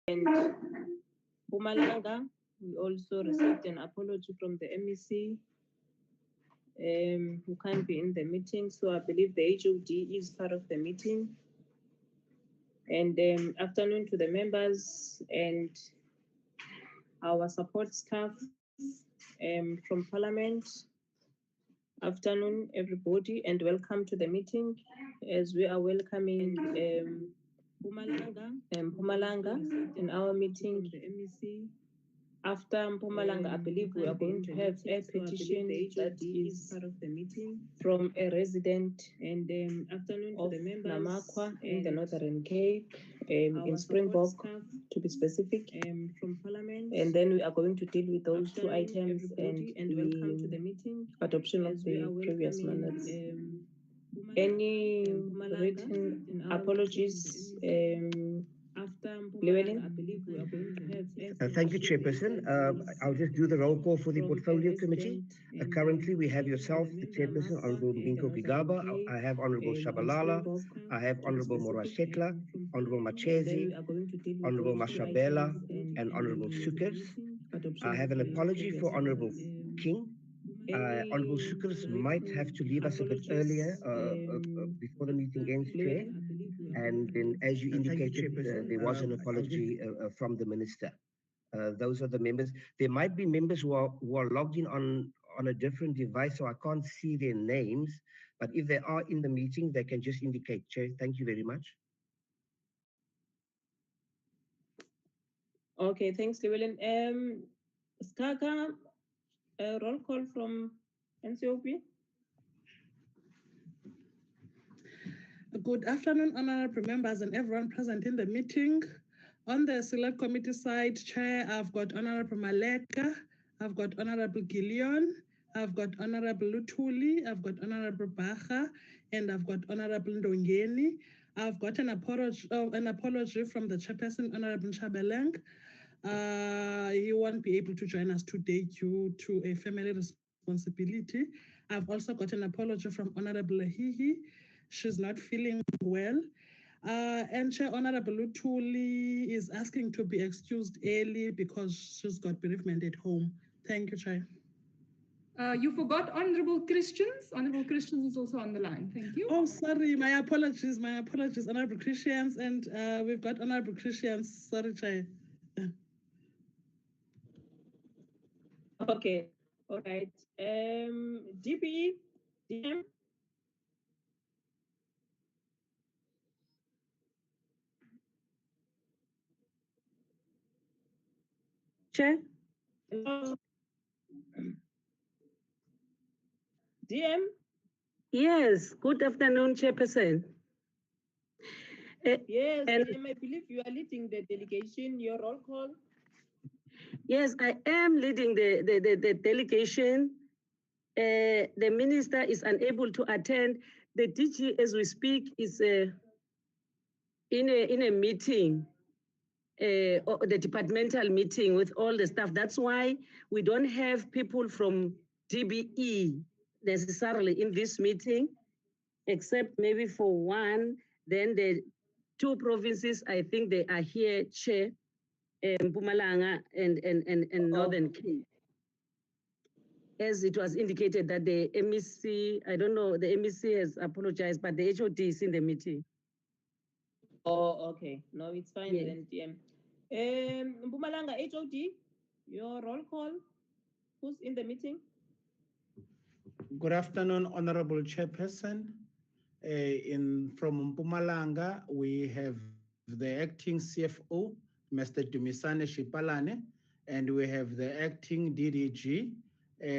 And Mpumalanga, we also received an apology from the MEC who can't be in the meeting. So I believe the HOD is part of the meeting. And afternoon to the members and our support staff from Parliament. Afternoon, everybody, and welcome to the meeting as we are welcoming Mpumalanga in our meeting. The MEC. After Mpumalanga, I believe we are going to have a petition that is part of the meeting from a resident and afternoon to the members Namakwa in the Northern Cape, in Springbok to be specific, from Parliament. And then we are going to deal with those two items and welcome to the meeting. Adoption of the previous minutes. Any written apologies? Llewellyn? Thank you, Chairperson. I'll just do the roll call for the Portfolio Committee. Currently, we have yourself, the Chairperson, Honorable Mbinko Gigaba. I have Honorable Shabalala. I have Honorable Morwasetla, Honorable Machezi, Honorable Mashabela, and Honorable Sukers. I have an apology for Honorable King. Honorable Sukers might have to leave us a bit earlier before the meeting ends, Chair. And then, as you indicated, there was an apology from the Minister. Those are the members. There might be members who are logged in on a different device, so I can't see their names. But if they are in the meeting, they can just indicate. Chair, thank you very much. Okay, thanks, Llewellyn. Skaka, roll call from NCOP. Good afternoon, honorable members and everyone present in the meeting. On the select committee side, Chair, I've got Honorable Maleka, I've got Honorable Gillion, I've got Honorable Lutuli, I've got Honorable Baha, and I've got Honorable Ndongeni. I've got an apology from the Chairperson, Honorable Nchabeleng. He won't be able to join us today due to a family responsibility. I've also got an apology from Honorable Lahihi. She's not feeling well. And Chair, Honorable Lutuli is asking to be excused early because she's got bereavement at home. Thank you, Chair. You forgot Honorable Christians. Honorable Christians is also on the line. Thank you. Oh, sorry. My apologies, Honorable Christians. And we've got Honorable Christians. Sorry, Chair. Okay. All right. DPE, DM. Chair? Hello. DM? Yes, good afternoon, Chairperson. Yes, DM, I believe you are leading the delegation, your roll call. Yes, I am leading the delegation. The minister is unable to attend. The DG, as we speak, is in a meeting, the departmental meeting with all the staff. That's why we don't have people from DBE necessarily in this meeting, except maybe for one. Then the two provinces, I think they are here, Chair, Mpumalanga and Northern Cape. As it was indicated that the MEC, I don't know, the MEC has apologized, but the HOD is in the meeting. Oh, okay. No, it's fine Yes. then, DM. Mpumalanga, HOD, your roll call. Who's in the meeting? Good afternoon, Honorable Chairperson. From Mpumalanga, we have the acting CFO, Mr. Dumisane Shipalane, and we have the acting DDG,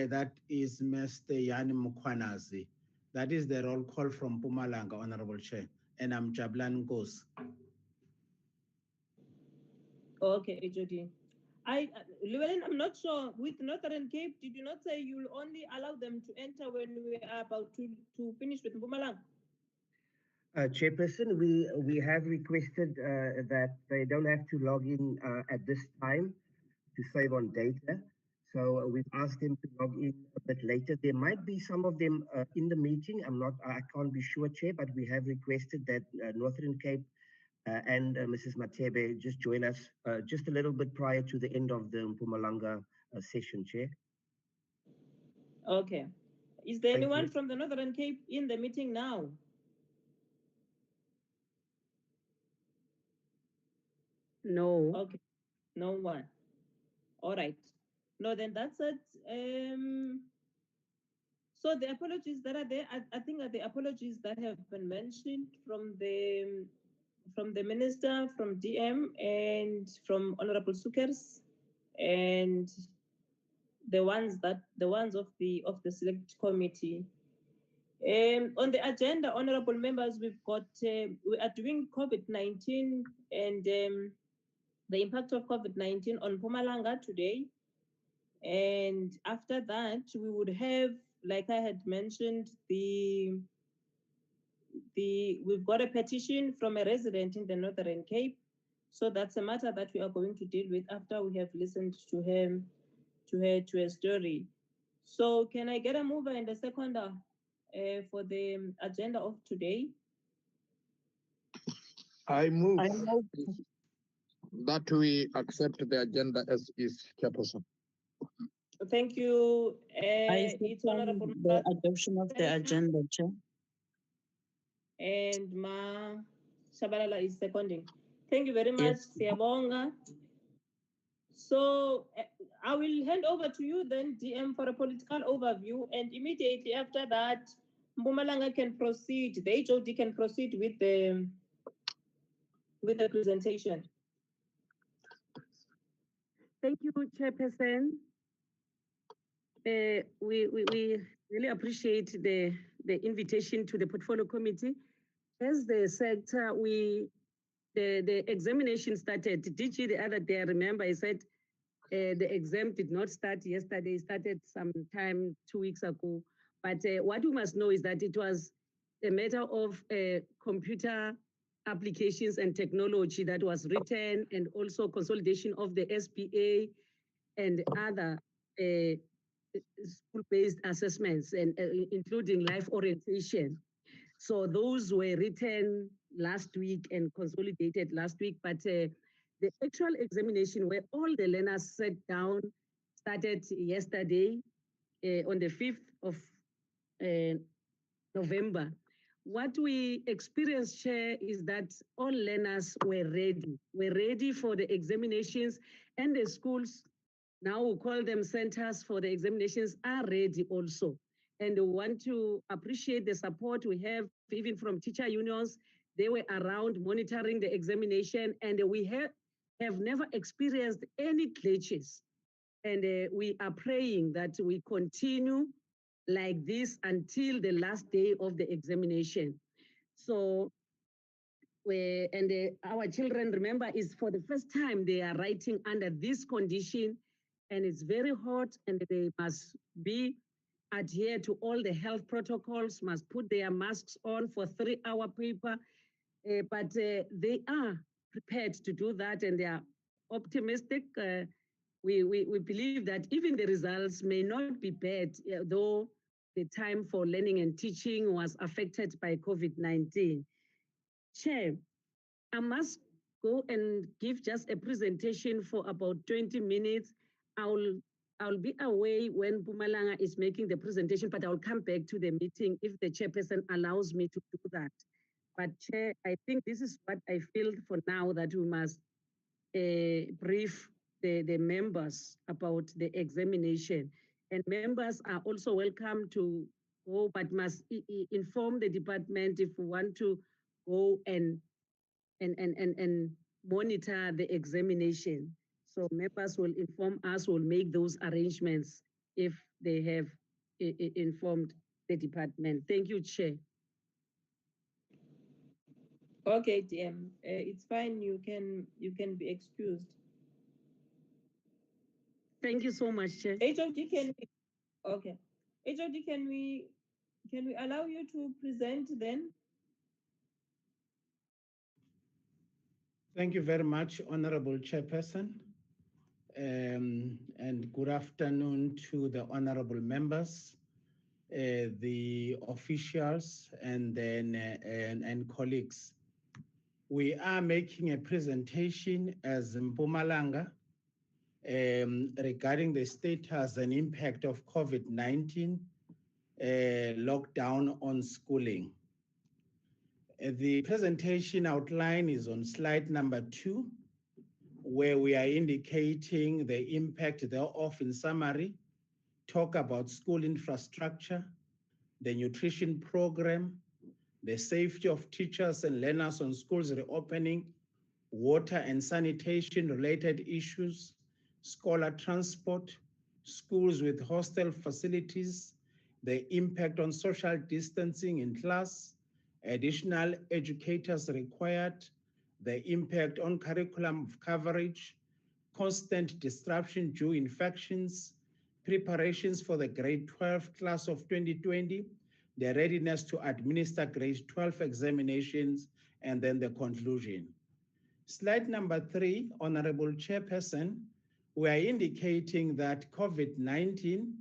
that is Mr. Yani Mukwanazi. That is the roll call from Mpumalanga, Honorable Chair. And I'm Jablan Gos. Okay, HOD. Llewellyn, I'm not sure. With Northern Cape, did you not say you'll only allow them to enter when we are about to finish with Mpumalanga? Chairperson, we have requested that they don't have to log in at this time to save on data. So we've asked them to log in a bit later. There might be some of them in the meeting. I can't be sure, Chair, but we have requested that Northern Cape and MsMatebe just join us just a little bit prior to the end of the Mpumalanga session, Chair. Okay. Is there Thank anyone you. from the Northern Cape in the meeting now? No. Okay, no one. All right. No, then that's it. So the apologies that are there, I think are the apologies that have been mentioned from the minister, from DM, and from Honorable Sukers, and the ones of the select committee. On the agenda, honorable members, we've got we are doing COVID-19 and the impact of COVID-19 on Mpumalanga today. And after that, we would have, like I had mentioned, we've got a petition from a resident in the Northern Cape. So that's a matter that we are going to deal with after we have listened to her story. So can I get a mover and a seconder for the agenda of today? I move that we accept the agenda as is, Chairperson. Thank you. I It's second Honorable the adoption of the agenda, Chair. And Ma Shabalala is seconding. Thank you very much, Yes. Siyabonga. So I will hand over to you then, DM, for a political overview, and immediately after that, Mpumalanga can proceed, the HOD can proceed with the presentation. Thank you, Chairperson. We really appreciate the invitation to the Portfolio Committee. As the sector, the examination started. DG the other day, I remember, I said the exam did not start yesterday, it started sometime 2 weeks ago. But what we must know is that it was a matter of computer applications and technology that was written, and also consolidation of the SPA and other school-based assessments, and including life orientation. So those were written last week and consolidated last week, but the actual examination where all the learners sat down started yesterday on the 5th of November. What we experienced, Chair, is that all learners were ready for the examinations, and the schools, now we call them centers for the examinations, are ready also. And we want to appreciate the support we have even from teacher unions. They were around monitoring the examination, and we have never experienced any glitches. And we are praying that we continue like this until the last day of the examination. So, our children, remember, is for the first time they are writing under this condition, and it's very hot, and they must adhere to all the health protocols, must put their masks on for 3-hour paper, but they are prepared to do that, and they are optimistic. We believe that even the results may not be bad, though the time for learning and teaching was affected by COVID-19. Chair, I must go and give just a presentation for about 20 minutes. I'll be away when Mpumalanga is making the presentation, but I'll come back to the meeting if the chairperson allows me to do that. But Chair, I think this is what I feel for now, that we must brief the members about the examination. And members are also welcome to go, but must inform the department if we want to go and monitor the examination. So members will inform us, will make those arrangements if they have informed the department. Thank you, Chair. Okay, DM, it's fine. You can be excused. Thank you so much, Chair. HOD, okay. HOD, can we allow you to present then? Thank you very much, Honorable Chairperson. And good afternoon to the honorable members, the officials, and then and colleagues. we are making a presentation as Mpumalanga regarding the status and impact of COVID-19 lockdown on schooling. The presentation outline is on slide number 2, where we are indicating the impact thereof in summary, talk about school infrastructure, the nutrition program, the safety of teachers and learners on schools reopening, water and sanitation related issues, scholar transport, schools with hostel facilities, the impact on social distancing in class, additional educators required, the impact on curriculum coverage, constant disruption due infections, preparations for the grade 12 class of 2020, the readiness to administer grade 12 examinations, and then the conclusion. Slide number 3, Honorable Chairperson, we are indicating that COVID-19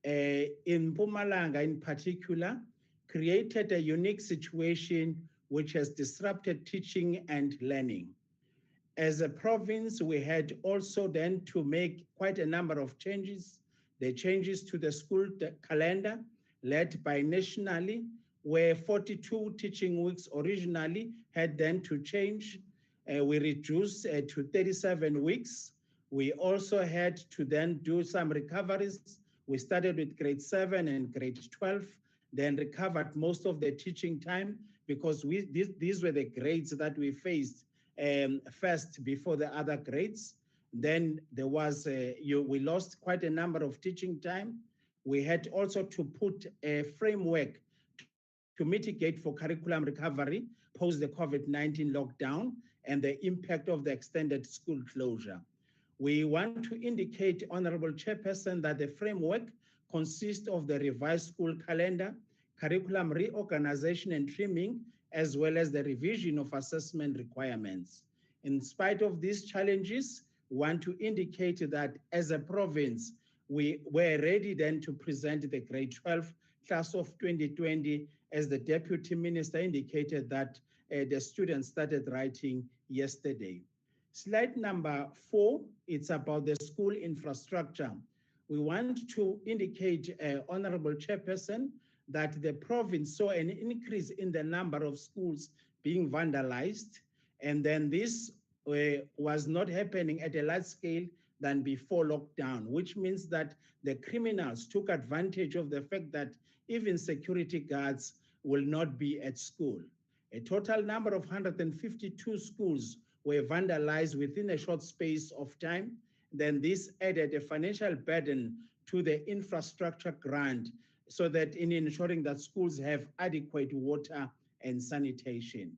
in Mpumalanga in particular created a unique situation which has disrupted teaching and learning. As a province, we had also then to make quite a number of changes. The changes to the school calendar led by nationally, where 42 teaching weeks originally had then to change. We reduced to 37 weeks. We also had to then do some recoveries. We started with grade 7 and grade 12, then recovered most of the teaching time because these were the grades that we faced first before the other grades. Then there was, we lost quite a number of teaching time. We had also to put a framework to mitigate for curriculum recovery post the COVID-19 lockdown and the impact of the extended school closure. We want to indicate, Honorable Chairperson, that the framework consists of the revised school calendar, curriculum reorganization and trimming, as well as the revision of assessment requirements. In spite of these challenges, we want to indicate that as a province, we were ready then to present the grade 12 class of 2020, as the Deputy Minister indicated that the students started writing yesterday. Slide number 4, it's about the school infrastructure. We want to indicate, Honorable Chairperson, that the province saw an increase in the number of schools being vandalized, and then this was not happening at a large scale than before lockdown, which means that the criminals took advantage of the fact that even security guards will not be at school. A total number of 152 schools were vandalized within a short space of time. Then this added a financial burden to the infrastructure grant, so that in ensuring that schools have adequate water and sanitation.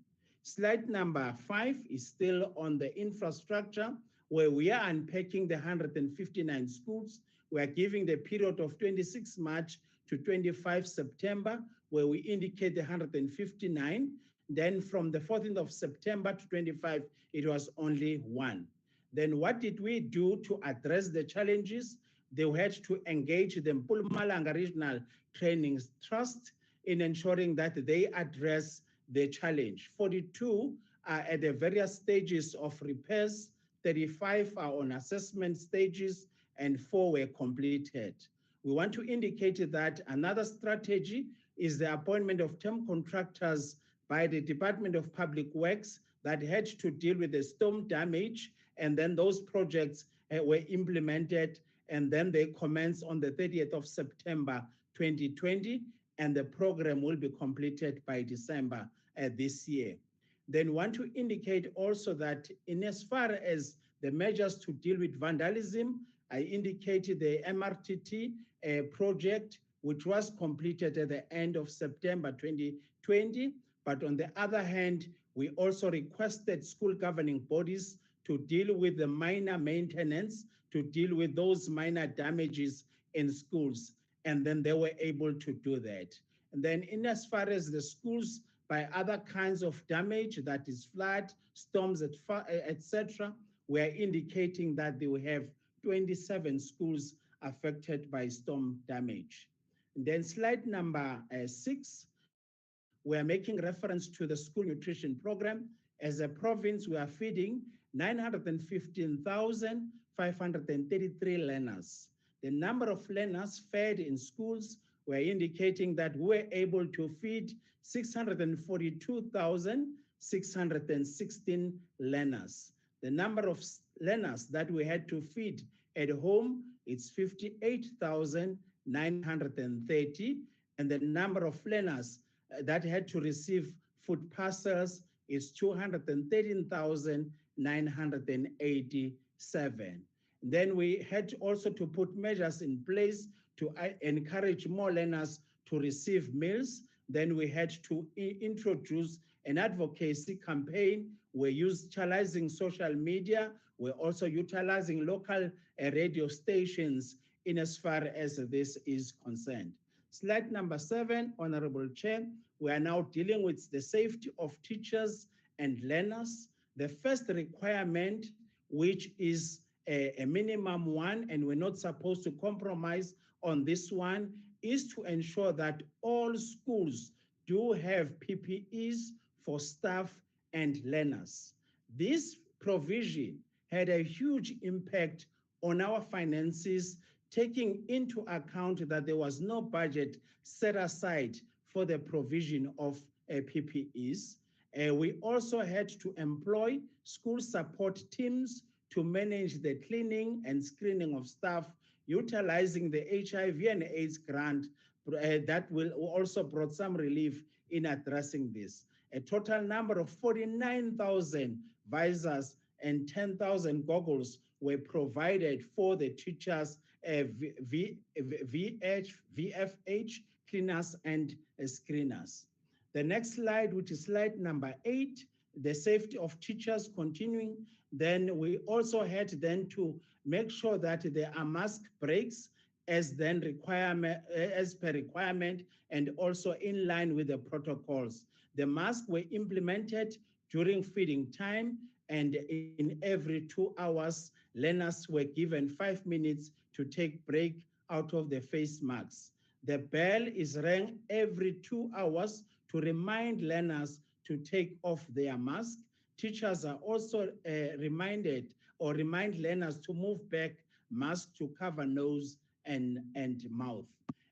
Slide number 5 is still on the infrastructure, where we are unpacking the 159 schools. We are giving the period of 26 March to 25 September, where we indicate the 159. Then from the 14th of September to 25, it was only 1. Then what did we do to address the challenges? They had to engage the Mpumalanga Regional Training Trust in ensuring that they address the challenge. 42 are at the various stages of repairs, 35 are on assessment stages, and 4 were completed. We want to indicate that another strategy is the appointment of term contractors by the Department of Public Works that had to deal with the storm damage, and then those projects were implemented, and then they commence on the 30th of September 2020, and the program will be completed by December this year. Then want to indicate also that in as far as the measures to deal with vandalism, I indicated the MRTT project, which was completed at the end of September 2020. But on the other hand, we also requested school governing bodies to deal with the minor maintenance, to deal with those minor damages in schools. And then they were able to do that. And then in as far as the schools, by other kinds of damage, that is flood, storms, etc., we are indicating that they will have 27 schools affected by storm damage. And then slide number 6, we are making reference to the school nutrition program. As a province, we are feeding 915,533 learners. The number of learners fed in schools were indicating that we're able to feed 642,616 learners. The number of learners that we had to feed at home, it's 58,930, and the number of learners that had to receive food parcels is 213,987. Then we had also to put measures in place to encourage more learners to receive meals. Then we had to introduce an advocacy campaign. We're utilizing social media. We're also utilizing local radio stations in as far as this is concerned. Slide number 7, Honorable Chair. We are now dealing with the safety of teachers and learners. The first requirement, which is a minimum one, and we're not supposed to compromise on this one, is to ensure that all schools do have PPEs for staff and learners. This provision had a huge impact on our finances, taking into account that there was no budget set aside for the provision of PPEs. We also had to employ school support teams to manage the cleaning and screening of staff, utilizing the HIV and AIDS grant that will also brought some relief in addressing this. A total number of 49,000 visors and 10,000 goggles were provided for the teachers, VFH, cleaners, and screeners. The next slide, which is slide number 8, the safety of teachers continuing. Then we also had then to make sure that there are mask breaks as per requirement, and also in line with the protocols. The masks were implemented during feeding time, and in every 2 hours, learners were given 5 minutes to take break out of the face masks. The bell is rang every 2 hours to remind learners to take off their mask. Teachers are also reminded or remind learners to move back mask to cover nose and mouth.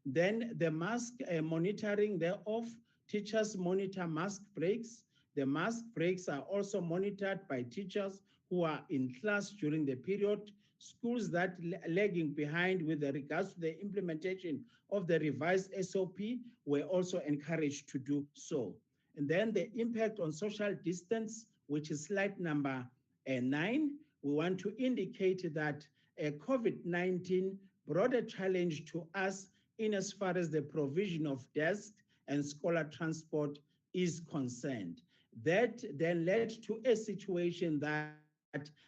Then the mask monitoring thereof, teachers monitor mask breaks. The mask breaks are also monitored by teachers who are in class during the period. Schools that lagging behind with regards to the implementation of the revised SOP were also encouraged to do so. And then the impact on social distance, which is slide number 9, we want to indicate that COVID-19 brought a challenge to us in as far as the provision of desks and scholar transport is concerned. That then led to a situation that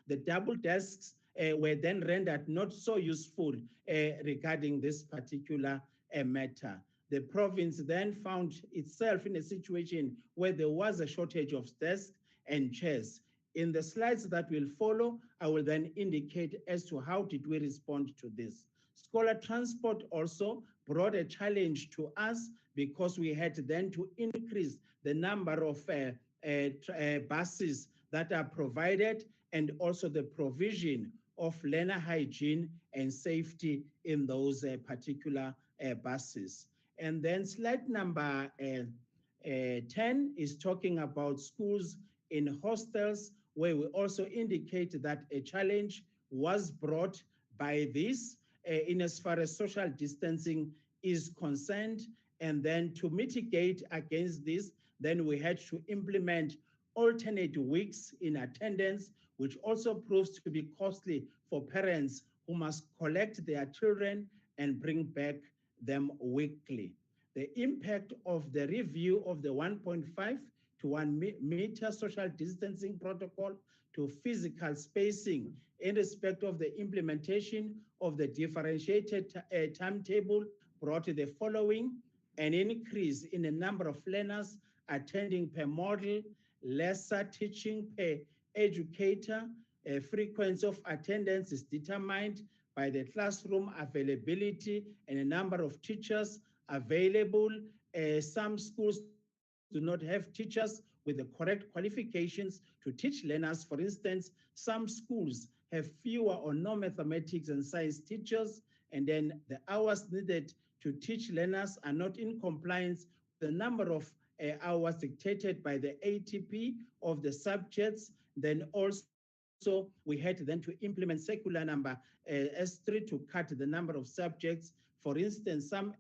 the double desks were then rendered not so useful regarding this particular matter. The province then found itself in a situation where there was a shortage of desks and chairs. In the slides that will follow, I will then indicate as to how did we respond to this. Scholar transport also brought a challenge to us because we had then to increase the number of buses that are provided, and also the provision of learner hygiene and safety in those particular buses. And then slide number 10 is talking about schools in hostels, where we also indicate that a challenge was brought by this in as far as social distancing is concerned. And then to mitigate against this, then we had to implement alternate weeks in attendance, which also proves to be costly for parents who must collect their children and bring back them weekly. The impact of the review of the 1.5 to 1 meter social distancing protocol to physical spacing in respect of the implementation of the differentiated timetable brought the following: an increase in the number of learners attending per model, lesser teaching per educator. A frequency of attendance is determined by the classroom availability and a number of teachers available. Some schools do not have teachers with the correct qualifications to teach learners. For instance, some schools have fewer or no mathematics and science teachers, and then the hours needed to teach learners are not in compliance with the number of hours dictated by the ATP of the subjects. Then also we had then to implement circular number S3 to cut the number of subjects. For instance, some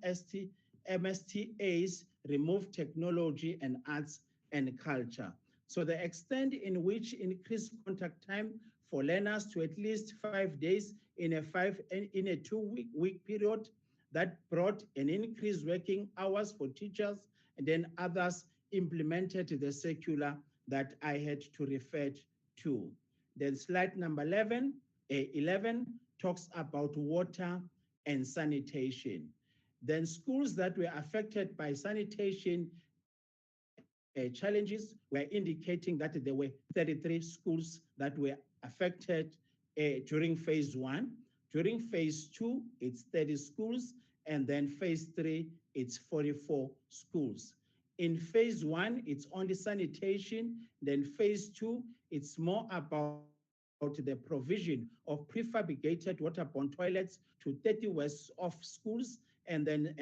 MSTAs remove technology and arts and culture. So the extent in which increased contact time for learners to at least 5 days in a 2-week period, that brought an increased working hours for teachers, and then others implemented the circular that I had to refer to. Then slide number 11 talks about water and sanitation. Then schools that were affected by sanitation challenges were indicating that there were 33 schools that were affected during phase 1. During phase 2, it's 30 schools, and then phase 3, it's 44 schools. In phase 1, it's only sanitation. Then phase 2, it's more about the provision of prefabricated waterborne toilets to 30 west of schools. And then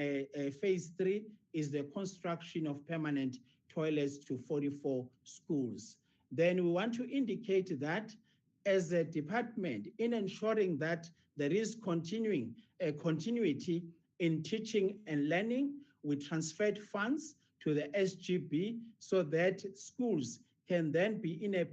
phase 3 is the construction of permanent toilets to 44 schools. Then we want to indicate that as a department, in ensuring that there is continuity in teaching and learning, we transferred funds to the SGB so that schools can then be in a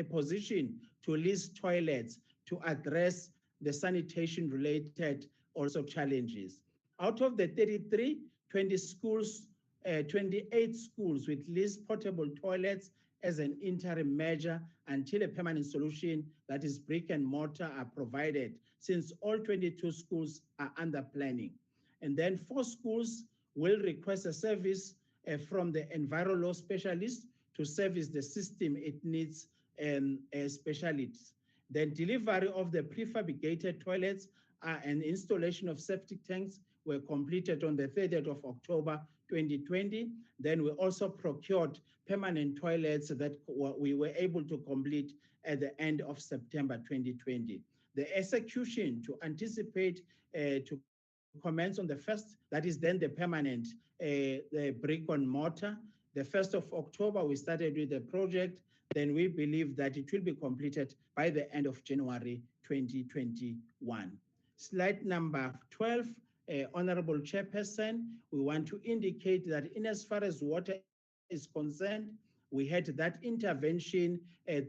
position to lease toilets to address the sanitation related also challenges. Out of the 33, 28 schools with leased portable toilets as an interim measure until a permanent solution, that is brick and mortar, are provided, since all 22 schools are under planning. And then 4 schools will request a service from the enviro law specialist to service the system it needs specialists. Then delivery of the prefabricated toilets and installation of septic tanks were completed on the 30th of October 2020. Then we also procured permanent toilets that we were able to complete at the end of September 2020. The execution to anticipate to commence on the 1st, that is then the permanent the brick and mortar. The 1st of October, we started with the project. Then we believe that it will be completed by the end of January 2021. Slide number 12, Honorable Chairperson, we want to indicate that in as far as water is concerned, we had that intervention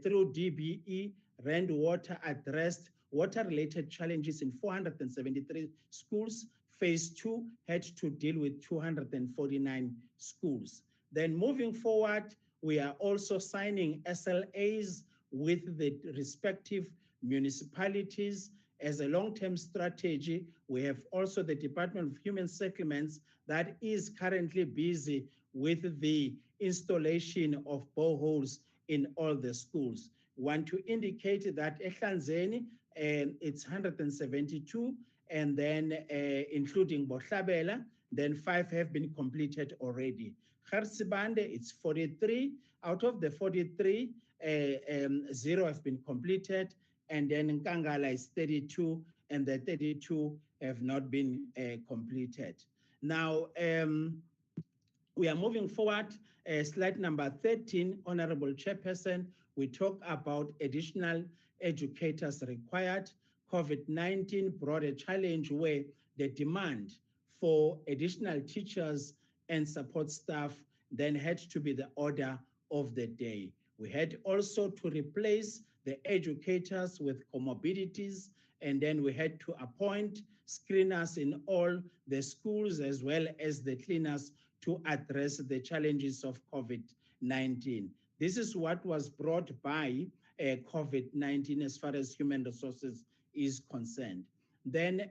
through DBE, Rand Water addressed water-related challenges in 473 schools. Phase 2 had to deal with 249 schools. Then moving forward, we are also signing SLAs with the respective municipalities as a long-term strategy. We have also the Department of Human Settlements that is currently busy with the installation of boreholes in all the schools. Want to indicate that eHlanzeni, it's 172, and then including Bohlabela, then 5 have been completed already. Garsibande, it's 43. Out of the 43, 0 have been completed, and then Nkangala is 32, and the 32 have not been completed. Now, we are moving forward. Slide number 13, Honorable Chairperson, we talk about additional educators required. COVID-19 brought a challenge where the demand for additional teachers and support staff then had to be the order of the day. We had also to replace the educators with comorbidities, and then we had to appoint screeners in all the schools as well as the cleaners to address the challenges of COVID-19. This is what was brought by COVID-19 as far as human resources is concerned. Then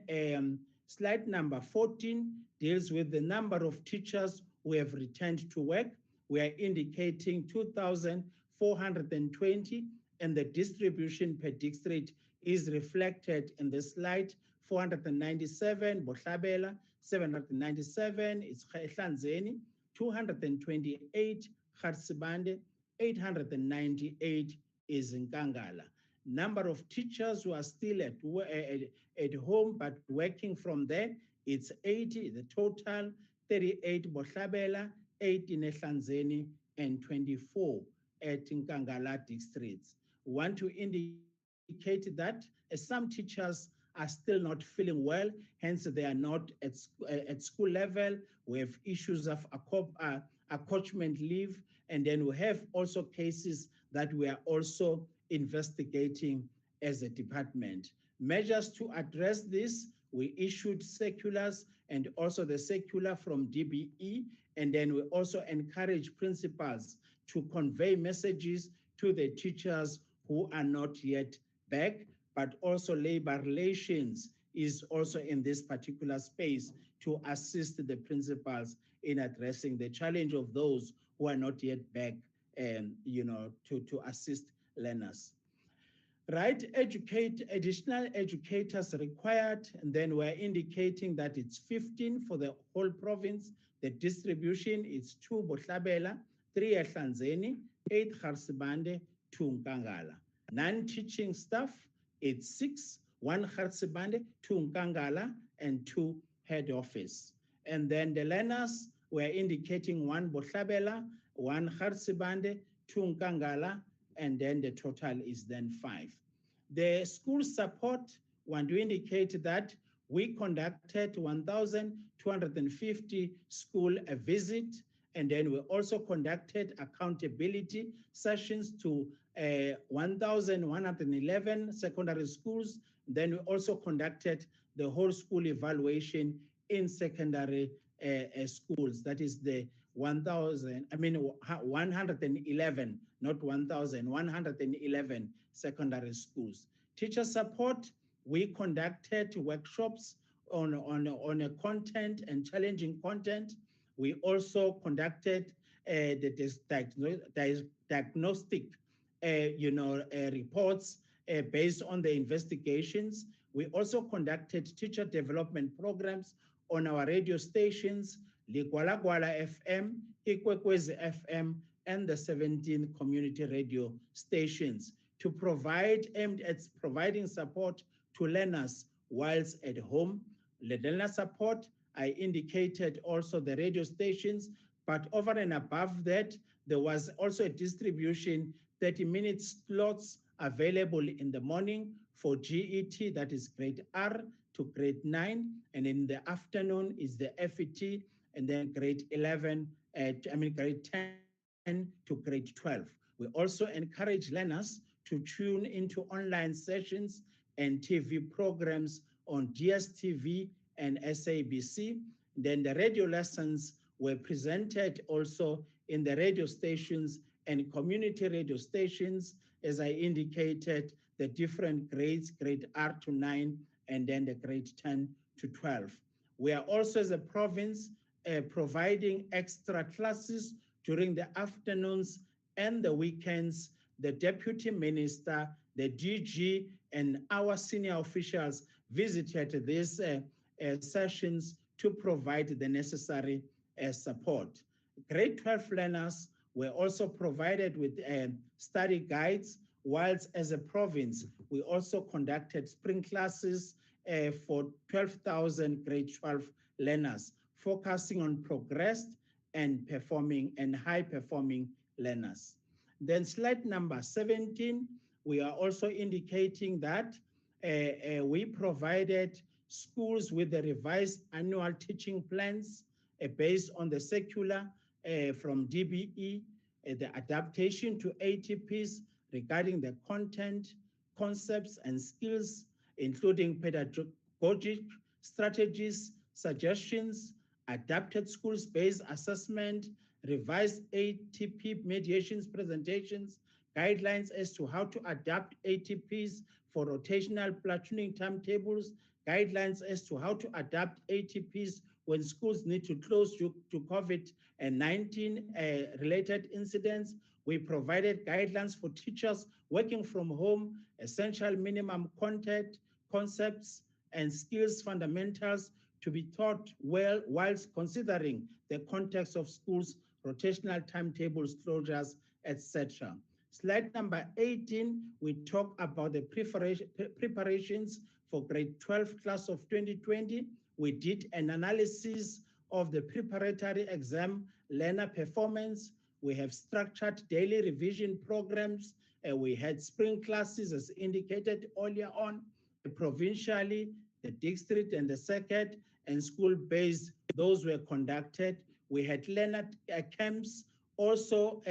slide number 14 deals with the number of teachers who have returned to work. We are indicating 2,420, and the distribution per district is reflected in the slide. 497, Bohlabela, 797, it's eHlanzeni, 228, Garsibande, 898 is in Kangala. Number of teachers who are still at home but working from there, it's 80. The total 38 Bohlabela, 8 in Ehlanzeni, and 24 at Nkangala districts. We want to indicate that some teachers are still not feeling well, hence they are not at school level. We have issues of accouchment leave, and then we have also cases that we are also investigating as a department. Measures to address this, we issued circulars and also the circular from DBE, and then we also encourage principals to convey messages to the teachers who are not yet back, but also labor relations is also in this particular space to assist the principals in addressing the challenge of those who are not yet back, and to assist learners. Right, additional educators required, and then we're indicating that it's 15 for the whole province. The distribution is 2 Bohlabela, 3 Ehlanzeni, 8 Garsibande, 2 Nkangala. Non-teaching staff, it's 6, 1 Garsibande, 2 Nkangala, and 2 head office. And then the learners, we're indicating 1 Bohlabela, 1 Garsibande, 2 Nkangala, and then the total is then 5. The school support, want to indicate that we conducted 1,250 school visit, and then we also conducted accountability sessions to 1,111 secondary schools. Then we also conducted the whole school evaluation in secondary schools. That is the 111, not 1,000, 111 secondary schools. Teacher support, we conducted workshops on a content and challenging content. We also conducted the diagnostic reports based on the investigations. We also conducted teacher development programs on our radio stations, Ligwala FM, Ikwekwezi FM, and the 17 community radio stations to provide, aimed at providing support to learners whilst at home. The learner support, I indicated also the radio stations, but over and above that, there was also a distribution, 30-minute slots available in the morning for GET, that is grade R to grade 9, and in the afternoon is the FET, and then grade 11, grade 10 to grade 12. We also encourage learners to tune into online sessions and TV programs on DSTV and SABC. Then the radio lessons were presented also in the radio stations and community radio stations, as I indicated, the different grades, grade R to 9, and then the grade 10 to 12. We are also, as a province, providing extra classes during the afternoons and the weekends. The Deputy Minister, the DG, and our senior officials visited these sessions to provide the necessary support. Grade 12 learners were also provided with study guides, whilst as a province, we also conducted spring classes for 12,000 grade 12 learners, focusing on progressed and performing and high-performing learners. Then slide number 17, we are also indicating that we provided schools with the revised annual teaching plans based on the circular from DBE, the adaptation to ATPs regarding the content, concepts, and skills, including pedagogic strategies, suggestions, adapted schools-based assessment, revised ATP mediations presentations, guidelines as to how to adapt ATPs for rotational platooning timetables, guidelines as to how to adapt ATPs when schools need to close due to COVID-19 related incidents. We provided guidelines for teachers working from home, essential minimum content, concepts, and skills fundamentals to be taught well whilst considering the context of schools rotational timetables, closures, etc. Slide number 18, we talk about the preparations for grade 12 class of 2020. We did an analysis of the preparatory exam learner performance. We have structured daily revision programs. We had spring classes as indicated earlier on, provincially, the district and the circuit, and school-based, those were conducted. We had learner camps also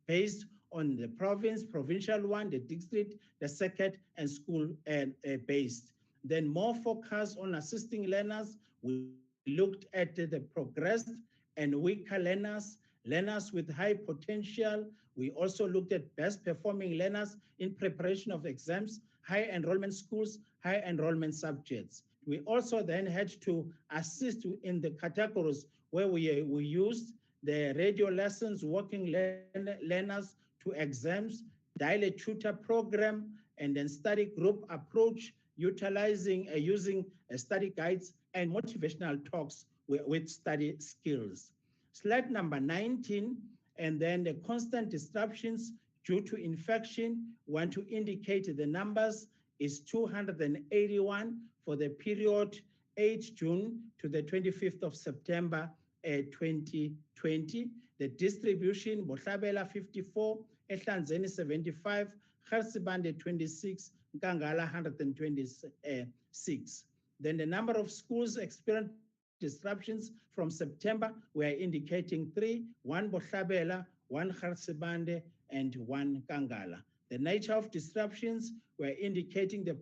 based on the provincial one, the district, the circuit, and school-based. Then more focus on assisting learners. We looked at the progressed and weaker learners, learners with high potential. We also looked at best performing learners in preparation of exams, high enrollment schools, high enrollment subjects. We also then had to assist in the categories where we used the radio lessons, working learners to exams, dialect tutor program, and then study group approach, utilizing using study guides and motivational talks with study skills. Slide number 19, and then the constant disruptions due to infection. Want to indicate the numbers is 281 for the period 8 June to the 25th of September 2020. The distribution, Bohlabela 54, Ehlanzeni 75, Garsibande 26, Nkangala 126. Then the number of schools experienced disruptions from September, we are indicating 3, 1 Bohlabela, 1 Garsibande, and 1 Nkangala. The nature of disruptions, we're indicating the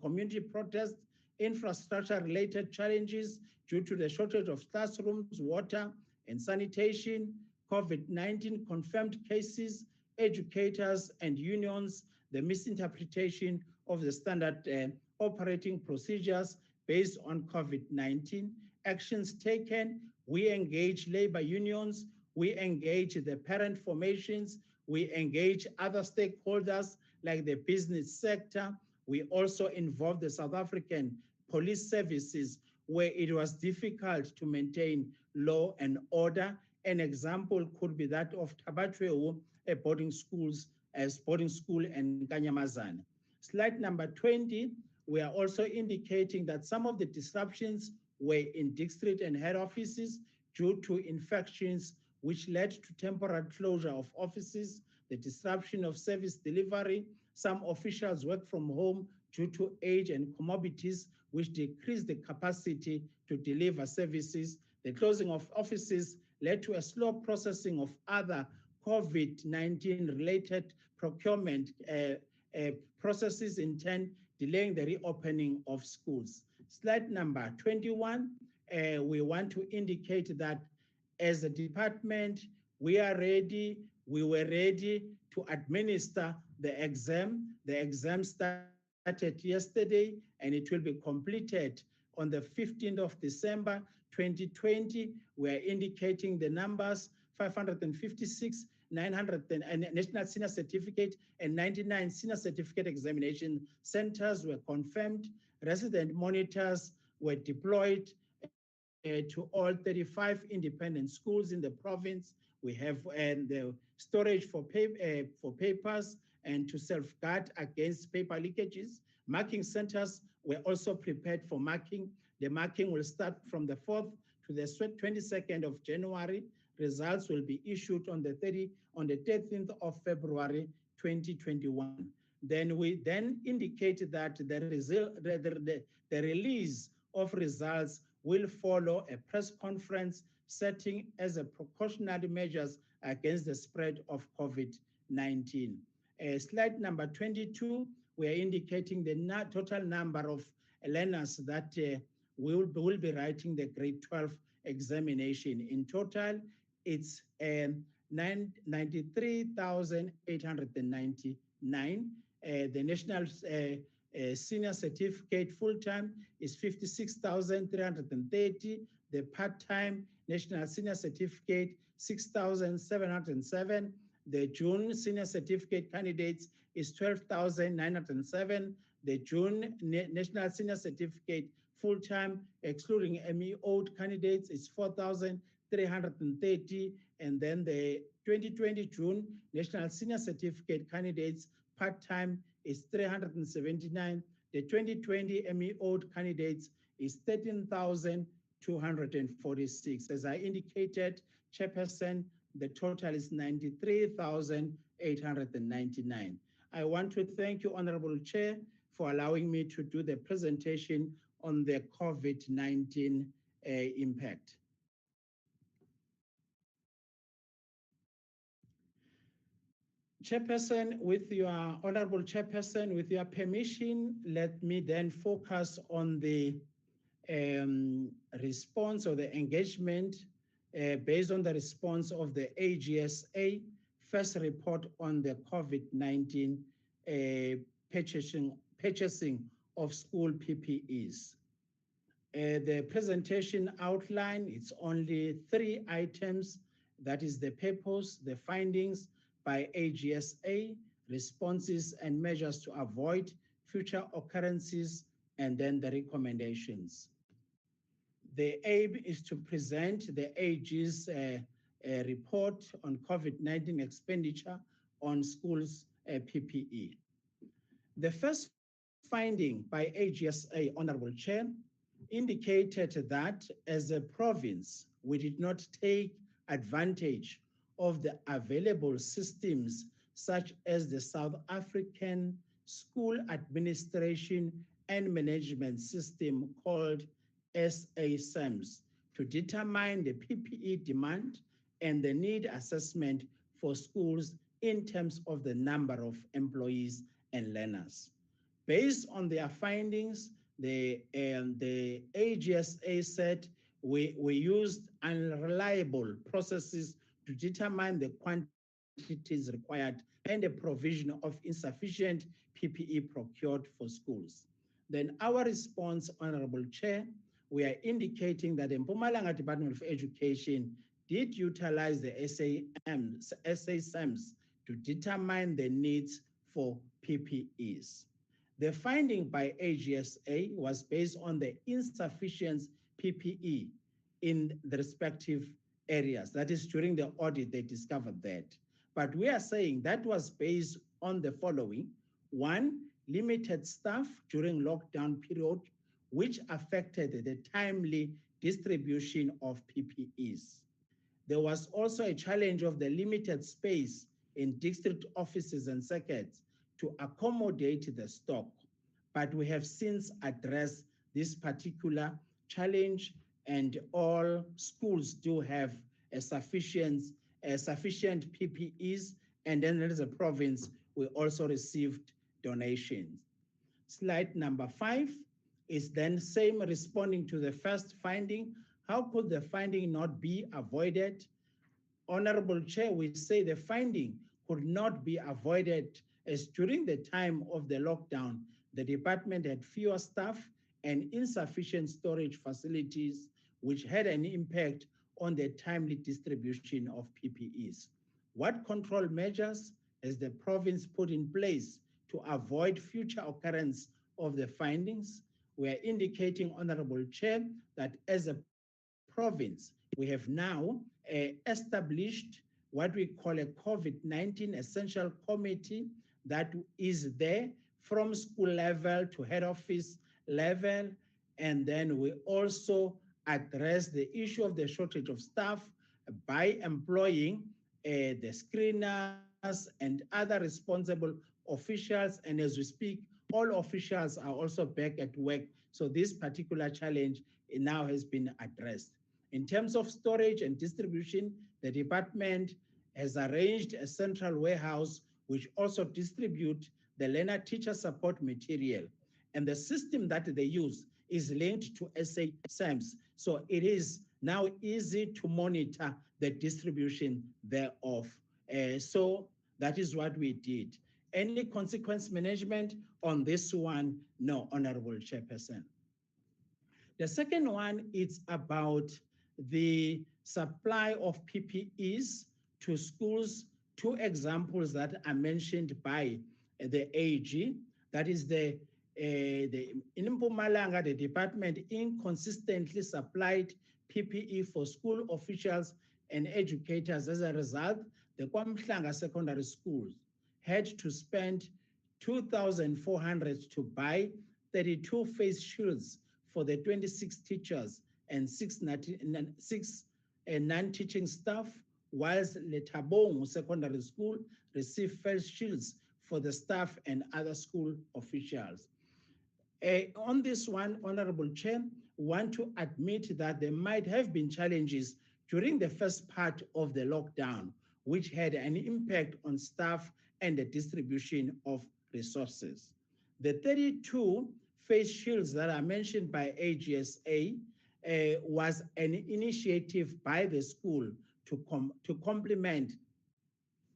community protests, infrastructure-related challenges due to the shortage of classrooms, water, and sanitation, COVID-19 confirmed cases, educators and unions, the misinterpretation of the standard operating procedures based on COVID-19, actions taken, we engage labor unions, we engage the parent formations, we engage other stakeholders like the business sector. We also involve the South African police services where it was difficult to maintain law and order. An example could be that of Tabatwewu, a boarding school in Kanyamazane. Slide number 20, we are also indicating that some of the disruptions were in district and head offices due to infections, which led to temporary closure of offices, the disruption of service delivery. Some officials work from home due to age and comorbidities, which decreased the capacity to deliver services. The closing of offices led to a slow processing of other COVID-19 related procurement processes, in turn delaying the reopening of schools. Slide number 21, we want to indicate that as a department, we are ready, we were ready to administer the exam. The exam started yesterday and it will be completed on the 15th of December, 2020. We are indicating the numbers, 556, 900 National Senior Certificate and 99 Senior Certificate Examination Centers were confirmed. Resident monitors were deployed to all 35 independent schools in the province. We have the storage for papers and to safeguard against paper leakages. Marking centers were also prepared for marking. The marking will start from the 4th to the 22nd of January. Results will be issued on the 13th of February, 2021. Then we indicate that the release of results will follow a press conference setting as a precautionary measures against the spread of COVID-19. Slide number 22, we are indicating the total number of learners that will be writing the grade 12 examination. In total, it's 93,899. The national senior certificate full-time is 56,330. The part-time national senior certificate, 6,707. The June senior certificate candidates is 12,907. The June national senior certificate full-time, excluding MEO candidates, is 4,330. and then the 2020 June National Senior Certificate candidates part-time is 379. The 2020 MEO candidates is 13,246. As I indicated, Chairperson, the total is 93,899. I want to thank you, Honorable Chair, for allowing me to do the presentation on the COVID-19 impact. Chairperson, with your Honorable Chairperson, with your permission, let me then focus on the response or the engagement based on the response of the AGSA first report on the COVID-19 purchasing of school PPEs. The presentation outline, it's only 3 items. That is the purpose, the findings by AGSA, responses and measures to avoid future occurrences, and then the recommendations. The aim is to present the AG's report on COVID-19 expenditure on schools PPE. The first finding by AGSA, Honorable Chair, indicated that as a province, we did not take advantage of the available systems such as the South African School Administration and Management System called SASAMS to determine the PPE demand and the need assessment for schools in terms of the number of employees and learners. Based on their findings, the AGSA said we used unreliable processes to determine the quantities required and the provision of insufficient PPE procured for schools. Then our response, Honorable Chair, we are indicating that the Mpumalanga Department of Education did utilize the SASAMS to determine the needs for PPEs. The finding by AGSA was based on the insufficient PPE in the respective areas. That is, during the audit, they discovered that. But we are saying that was based on the following. 1, limited staff during lockdown period, which affected the timely distribution of PPEs. There was also a challenge of the limited space in district offices and circuits to accommodate the stock. But we have since addressed this particular challenge, and all schools do have a sufficient PPEs, and then as a province, we also received donations. Slide number 5 is then same responding to the first finding. How could the finding not be avoided? Honorable Chair, we say the finding could not be avoided as during the time of the lockdown, the department had fewer staff and insufficient storage facilities, which had an impact on the timely distribution of PPEs. What control measures has the province put in place to avoid future occurrence of the findings? We are indicating, Honorable Chair, that as a province, we have now established what we call a COVID-19 Essential Committee that is there from school level to head office level. And then we also address the issue of the shortage of staff by employing the screeners and other responsible officials. And as we speak, all officials are also back at work. So this particular challenge now has been addressed. In terms of storage and distribution, the department has arranged a central warehouse which also distributes the learner-teacher support material. And the system that they use is linked to SASAMS. So it is now easy to monitor the distribution thereof. So that is what we did. Any consequence management on this one? No, Honorable Chairperson. The second one is about the supply of PPEs to schools. 2 examples that are mentioned by the AG, that is in Mpumalanga, the department inconsistently supplied PPE for school officials and educators. As a result, the KwaMhlanga secondary schools had to spend 2,400 to buy 32 face shields for the 26 teachers and six non-teaching staff, whilst Letabong Secondary School received face shields for the staff and other school officials. On this one, Honorable Chair, we want to admit that there might have been challenges during the first part of the lockdown, which had an impact on staff and the distribution of resources. The 32 face shields that are mentioned by AGSA was an initiative by the school to complement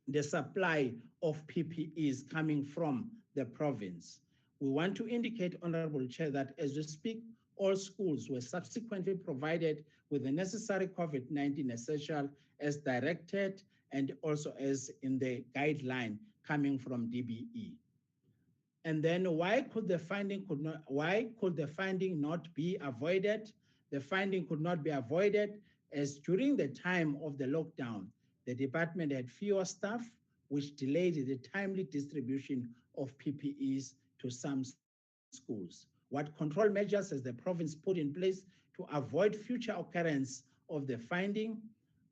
the supply of PPEs coming from the province. We want to indicate, Honorable Chair, that as we speak, all schools were subsequently provided with the necessary COVID-19 essential as directed and also as in the guideline coming from DBE. And then why could the finding not be avoided? The finding could not be avoided as during the time of the lockdown, the department had fewer staff, which delayed the timely distribution of PPEs to some schools. What control measures has the province put in place to avoid future occurrence of the finding?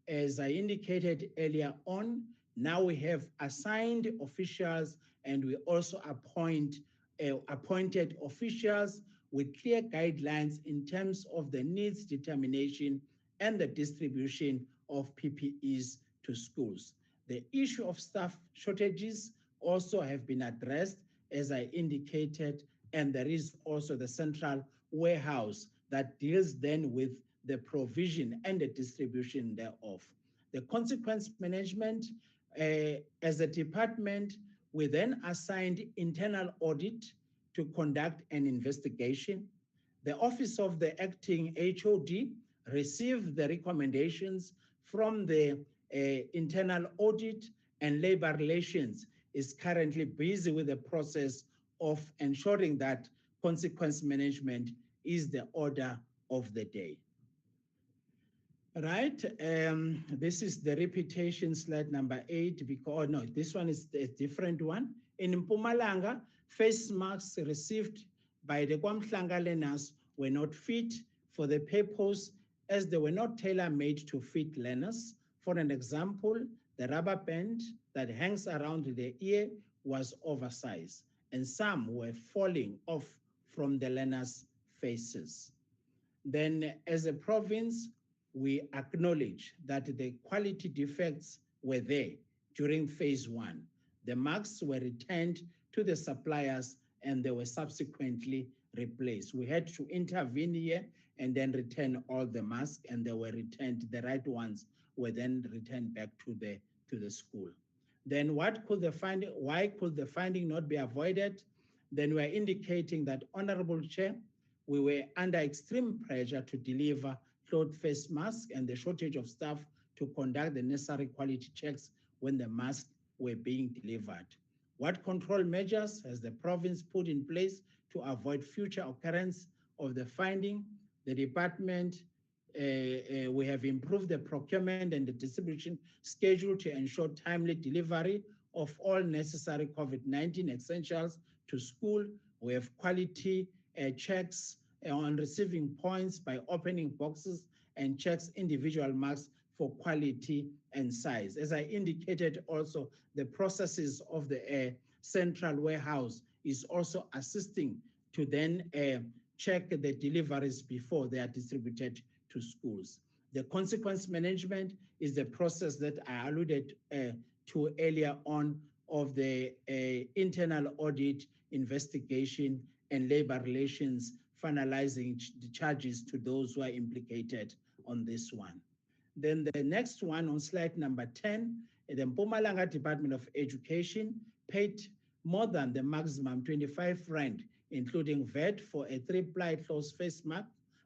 As I indicated earlier on, now we have assigned officials and we also appointed officials with clear guidelines in terms of the needs determination and the distribution of PPEs to schools. The issue of staff shortages also have been addressed, as I indicated, and there is also the central warehouse that deals then with the provision and the distribution thereof. The consequence management, as a department, we then assigned internal audit to conduct an investigation. The Office of the Acting HOD received the recommendations from the internal audit, and labor relations is currently busy with the process of ensuring that consequence management is the order of the day. Right, this is the repetition slide number 8, because no, this one is a different one. In Mpumalanga, face masks received by the KwaMhlanga learners were not fit for the purpose, as they were not tailor-made to fit learners. For an example, the rubber band that hangs around the ear was oversized, and some were falling off from the learners' faces. Then, as a province, we acknowledge that the quality defects were there during phase 1. The masks were returned to the suppliers and they were subsequently replaced. We had to intervene here and then return all the masks, and they were returned. The right ones were then returned back to the school. Then why could the finding not be avoided? Then we're indicating that, Honorable Chair, we were under extreme pressure to deliver cloth face masks and the shortage of staff to conduct the necessary quality checks when the masks were being delivered. What control measures has the province put in place to avoid future occurrence of the finding? The department, we have improved the procurement and the distribution schedule to ensure timely delivery of all necessary COVID-19 essentials to school. We have quality checks on receiving points by opening boxes and checks individual marks for quality and size. As I indicated also, the processes of the central warehouse is also assisting to then check the deliveries before they are distributed to schools. The consequence management is the process that I alluded to earlier on of the internal audit, investigation, and labor relations, finalizing the charges to those who are implicated on this one. Then the next one on slide number 10, the Mpumalanga Department of Education paid more than the maximum 25 rand, including VAT, for a 3-ply closed face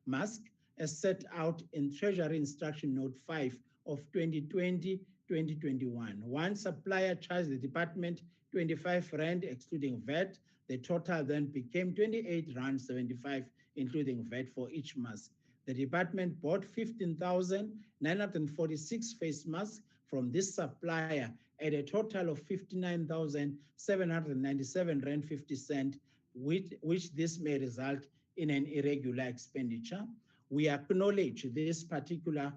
mask as set out in Treasury Instruction Note 5 of 2020-2021. One supplier charged the department 25 rand excluding VAT. The total then became 28 rand 75, including VAT for each mask. the department bought 15,946 face masks from this supplier at a total of 59,797 rand 50 cent, which this may result in an irregular expenditure. We acknowledge this particular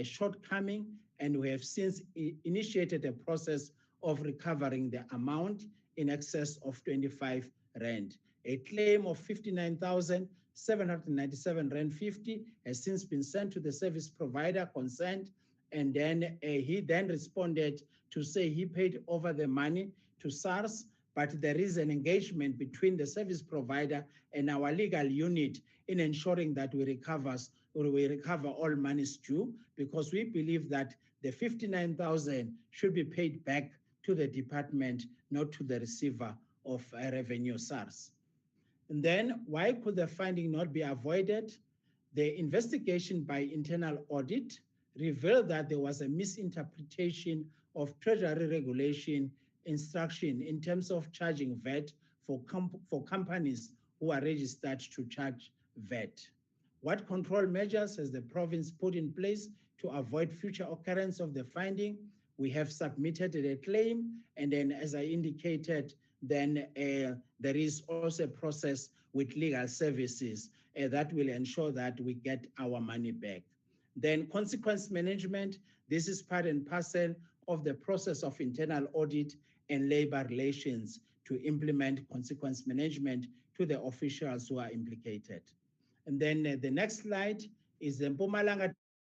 shortcoming, and we have since initiated a process of recovering the amount in excess of 25 rand. A claim of 59,797 rand 50 has since been sent to the service provider concerned, and then he then responded to say he paid over the money to SARS, but there is an engagement between the service provider and our legal unit in ensuring that we recover all monies due, because we believe that the 59,000 should be paid back to the department, not to the receiver of revenue, SARS. And then, why could the finding not be avoided? The investigation by internal audit revealed that there was a misinterpretation of Treasury regulation instruction in terms of charging VAT for companies who are registered to charge VAT. What control measures has the province put in place to avoid future occurrence of the finding? We have submitted a claim, and then, as I indicated, then there is also a process with legal services that will ensure that we get our money back. Then consequence management, this is part and parcel of the process of internal audit and labor relations to implement consequence management to the officials who are implicated. And then the next slide is the Mpumalanga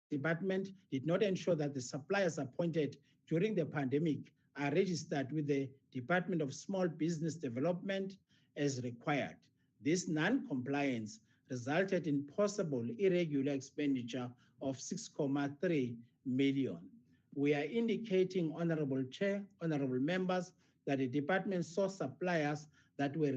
department did not ensure that the suppliers appointed during the pandemic are registered with the Department of Small Business Development as required. This non-compliance resulted in possible irregular expenditure of 6.3 million. We are indicating, Honorable Chair, Honorable Members, that the department saw suppliers that were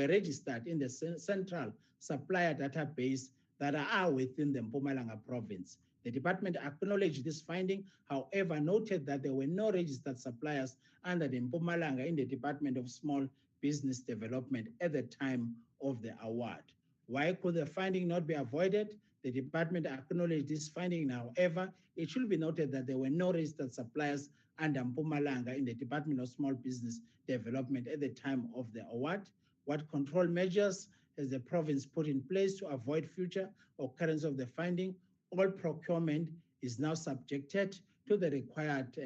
registered in the central supplier database that are within the Mpumalanga province. The department acknowledged this finding, however, noted that there were no registered suppliers under the Mpumalanga in the Department of Small Business Development at the time of the award. Why could the finding not be avoided? The department acknowledged this finding. However, it should be noted that there were no registered suppliers under Mpumalanga in the Department of Small Business Development at the time of the award. What control measures has the province put in place to avoid future occurrence of the finding? All procurement is now subjected to the requirement,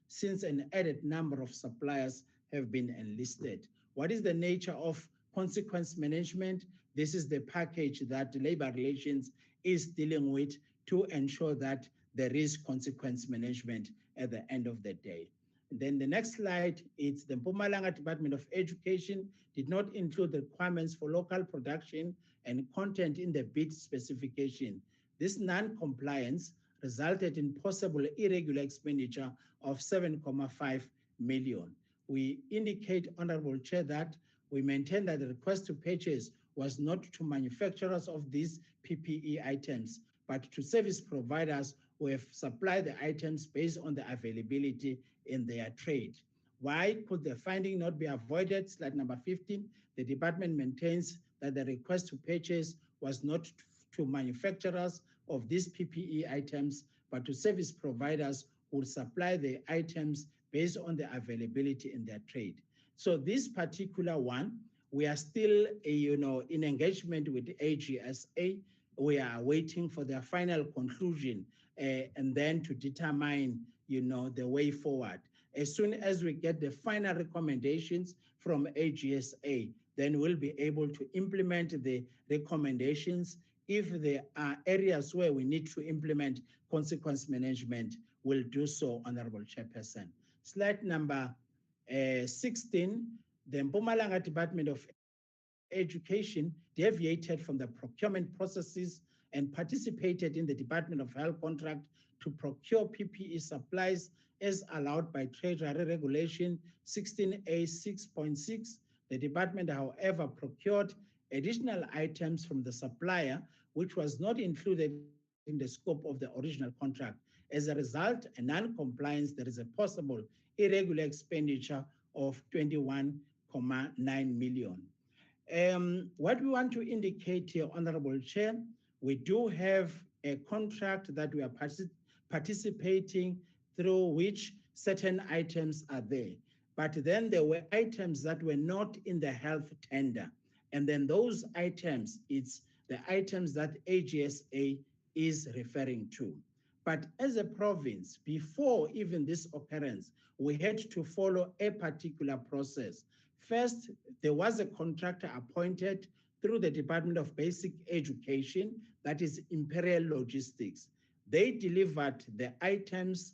since an added number of suppliers have been enlisted. What is the nature of consequence management? This is the package that labor relations is dealing with to ensure that there is consequence management at the end of the day. And then the next slide, it's the Mpumalanga Department of Education did not include the requirements for local production and content in the bid specification. This non-compliance resulted in possible irregular expenditure of 7.5 million. We indicate, Honorable Chair, that we maintain that the request to purchase was not to manufacturers of these PPE items, but to service providers who have supplied the items based on the availability in their trade. Why could the finding not be avoided? Slide number 15, the department maintains that the request to purchase was not to manufacturers of these PPE items, but to service providers who supply the items based on the availability in their trade. So this particular one, we are still in engagement with the AGSA. We are waiting for their final conclusion and then to determine the way forward. As soon as we get the final recommendations from AGSA, then we'll be able to implement the recommendations. If there are areas where we need to implement consequence management, we'll do so, Honorable Chairperson. Slide number 16, the Mpumalanga Department of Education deviated from the procurement processes and participated in the Department of Health contract to procure PPE supplies as allowed by Treasury Regulation 16A 6.6. The department, however, procured additional items from the supplier, which was not included in the scope of the original contract. As a result, a non-compliance, there is a possible irregular expenditure of 21.9 million. What we want to indicate here, Honorable Chair, We do have a contract that we are participating through which certain items are there. But then there were items that were not in the health tender. And then those items, it's the items that AGSA is referring to. But as a province, before even this occurrence, we had to follow a particular process. First, there was a contractor appointed through the Department of Basic Education, that is Imperial Logistics. They delivered the items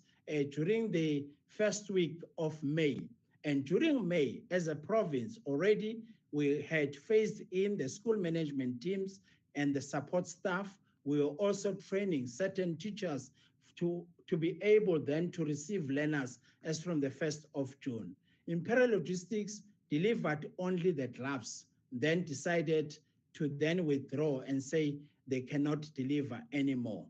during the first week of May. And during May, as a province, already we had phased in the school management teams and the support staff. We were also training certain teachers to be able then to receive learners as from the 1st of June. Imperial Logistics delivered only the gloves, then decided to then withdraw and say they cannot deliver anymore.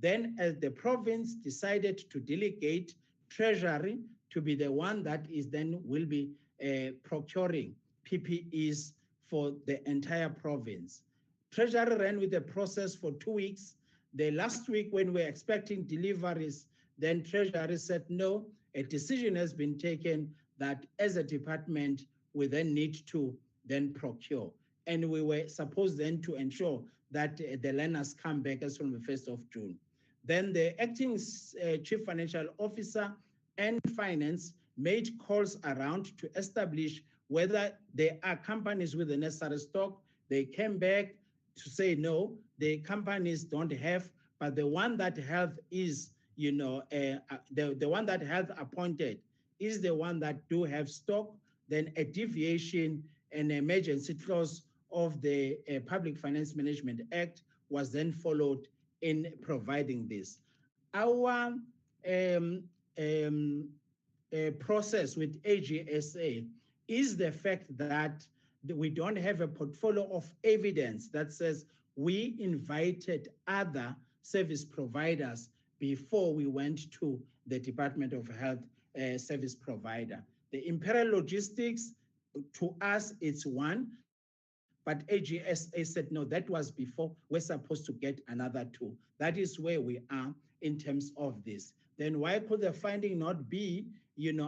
Then as the province decided to delegate Treasury to be the one that is then will be procuring PPEs for the entire province. Treasury ran with the process for 2 weeks. The last week when we were expecting deliveries, then Treasury said, no, a decision has been taken that as a department, we then need to then procure. And we were supposed then to ensure that the learners come back as from the 1st of June. Then the acting chief financial officer and finance made calls around to establish whether there are companies with the necessary stock. They came back to say, no, the companies don't have, but the one that health is, the one that health appointed is the one that do have stock. Then a deviation and emergency clause of the Public Finance Management Act was then followed in providing this. Our process with AGSA is the fact that we don't have a portfolio of evidence that says we invited other service providers before we went to the Department of Health service provider. The Imperial Logistics, to us, it's one, but AGSA said, no, that was before, we're supposed to get another 2. That is where we are in terms of this. Then why could the finding not be,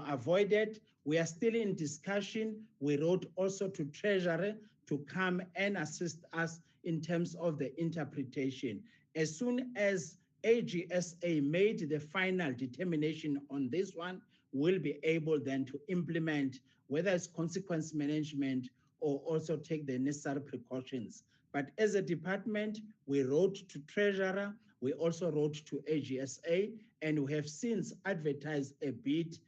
avoided? We are still in discussion. We wrote also to Treasury to come and assist us in terms of the interpretation. As soon as AGSA made the final determination on this one, we'll be able then to implement, whether it's consequence management or also take the necessary precautions. But as a department, we wrote to Treasurer, we also wrote to AGSA, and we have since advertised a bid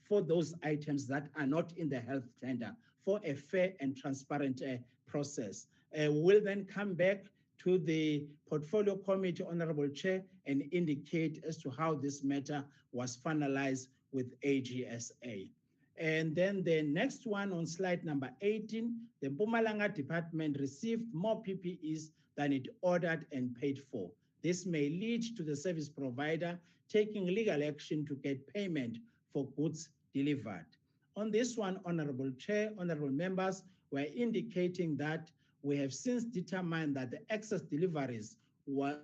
for those items that are not in the health tender for a fair and transparent process. We'll then come back to the Portfolio Committee, Honorable Chair, and indicate as to how this matter was finalized with AGSA. And then the next one on slide number 18, the Mpumalanga department received more PPEs than it ordered and paid for. This may lead to the service provider taking legal action to get payment for goods delivered. On this one, Honorable Chair, honorable members, we're indicating that we have since determined that the excess deliveries were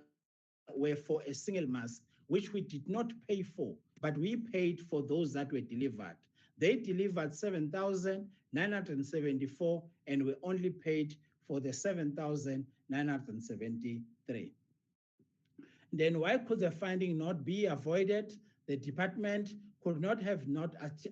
for a single mask, which we did not pay for, but we paid for those that were delivered. They delivered 7,974, and we only paid for the 7,973. Then why could the finding not be avoided? The department could not have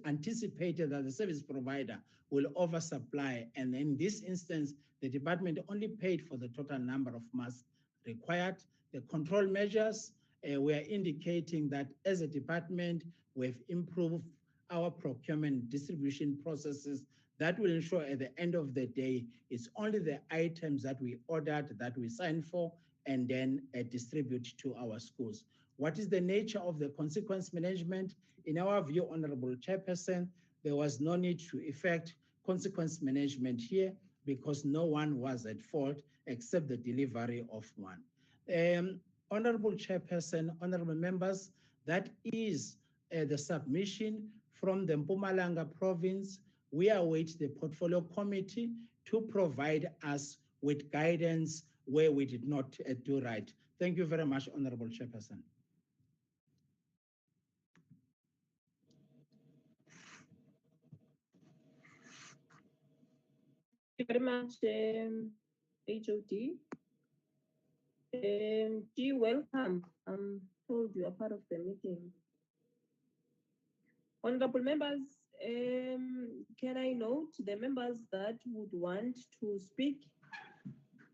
anticipated that the service provider will oversupply. And in this instance, the department only paid for the total number of masks required. The control measures, we are indicating that as a department, we've improved our procurement distribution processes that will ensure at the end of the day, it's only the items that we ordered that we sign for and then distribute to our schools. What is the nature of the consequence management? In our view, Honorable Chairperson, there was no need to effect consequence management here because no one was at fault except the delivery of one. Honorable Chairperson, honorable members, that is the submission from the Mpumalanga province. We await the Portfolio Committee to provide us with guidance where we did not do right. Thank you very much, Honorable Chairperson. Thank you very much, HOD. G, welcome. I'm told you are part of the meeting. Honorable members, can I note the members that would want to speak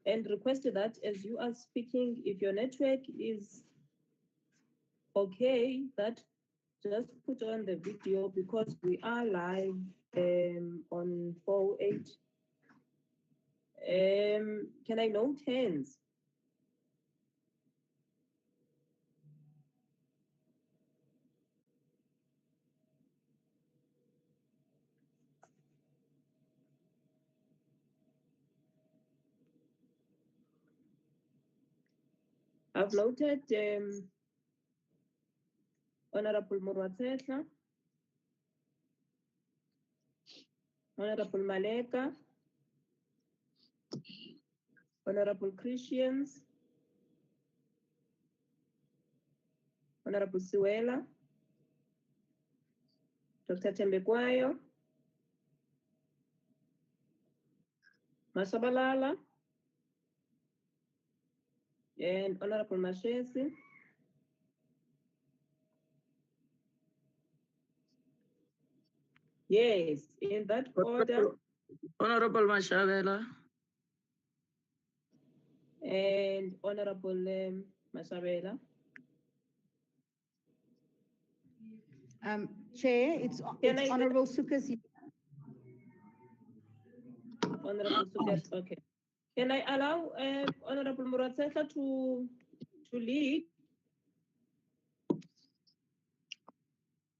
and request that as you are speaking, if your network is okay, that just put on the video because we are live on 408. Can I note hands? I've noted Honorable Murwatsetla, Honorable Maleka, Honorable Christians, Honorable Siwela, Dr. Tembekwayo, Masabalala, and Honorable Mashesi. Yes, in that order. Honorable Mashavela. And Honorable Masabela. Chair, it's Honorable Sukas. Honorable Sukas, okay. Can I allow Honorable Muratsetla to lead?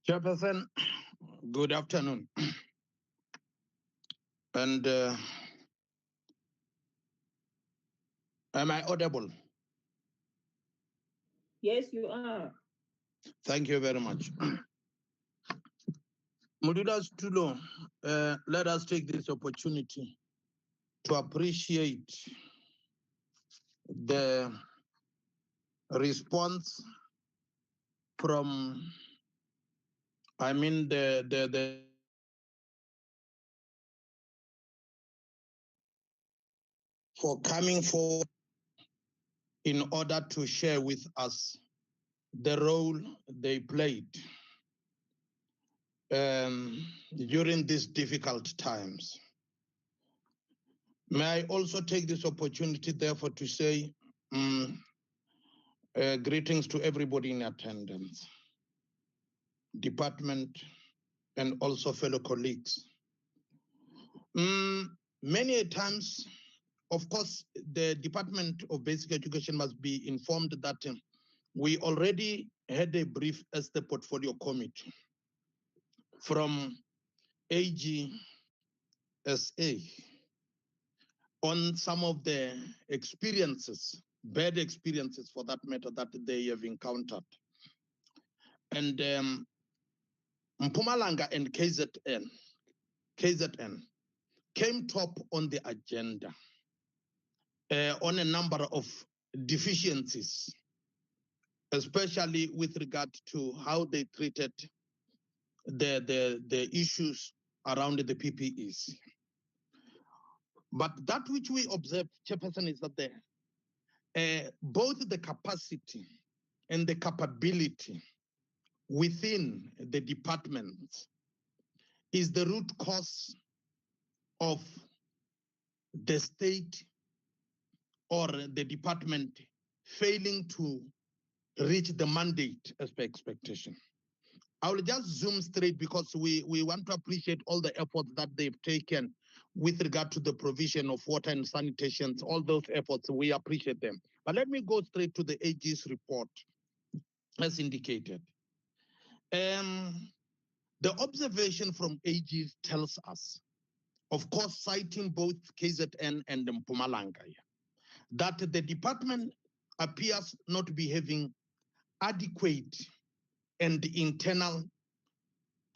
Chairperson, good afternoon. And am I audible? Yes, you are. Thank you very much. Mududas Tulo, let us take this opportunity to appreciate the response from, the for coming forward in order to share with us the role they played during these difficult times. May I also take this opportunity, therefore, to say greetings to everybody in attendance, department, and also fellow colleagues. Many times, of course, the Department of Basic Education must be informed that we already had a brief as the portfolio committee from AGSA on some of the experiences, bad experiences for that matter, that they have encountered. And Mpumalanga and KZN came top on the agenda on a number of deficiencies, especially with regard to how they treated the issues around the PPEs. But that which we observed, Chairperson, is that both the capacity and the capability within the departments is the root cause of the state or the department failing to reach the mandate as per expectation. I will just zoom straight because we want to appreciate all the efforts that they've taken with regard to the provision of water and sanitation. All those efforts, we appreciate them. But let me go straight to the AG's report, as indicated. The observation from AG tells us, of course, citing both KZN and Mpumalanga, that the department appears not to be having adequate and internal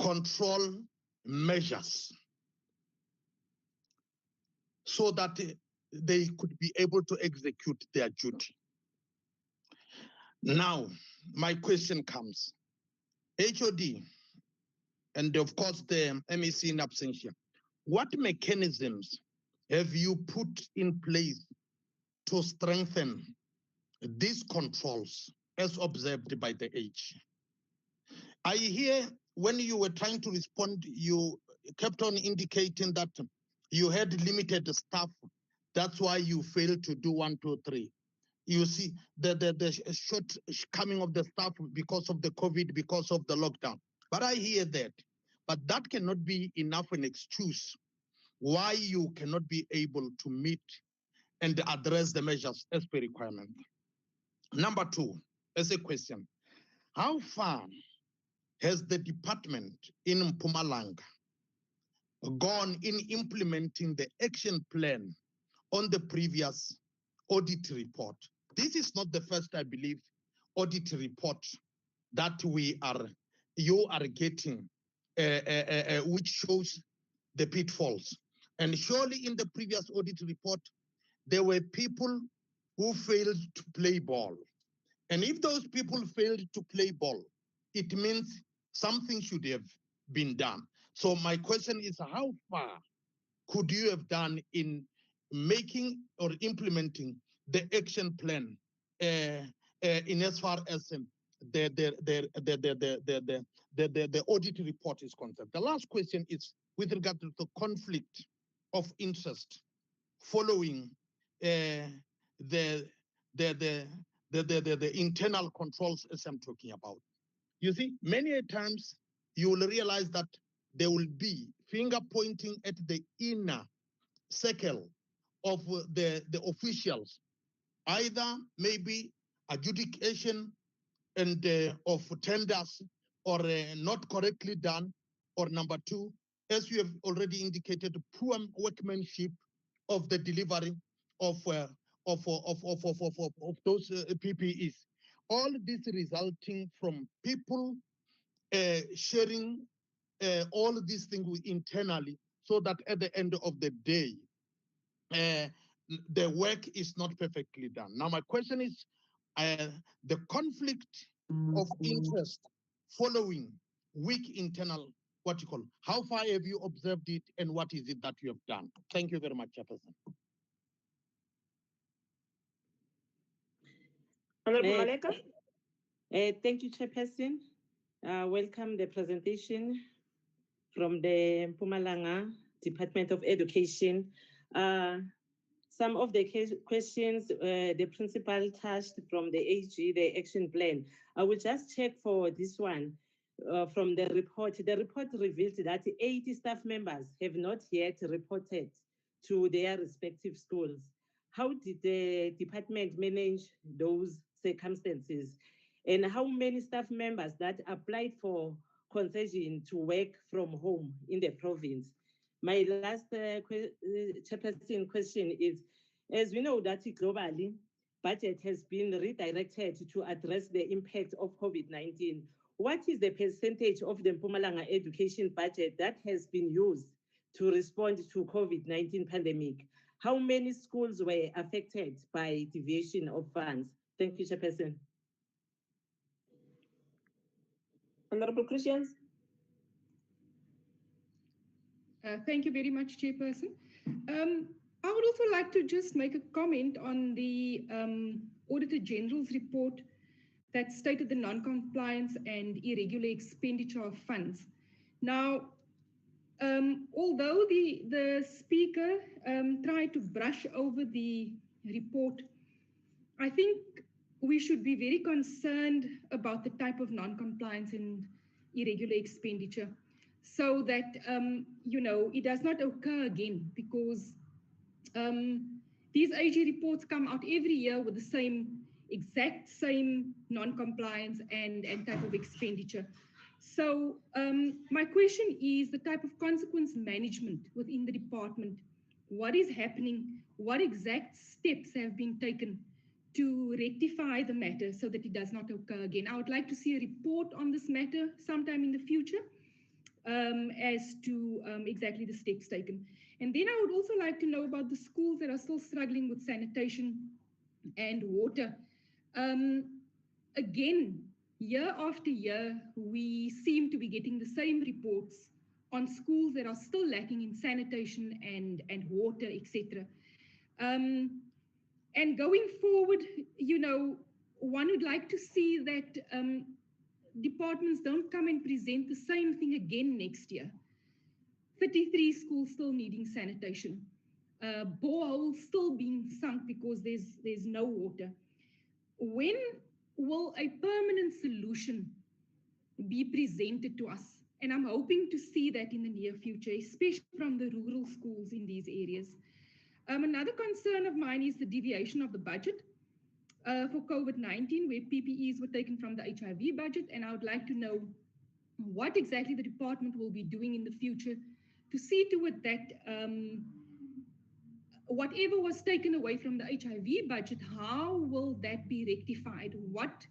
control measures so that they could be able to execute their duty. Now, my question comes, HOD, and of course the MEC in absentia, what mechanisms have you put in place to strengthen these controls as observed by the AG? I hear when you were trying to respond, you kept on indicating that you had limited staff. That's why you failed to do 1, 2, 3. You see the shortcoming of the staff because of the COVID, because of the lockdown. But I hear that. But that cannot be enough an excuse why you cannot be able to meet and address the measures as per requirement. Number 2, as a question, how far has the department in Mpumalanga gone in implementing the action plan on the previous audit report? This is not the first, I believe, audit report that you are getting, which shows the pitfalls. And surely in the previous audit report, there were people who failed to play ball. And if those people failed to play ball, it means something should have been done. So my question is, how far could you have done in making or implementing the action plan in as far as the audit report is concerned? The last question is with regard to the conflict of interest following the internal controls as I'm talking about. You see, many times you will realize that there will be finger pointing at the inner circle of the officials, either maybe adjudication and of tenders or not correctly done, or number 2, as you have already indicated, poor workmanship of the delivery of those PPEs. All this resulting from people sharing all these things internally, so that at the end of the day, the work is not perfectly done. Now, my question is, the conflict of interest following weak internal, how far have you observed it, and what is it that you have done? Thank you very much, Chairperson. Honorable Maleka? Thank you, Chairperson. Welcome the presentation from the Mpumalanga Department of Education. Some of the questions the principal touched from the AG, the action plan. I will just check for this one from the report. The report revealed that 80 staff members have not yet reported to their respective schools. How did the department manage those circumstances? And how many staff members that applied for concession to work from home in the province? My last Chairperson question is, as we know that globally, budget has been redirected to address the impact of COVID-19. What is the percentage of the Mpumalanga education budget that has been used to respond to COVID-19 pandemic? How many schools were affected by deviation of funds? Thank you, Chairperson. Honorable Christians? Thank you very much, Chairperson. I would also like to just make a comment on the Auditor General's report that stated the non-compliance and irregular expenditure of funds. Now, although the speaker tried to brush over the report, I think we should be very concerned about the type of non-compliance and irregular expenditure, so that it does not occur again, because these AG reports come out every year with the exact same non-compliance and type of expenditure. So my question is the type of consequence management within the department. What is happening? What exact steps have been taken to rectify the matter so that it does not occur again? I would like to see a report on this matter sometime in the future. as to exactly the steps taken. And then I would also like to know about the schools that are still struggling with sanitation and water. Again, year after year, we seem to be getting the same reports on schools that are still lacking in sanitation and water, etc. And going forward, one would like to see that departments don't come and present the same thing again next year. 33 schools still needing sanitation. Boreholes still being sunk because there's no water. When will a permanent solution be presented to us? And I'm hoping to see that in the near future, especially from the rural schools in these areas. Another concern of mine is the deviation of the budget for COVID-19, where PPEs were taken from the HIV budget. And I would like to know what exactly the department will be doing in the future to see to it that whatever was taken away from the HIV budget, how will that be rectified? What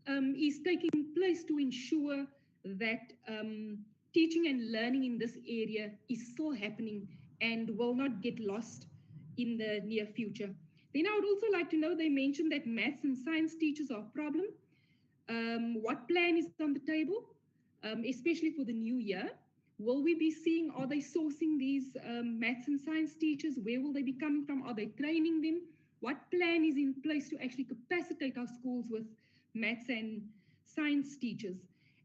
is taking place to ensure that teaching and learning in this area is still happening and will not get lost in the near future? Then I would also like to know, they mentioned that maths and science teachers are a problem. What plan is on the table, especially for the new year? Will we be seeing, are they sourcing these maths and science teachers? Where will they be coming from? Are they training them? What plan is in place to actually capacitate our schools with maths and science teachers?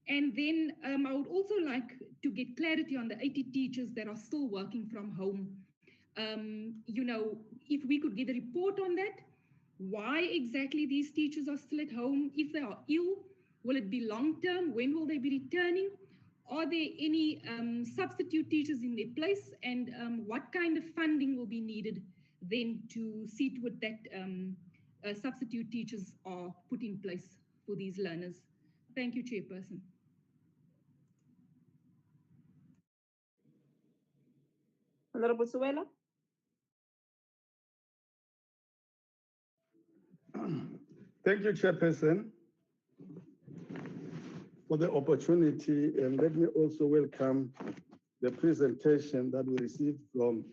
And then I would also like to get clarity on the 80 teachers that are still working from home. If we could get a report on that, why exactly these teachers are still at home, if they are ill, will it be long-term? When will they be returning? Are there any substitute teachers in their place? And what kind of funding will be needed then to see to it that substitute teachers are put in place for these learners? Thank you, Chairperson. Honorable Suela. Thank you, Chairperson, for the opportunity, and let me also welcome the presentation that we received from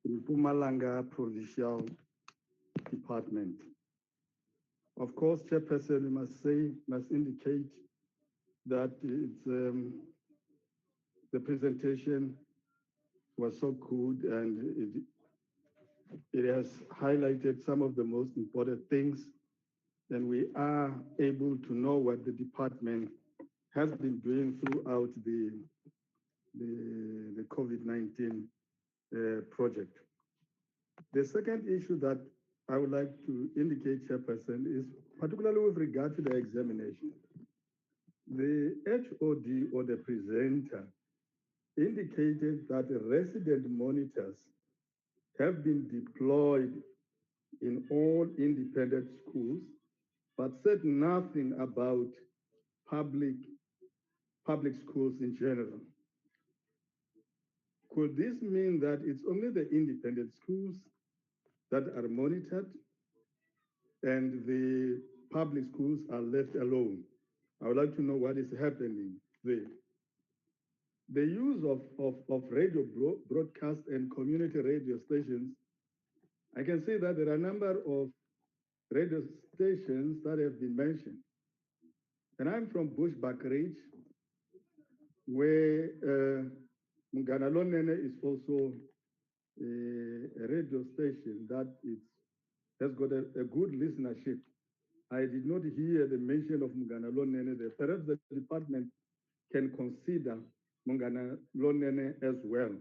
the Mpumalanga Provincial Department. Of course, Chairperson, we must indicate that it's, the presentation was so good, and it has highlighted some of the most important things, and we are able to know what the department has been doing throughout the COVID-19 project. The second issue that I would like to indicate, Chairperson, is particularly with regard to the examination. The HOD, or the presenter, indicated that resident monitors have been deployed in all independent schools, but said nothing about public schools in general. Could this mean that it's only the independent schools that are monitored and the public schools are left alone? I would like to know what is happening there. The use of radio broadcast and community radio stations, I can see that there are a number of radio stations that have been mentioned. And I'm from Bushbuck Ridge, where Mganalonene is also a radio station that has got a good listenership. I did not hear the mention of Mganalonene there. Perhaps the department can consider Mganalonene as well,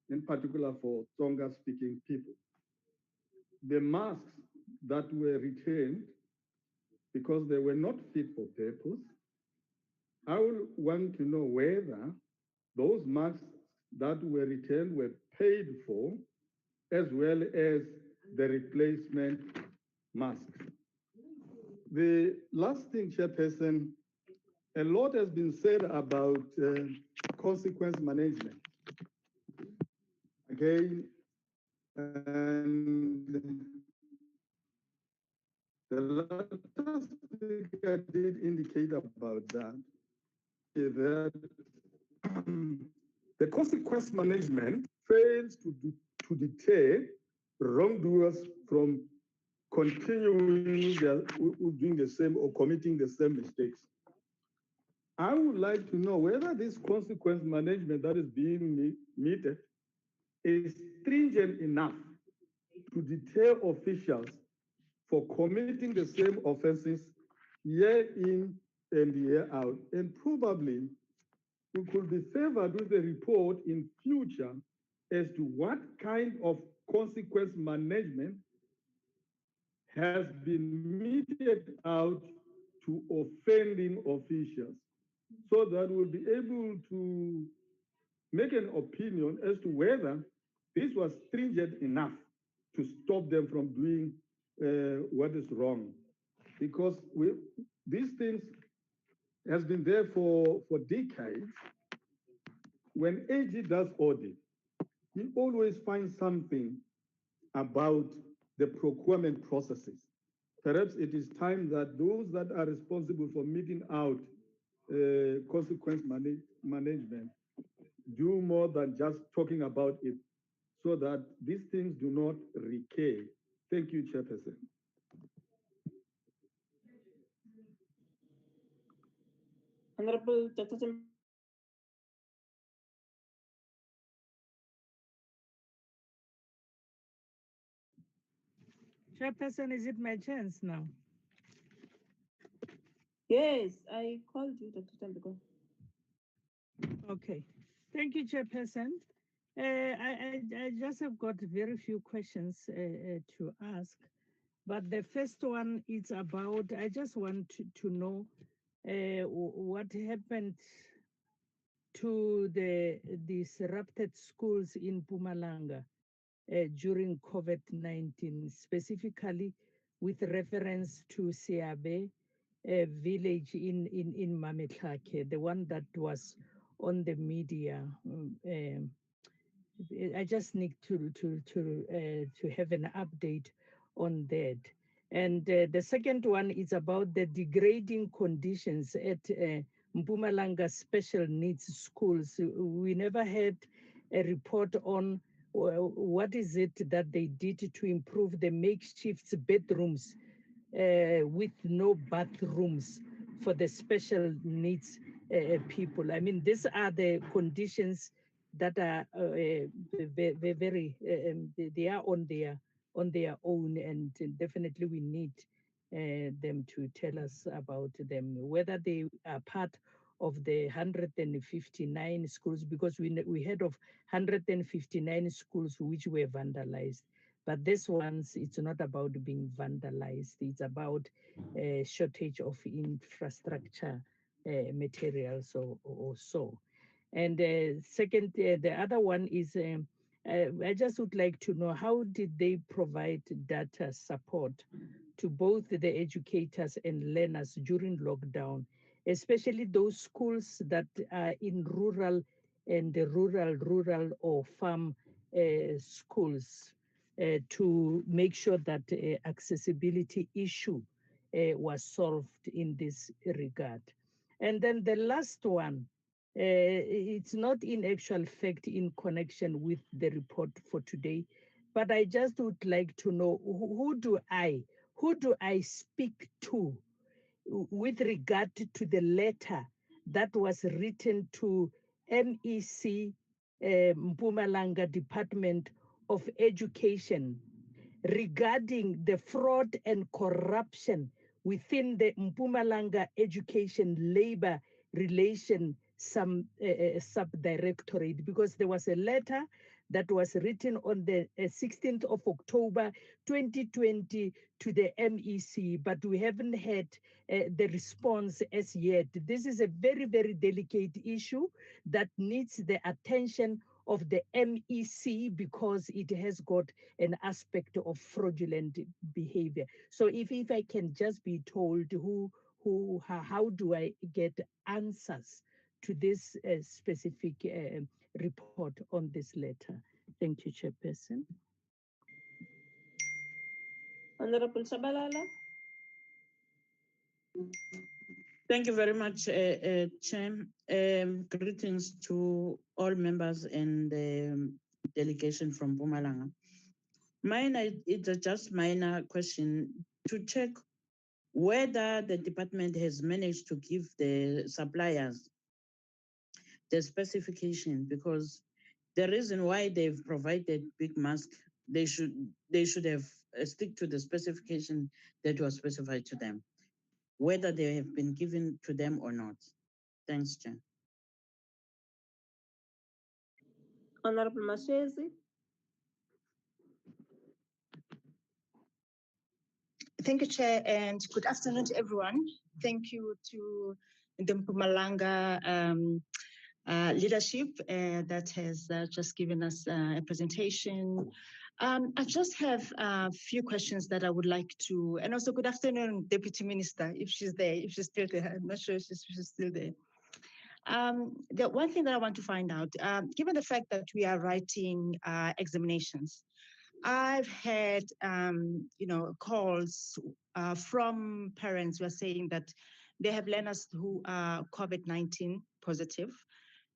in particular for Tonga-speaking people. The masks that were returned because they were not fit for purpose, I would want to know whether those masks that were returned were paid for, as well as the replacement masks. The last thing, Chairperson, a lot has been said about consequence management. Again, and the last speaker did indicate about that the consequence management fails to deter wrongdoers from continuing doing the same or committing the same mistakes. I would like to know whether this consequence management that is being meted is stringent enough to deter officials for committing the same offenses year in and year out. And probably we could be favored with a report in future as to what kind of consequence management has been meted out to offending officials, so that we'll be able to make an opinion as to whether this was stringent enough to stop them from doing what is wrong. Because these things has been there for decades. When AG does audit, he always finds something about the procurement processes. Perhaps it is time that those that are responsible for meting out consequence management do more than just talking about it, so that these things do not recur. Thank you, Chairperson. Honorable Dr. Chairperson, is it my chance now? Yes, I called you, Dr. Tambiko. Okay. Thank you, Chairperson. I just have got very few questions to ask. But the first one is about, I just want to know what happened to the disrupted schools in Mpumalanga during COVID-19, specifically with reference to Siabe village in Mametlake, the one that was on the media. I just need to have an update on that. And the second one is about the degrading conditions at Mpumalanga special needs schools. We never had a report on what is it that they did to improve the makeshift bedrooms with no bathrooms for the special needs people. I mean, these are the conditions that are very, they are on their own, and definitely we need them to tell us about them, whether they are part of the 159 schools, because we heard of 159 schools which were vandalized. But this one's, it's not about being vandalized. It's about a shortage of infrastructure materials or so. And second, the other one is, I just would like to know, how did they provide data support to both the educators and learners during lockdown, especially those schools that are in rural and the rural or farm schools, to make sure that accessibility issue was solved in this regard. And then the last one, it's not in actual fact in connection with the report for today, but I just would like to know, who do I speak to with regard to the letter that was written to MEC Mpumalanga Department of Education regarding the fraud and corruption within the Mpumalanga Education Labor Relation Subdirectorate, because there was a letter that was written on the 16th of October 2020 to the MEC, but we haven't had the response as yet. This is a very, very delicate issue that needs the attention of the MEC, because it has got an aspect of fraudulent behavior. So if I can just be told how do I get answers to this specific report on this letter? Thank you, Chairperson. Honorable Shabalala. Thank you very much, Chair. Greetings to all members and the delegation from Mpumalanga. Mine is a just minor question to check whether the department has managed to give the suppliers the specification, because the reason why they've provided big mask, they should have stick to the specification that was specified to them, whether they have been given to them or not. Thanks, Chair. Honorable Mashezi. Thank you, Chair, and good afternoon to everyone. Thank you to the Mpumalanga leadership that has just given us a presentation. I just have a few questions that I would like to, and also good afternoon, Deputy Minister, if she's there, if she's still there. I'm not sure if she's still there. The one thing that I want to find out, given the fact that we are writing examinations, I've had, calls from parents who are saying that they have learners who are COVID-19 positive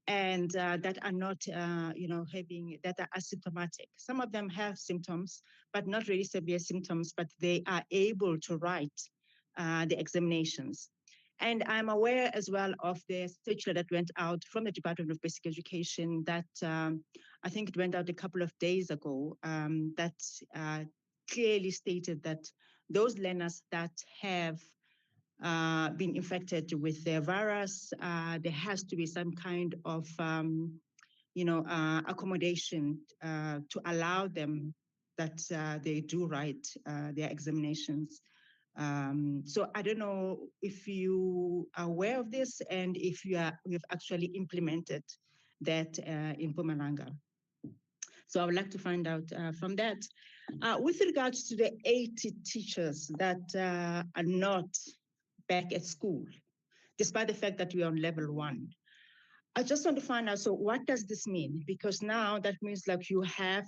and that are not, that are asymptomatic. Some of them have symptoms, but not really severe symptoms, but they are able to write the examinations. And I'm aware as well of the circular that went out from the Department of Basic Education that I think it went out a couple of days ago that clearly stated that those learners that have been infected with the virus, there has to be some kind of, accommodation to allow them that they do write their examinations. So I don't know if you are aware of this and if you've actually implemented that in Mpumalanga. So I would like to find out from that. With regards to the 80 teachers that are not back at school, despite the fact that we are on level 1, I just want to find out, so what does this mean? Because now that means like you have,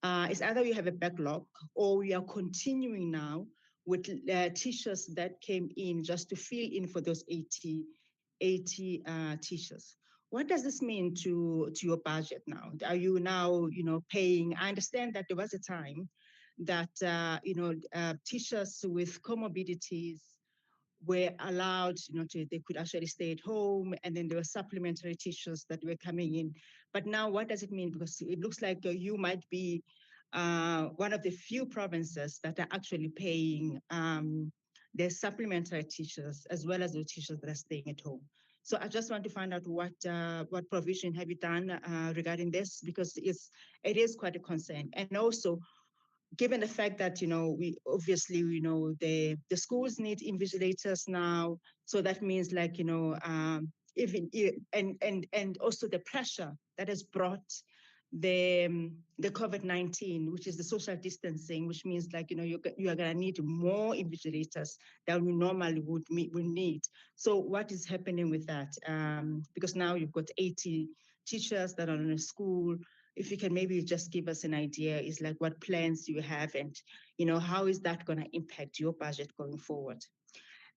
it's either you have a backlog or we are continuing now with teachers that came in just to fill in for those 80 teachers. What does this mean to your budget now? Are you now, paying? I understand that there was a time that, teachers with comorbidities were allowed, they could actually stay at home, and then there were supplementary teachers that were coming in. But now what does it mean? Because it looks like you might be one of the few provinces that are actually paying their supplementary teachers as well as the teachers that are staying at home. So I just want to find out what provision have you done regarding this, because it is quite a concern. And also, given the fact that, we obviously, the schools need invigilators now. So that means like, even, and also the pressure that has brought the COVID-19, which is the social distancing, which means like, you are gonna need more invigilators than we normally would need. So what is happening with that? Because now you've got 80 teachers that are in a school. If you can maybe just give us an idea, is like what plans you have and, how is that gonna impact your budget going forward?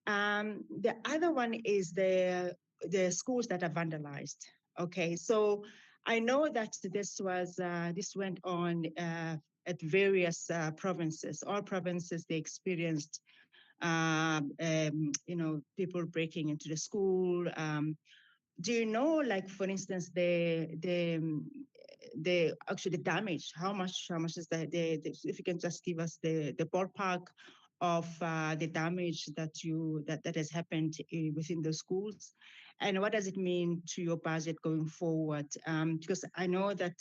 The other one is the schools that are vandalized. Okay, so I know that this went on at various provinces. All provinces, they experienced, people breaking into the school. Do you know, like for instance, the actually damage? How much is that? If you can just give us the ballpark of the damage that has happened within the schools, and what does it mean to your budget going forward? Because I know that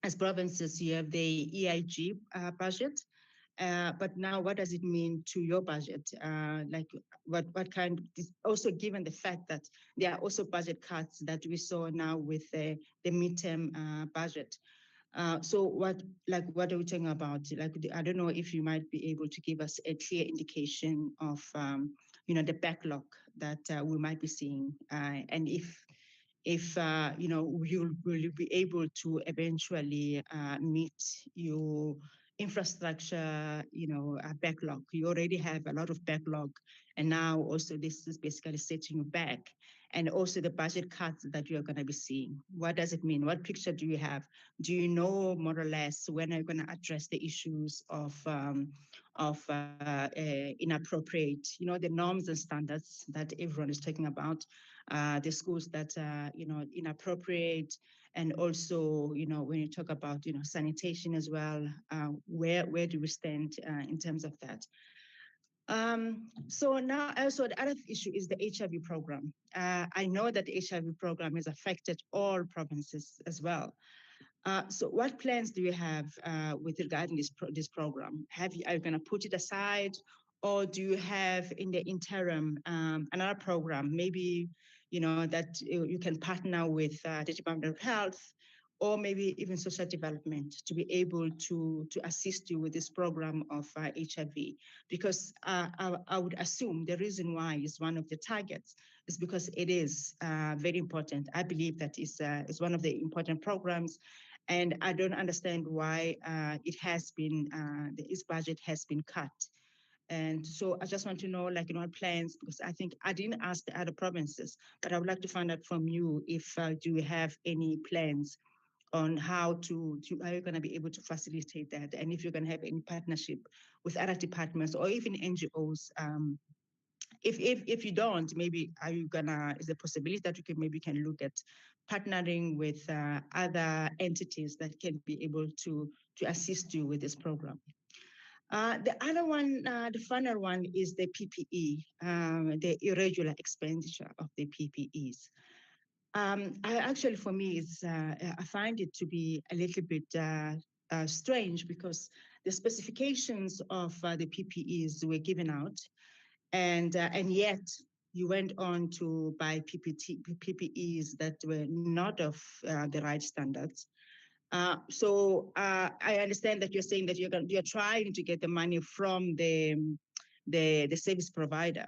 as provinces you have the EIG budget, but now what does it mean to your budget? Like what kind? Also given the fact that there are also budget cuts that we saw now with the midterm budget. So what are we talking about? Like, I don't know if you might be able to give us a clear indication of, the backlog that we might be seeing, and if will you be able to eventually meet your infrastructure, a backlog. You already have a lot of backlog, and now also this is basically setting you back. And also the budget cuts that you're going to be seeing. What does it mean? What picture do you have? Do you know more or less when are you going to address the issues of inappropriate, the norms and standards that everyone is talking about, the schools that are, inappropriate, and also, when you talk about, sanitation as well, where do we stand in terms of that? So now also the other issue is the HIV program. I know that the HIV program has affected all provinces as well. So what plans do you have with regarding this program? Are you going to put it aside, or do you have in the interim another program, maybe that you can partner with the Department of Health, or maybe even social development, to be able to assist you with this program of HIV? Because I would assume the reason why is one of the targets is because it is very important. I believe that is one of the important programs, and I don't understand why its budget has been cut. And so I just want to know, plans, because I think I didn't ask the other provinces, but I would like to find out from you if do you have any plans on how you're going to be able to facilitate that, and if you're going to have any partnership with other departments or even NGOs. If you don't, maybe is there a possibility that you can look at partnering with other entities that can be able to assist you with this program? The other one, the final one, is the PPE, the irregular expenditure of the PPEs. For me, I find it to be a little bit strange, because the specifications of the PPEs were given out, and yet you went on to buy PPEs that were not of the right standards. So I understand that you're saying that you're trying to get the money from the service provider,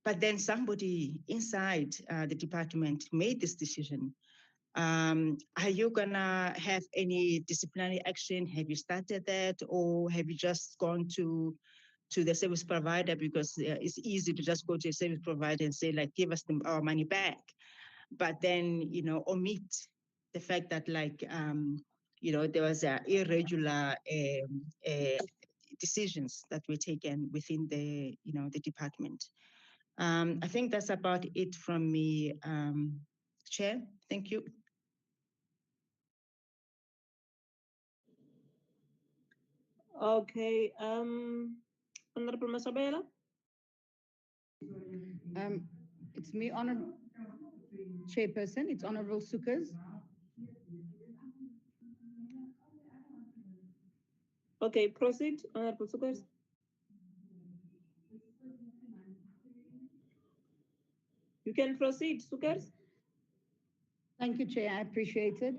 but then somebody inside the department made this decision. Are you gonna have any disciplinary action? Have you started that, or have you just gone to the service provider, because it's easy to just go to a service provider and say, give us our money back, but then omit the fact that there was irregular decisions that were taken within the the department. I think that's about it from me, Chair. Thank you. Okay, Honorable Masabela. It's me, Honorable Chairperson. It's Honorable Sukas. Okay, proceed, Honorable Sukas. You can proceed, Sukas. Thank you, Chair. I appreciate it.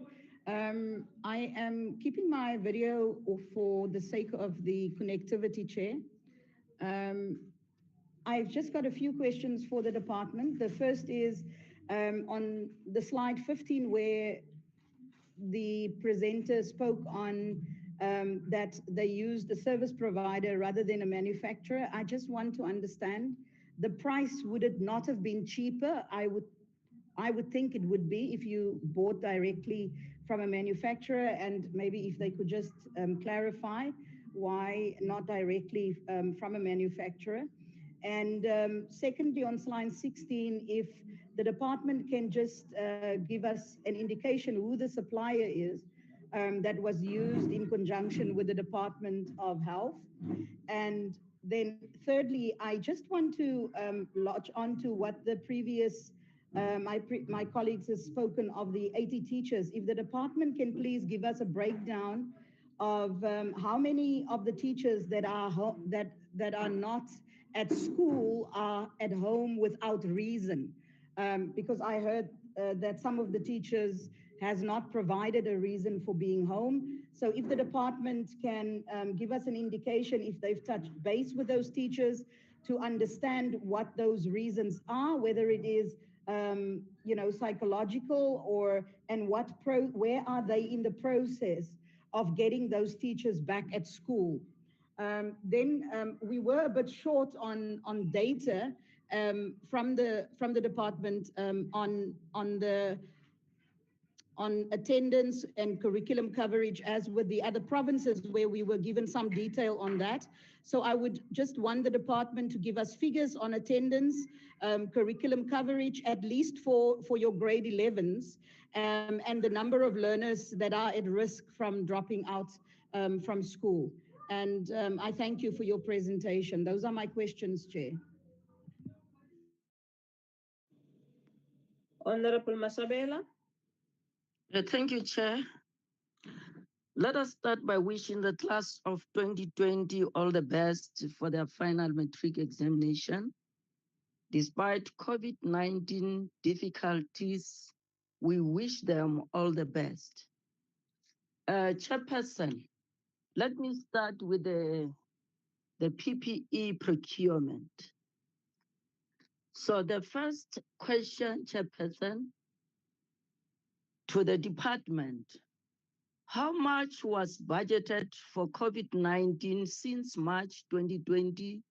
I am keeping my video off for the sake of the connectivity, Chair. I've just got a few questions for the department. The first is on the slide 15, where the presenter spoke on that they used the service provider rather than a manufacturer. I just want to understand the price. Would it not have been cheaper? I would think it would be if you bought directly from a manufacturer, and maybe if they could just clarify why not directly from a manufacturer. And secondly, on slide 16, if the department can just give us an indication who the supplier is that was used in conjunction with the Department of Health. And then thirdly, I just want to latch onto what the previous my colleagues have spoken of the 80 teachers. If the department can please give us a breakdown of how many of the teachers that are not at school are at home without reason, because I heard that some of the teachers has not provided a reason for being home. So if the department can give us an indication if they've touched base with those teachers to understand what those reasons are, whether it is psychological, and where are they in the process of getting those teachers back at school. Then we were a bit short on data from the department on attendance and curriculum coverage, as with the other provinces where we were given some detail on that. So I would just want the department to give us figures on attendance, curriculum coverage, at least for your grade 11s, and the number of learners that are at risk from dropping out from school. And I thank you for your presentation. Those are my questions, Chair. Honorable Masabela. Thank you, Chair. Let us start by wishing the class of 2020 all the best for their final matric examination. Despite COVID-19 difficulties, we wish them all the best. Chairperson, let me start with the PPE procurement. So the first question, Chairperson, to the department: how much was budgeted for COVID-19 since March 2020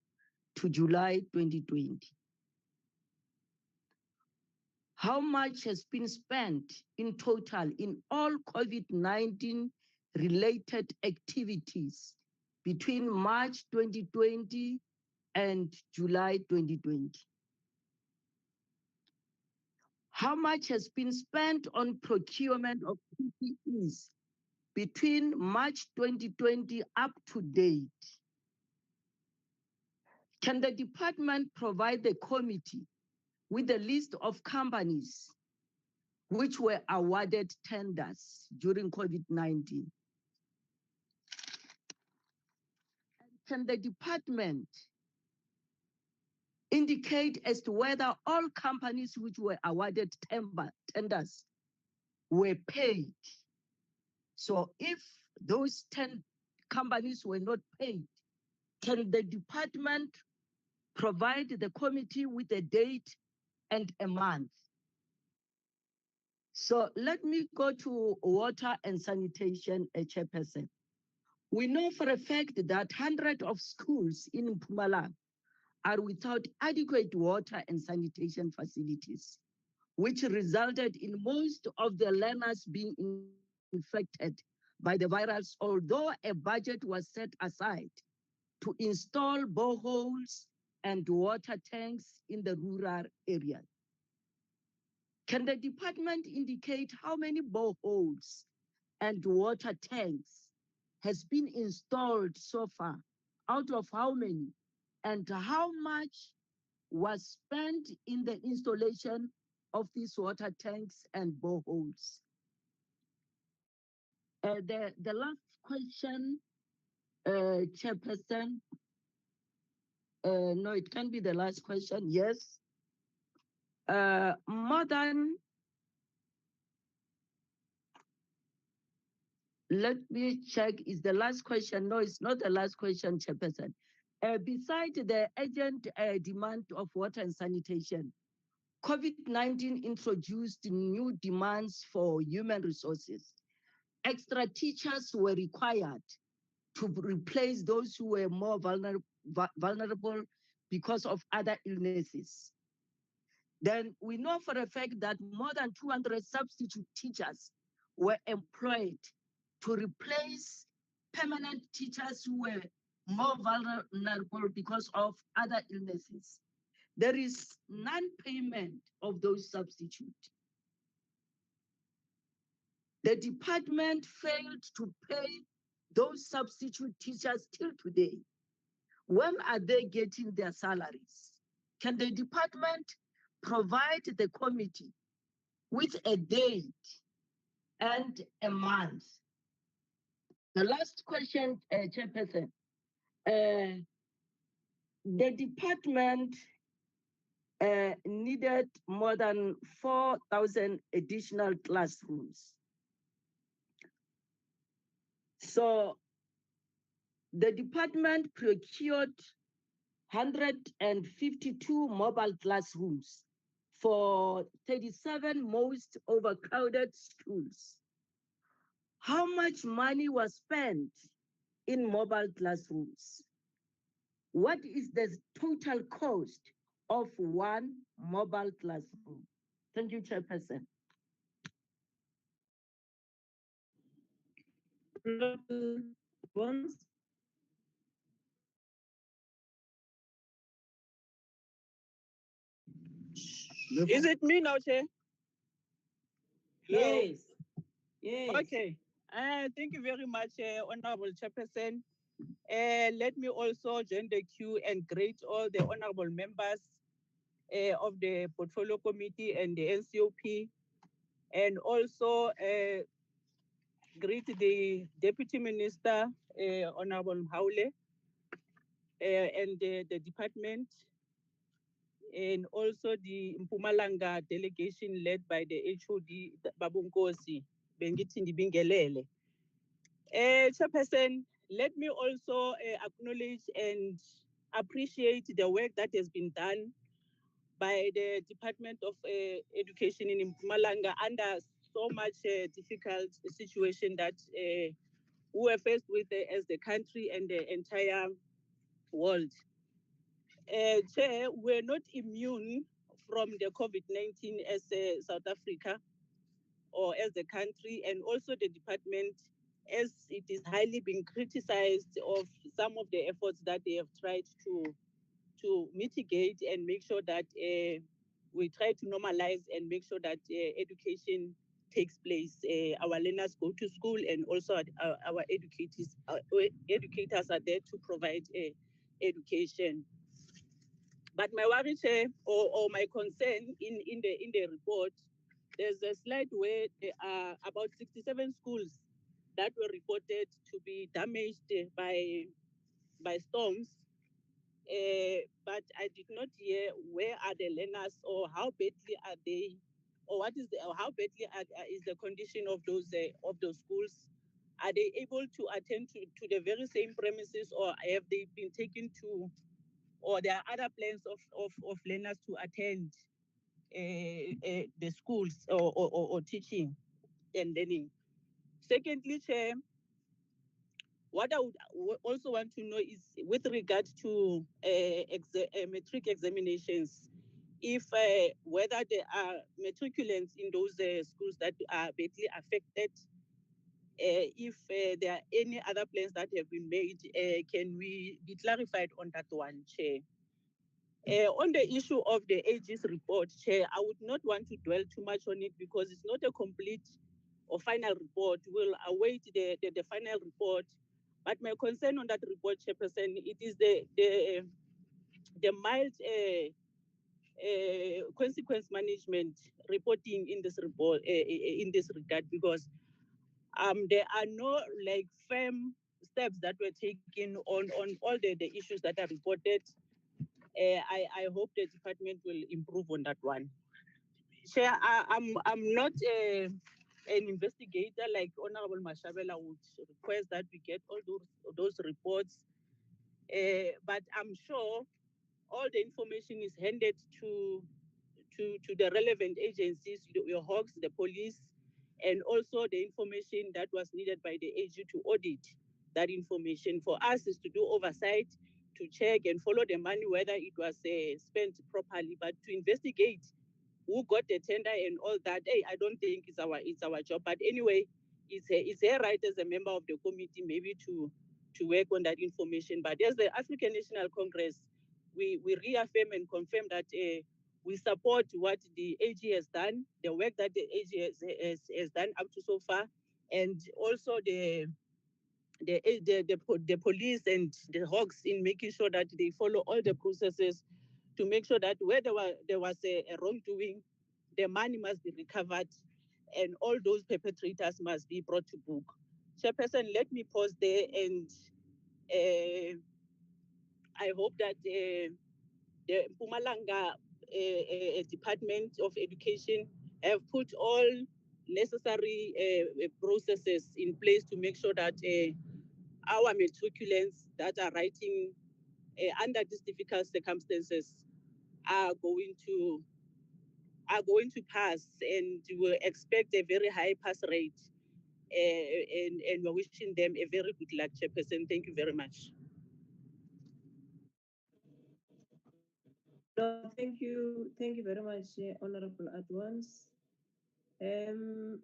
to July 2020? How much has been spent in total in all COVID-19 related activities between March 2020 and July 2020? How much has been spent on procurement of PPEs between March 2020 up to date? Can the department provide the committee with a list of companies which were awarded tenders during COVID-19? Can the department indicate as to whether all companies which were awarded tenders were paid? So if those 10 companies were not paid, can the department provide the committee with a date and a month? So let me go to water and sanitation, Chairperson. We know for a fact that hundreds of schools in Mpumalanga are without adequate water and sanitation facilities, which resulted in most of the learners being infected by the virus, although a budget was set aside to install boreholes and water tanks in the rural areas. Can the department indicate how many boreholes and water tanks has been installed so far, out of how many, and how much was spent in the installation of these water tanks and boreholes? The last question, Chairperson. No, it can be the last question. Yes. Let me check, is the last question? No, it's not the last question, Chairperson. Beside the urgent demand of water and sanitation, COVID-19 introduced new demands for human resources. Extra teachers were required to replace those who were more vulnerable because of other illnesses. Then we know for a fact that more than 200 substitute teachers were employed to replace permanent teachers who were more vulnerable because of other illnesses. There is non-payment of those substitutes. The department failed to pay those substitute teachers till today. When are they getting their salaries? Can the department provide the committee with a date and a month? The last question, Chairperson. The department needed more than 4,000 additional classrooms. So the department procured 152 mobile classrooms for 37 most overcrowded schools. how much money was spent in mobile classrooms? What is the total cost of one mobile classroom? Thank you, Chairperson. Is it me now, Chair? Hello? Yes. Yes. Okay. Thank you very much, Honorable Chairperson. Let me also join the queue and greet all the honorable members of the Portfolio Committee and the NCOP, and also greet the Deputy Minister, Honorable Haule, and the department, and also the Mpumalanga delegation led by the HOD Babunkosi, Bengitindi Bingelele. Chairperson, let me also acknowledge and appreciate the work that has been done by the Department of Education in Mpumalanga under so much difficult situation that we were faced with as the country and the entire world. Chair, we're not immune from the COVID-19 as South Africa or as a country, and also the department, as it is highly being criticized of some of the efforts that they have tried to mitigate and make sure that we try to normalize and make sure that education takes place. Our learners go to school, and also our educators are there to provide education. But my worry, Chair, or my concern in the report, there's a slide where there are about 67 schools that were reported to be damaged by storms. But I did not hear where are the learners, or how badly are they, or how badly is the condition of those schools. Are they able to attend to the very same premises, or have they been taken to, or there are other plans of learners to attend the schools or teaching and learning? Secondly, Chair, what I would also want to know is with regard to matric examinations, if whether there are matriculants in those schools that are badly affected, if there are any other plans that have been made, can we be clarified on that one, Chair? On the issue of the AG's report, Chair, I would not want to dwell too much on it because it's not a complete or final report. We'll await the final report. But my concern on that report, Chairperson, it is the mild consequence management reporting in this report, in this regard, because there are no like firm steps that were taken on all the issues that are reported. I hope the department will improve on that one. Chair, I'm not an investigator like Honorable Mashabela would request that we get all those reports, but I'm sure all the information is handed to the relevant agencies, your Hawks, the police, and also the information that was needed by the AG to audit that information. For us is to do oversight, to check and follow the money, whether it was spent properly, but to investigate who got the tender and all that, hey, I don't think it's our job. But anyway, it's her right as a member of the committee maybe to work on that information. But as the African National Congress, we reaffirm and confirm that we support what the AG has done, the work that the AG has done up to so far, and also the police and the Hawks in making sure that they follow all the processes to make sure that where there was a wrongdoing, the money must be recovered and all those perpetrators must be brought to book. Chairperson, let me pause there, and I hope that the Mpumalanga Department of Education have put all necessary processes in place to make sure that our matriculants that are writing under these difficult circumstances are going to pass, and we expect a very high pass rate. and we're wishing them a very good luck, Chairperson. Thank you very much. No, thank you very much, Honorable Advance.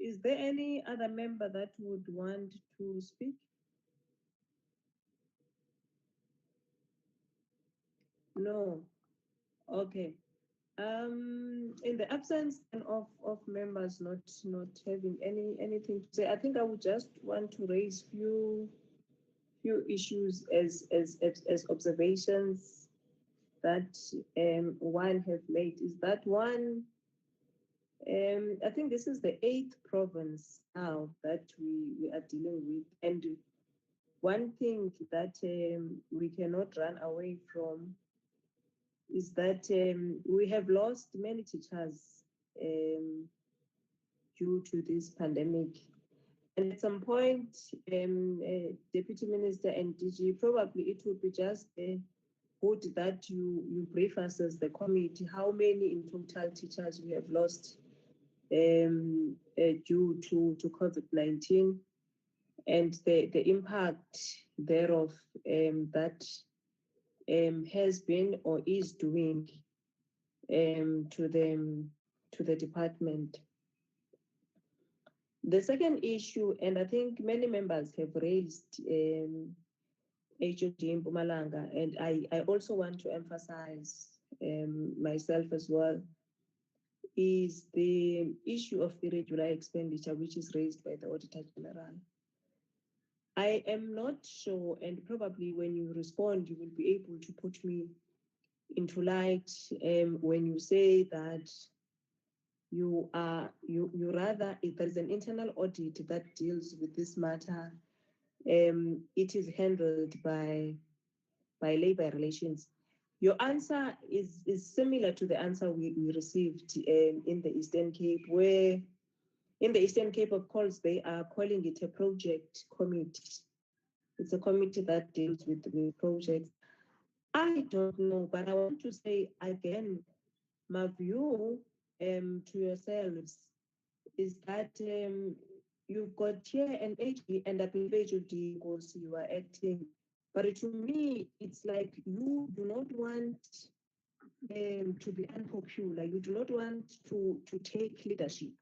Is there any other member that would want to speak? No. Okay. In the absence of members not having anything to say, I think I would just want to raise few issues as observations that one have made. Is that one? I think this is the 8th province now that we are dealing with, and one thing that we cannot run away from is that we have lost many teachers due to this pandemic. And at some point, Deputy Minister and DG, probably it would be just good that you brief us as the committee how many in total teachers we have lost due to COVID-19 and the impact thereof that has been or is doing to the department. The second issue, and I think many members have raised HOD in Mpumalanga, and I also want to emphasize myself as well, is the issue of irregular expenditure, which is raised by the Auditor General. I am not sure, and probably when you respond, you will be able to put me into light when you say that you rather, if there is an internal audit that deals with this matter, it is handled by labor relations. Your answer is similar to the answer we received in the Eastern Cape, where in the Eastern Cape, of course, they are calling it a project committee. It's a committee that deals with projects. I don't know, but I want to say again, my view to yourselves is that you've got here an HOD, and I believe HOD because you are acting. But to me, it's like you do not want to be unpopular. You do not want to take leadership.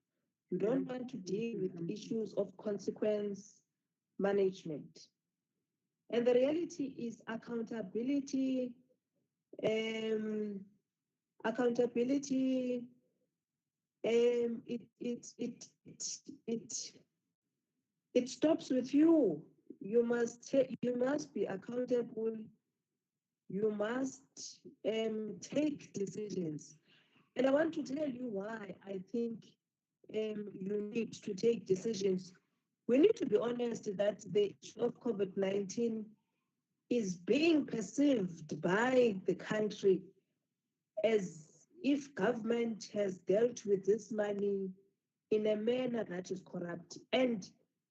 You don't want to deal with issues of consequence management. And the reality is accountability. Accountability. It stops with you. You must be accountable. You must take decisions. And I want to tell you why I think you need to take decisions. We need to be honest that the issue of COVID-19 is being perceived by the country as if government has dealt with this money in a manner that is corrupt. And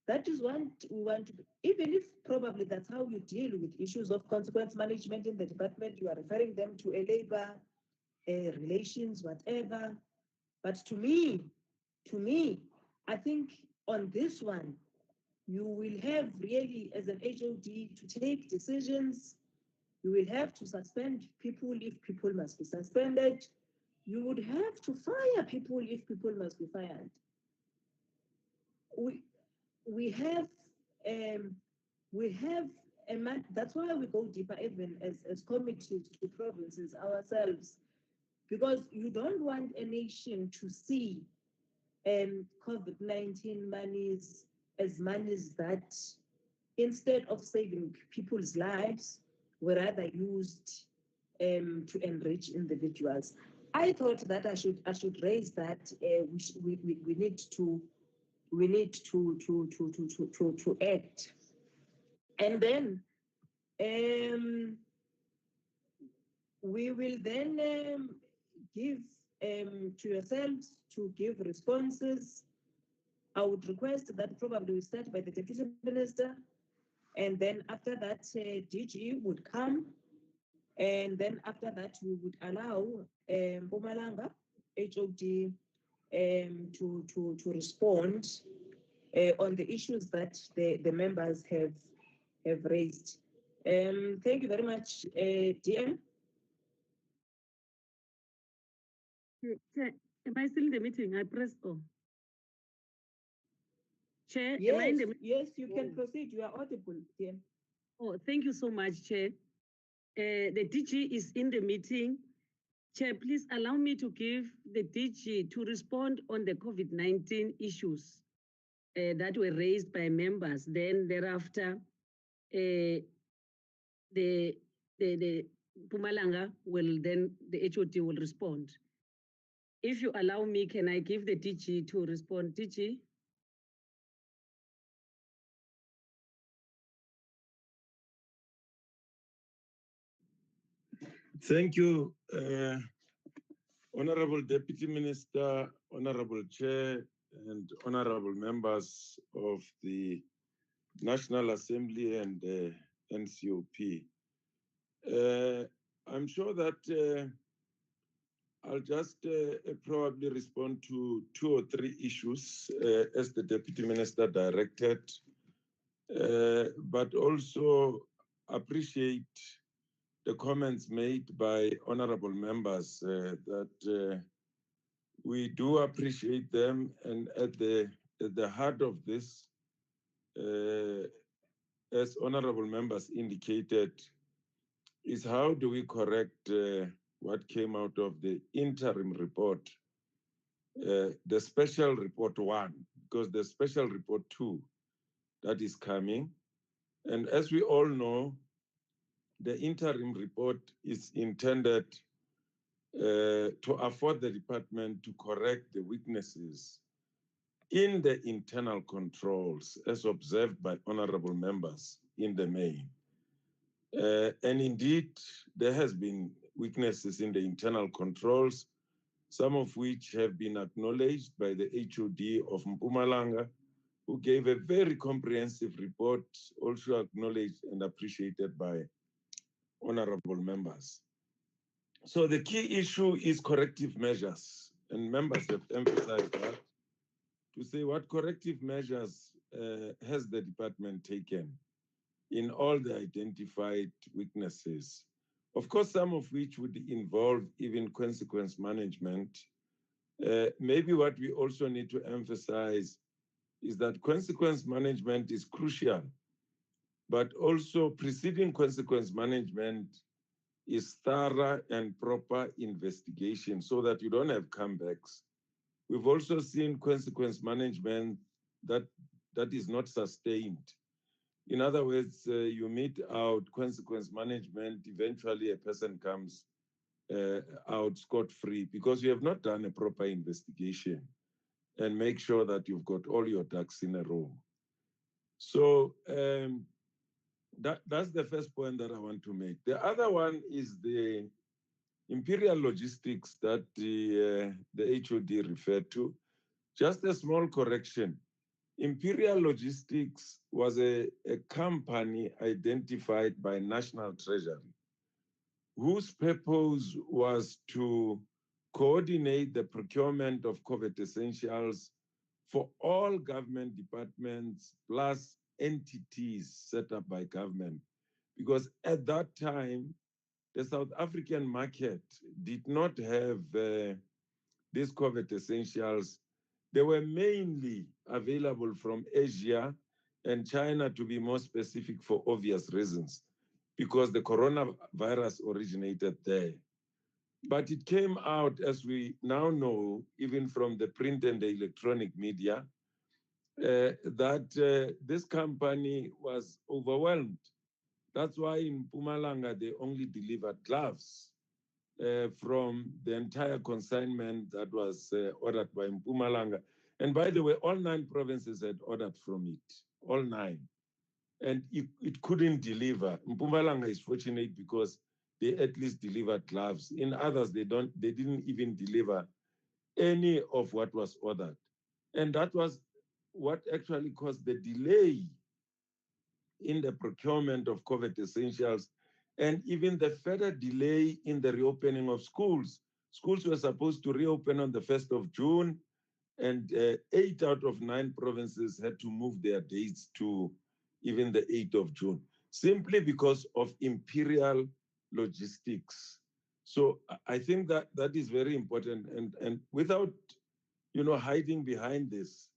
that is what we want to do. Even if probably that's how you deal with issues of consequence management in the department, you are referring them to a labor, relations, whatever. But to me, I think on this one, you will have really, as an HOD, to take decisions. You will have to suspend people if people must be suspended. You would have to fire people if people must be fired. We have that's why we go deeper even as committees to provinces ourselves, because you don't want a nation to see COVID-19 monies as monies that, instead of saving people's lives, were rather used to enrich individuals. I thought that I should raise that we need to act, and then we will then give to yourselves to give responses. I would request that probably we start by the Deputy Minister, and then after that DG would come, and then after that we would allow Mpumalanga HOD to respond, on the issues that the members have raised. Thank you very much, DM. Chair, am I still in the meeting? I pressed on. Chair, Yes, am I in the yes, you can proceed. You are audible, DM. Oh, thank you so much, Chair. The DG is in the meeting. Chair, please allow me to give the DG to respond on the COVID-19 issues that were raised by members. Then thereafter, the Mpumalanga will then, the HOD will respond. If you allow me, can I give the DG to respond? DG? Thank you, Honorable Deputy Minister, Honorable Chair, and honorable members of the National Assembly and NCOP. I'm sure that I'll just probably respond to 2 or 3 issues as the Deputy Minister directed, but also appreciate the comments made by honorable members that we do appreciate them, and at the heart of this, as honorable members indicated, is how do we correct what came out of the interim report, the special report 1, because the special report 2 that is coming. And as we all know, the interim report is intended to afford the department to correct the weaknesses in the internal controls as observed by honorable members in the main. And indeed, there has been weaknesses in the internal controls, some of which have been acknowledged by the HOD of Mpumalanga, who gave a very comprehensive report, also acknowledged and appreciated by honorable members. So the key issue is corrective measures, and members have emphasized that, to say what corrective measures has the department taken in all the identified weaknesses. Of course, some of which would involve even consequence management. Maybe what we also need to emphasize is that consequence management is crucial, but also preceding consequence management is thorough and proper investigation so that you don't have comebacks. We've also seen consequence management that is not sustained. In other words, you mete out consequence management, eventually a person comes out scot-free because you have not done a proper investigation and make sure that you've got all your ducks in a row. So that's the first point that I want to make. The other one is the imperial logistics that the HOD referred to. Just a small correction. Imperial Logistics was a company identified by National Treasury, whose purpose was to coordinate the procurement of COVID essentials for all government departments plus entities set up by government. Because at that time, the South African market did not have these COVID essentials. They were mainly available from Asia and China, to be more specific, for obvious reasons, because the coronavirus originated there. But it came out, as we now know, even from the print and the electronic media, that this company was overwhelmed. That's why in Mpumalanga, they only delivered gloves from the entire consignment that was ordered by Mpumalanga. And by the way, all 9 provinces had ordered from it, all 9. And it couldn't deliver. Mpumalanga is fortunate because they at least delivered gloves. In others, they didn't even deliver any of what was ordered. And that was what actually caused the delay in the procurement of COVID essentials, and even the further delay in the reopening of schools. Schools were supposed to reopen on the 1st of June, And 8 out of 9 provinces had to move their dates to even the 8th of June, simply because of imperial logistics. So I think that that is very important. And without, hiding behind this,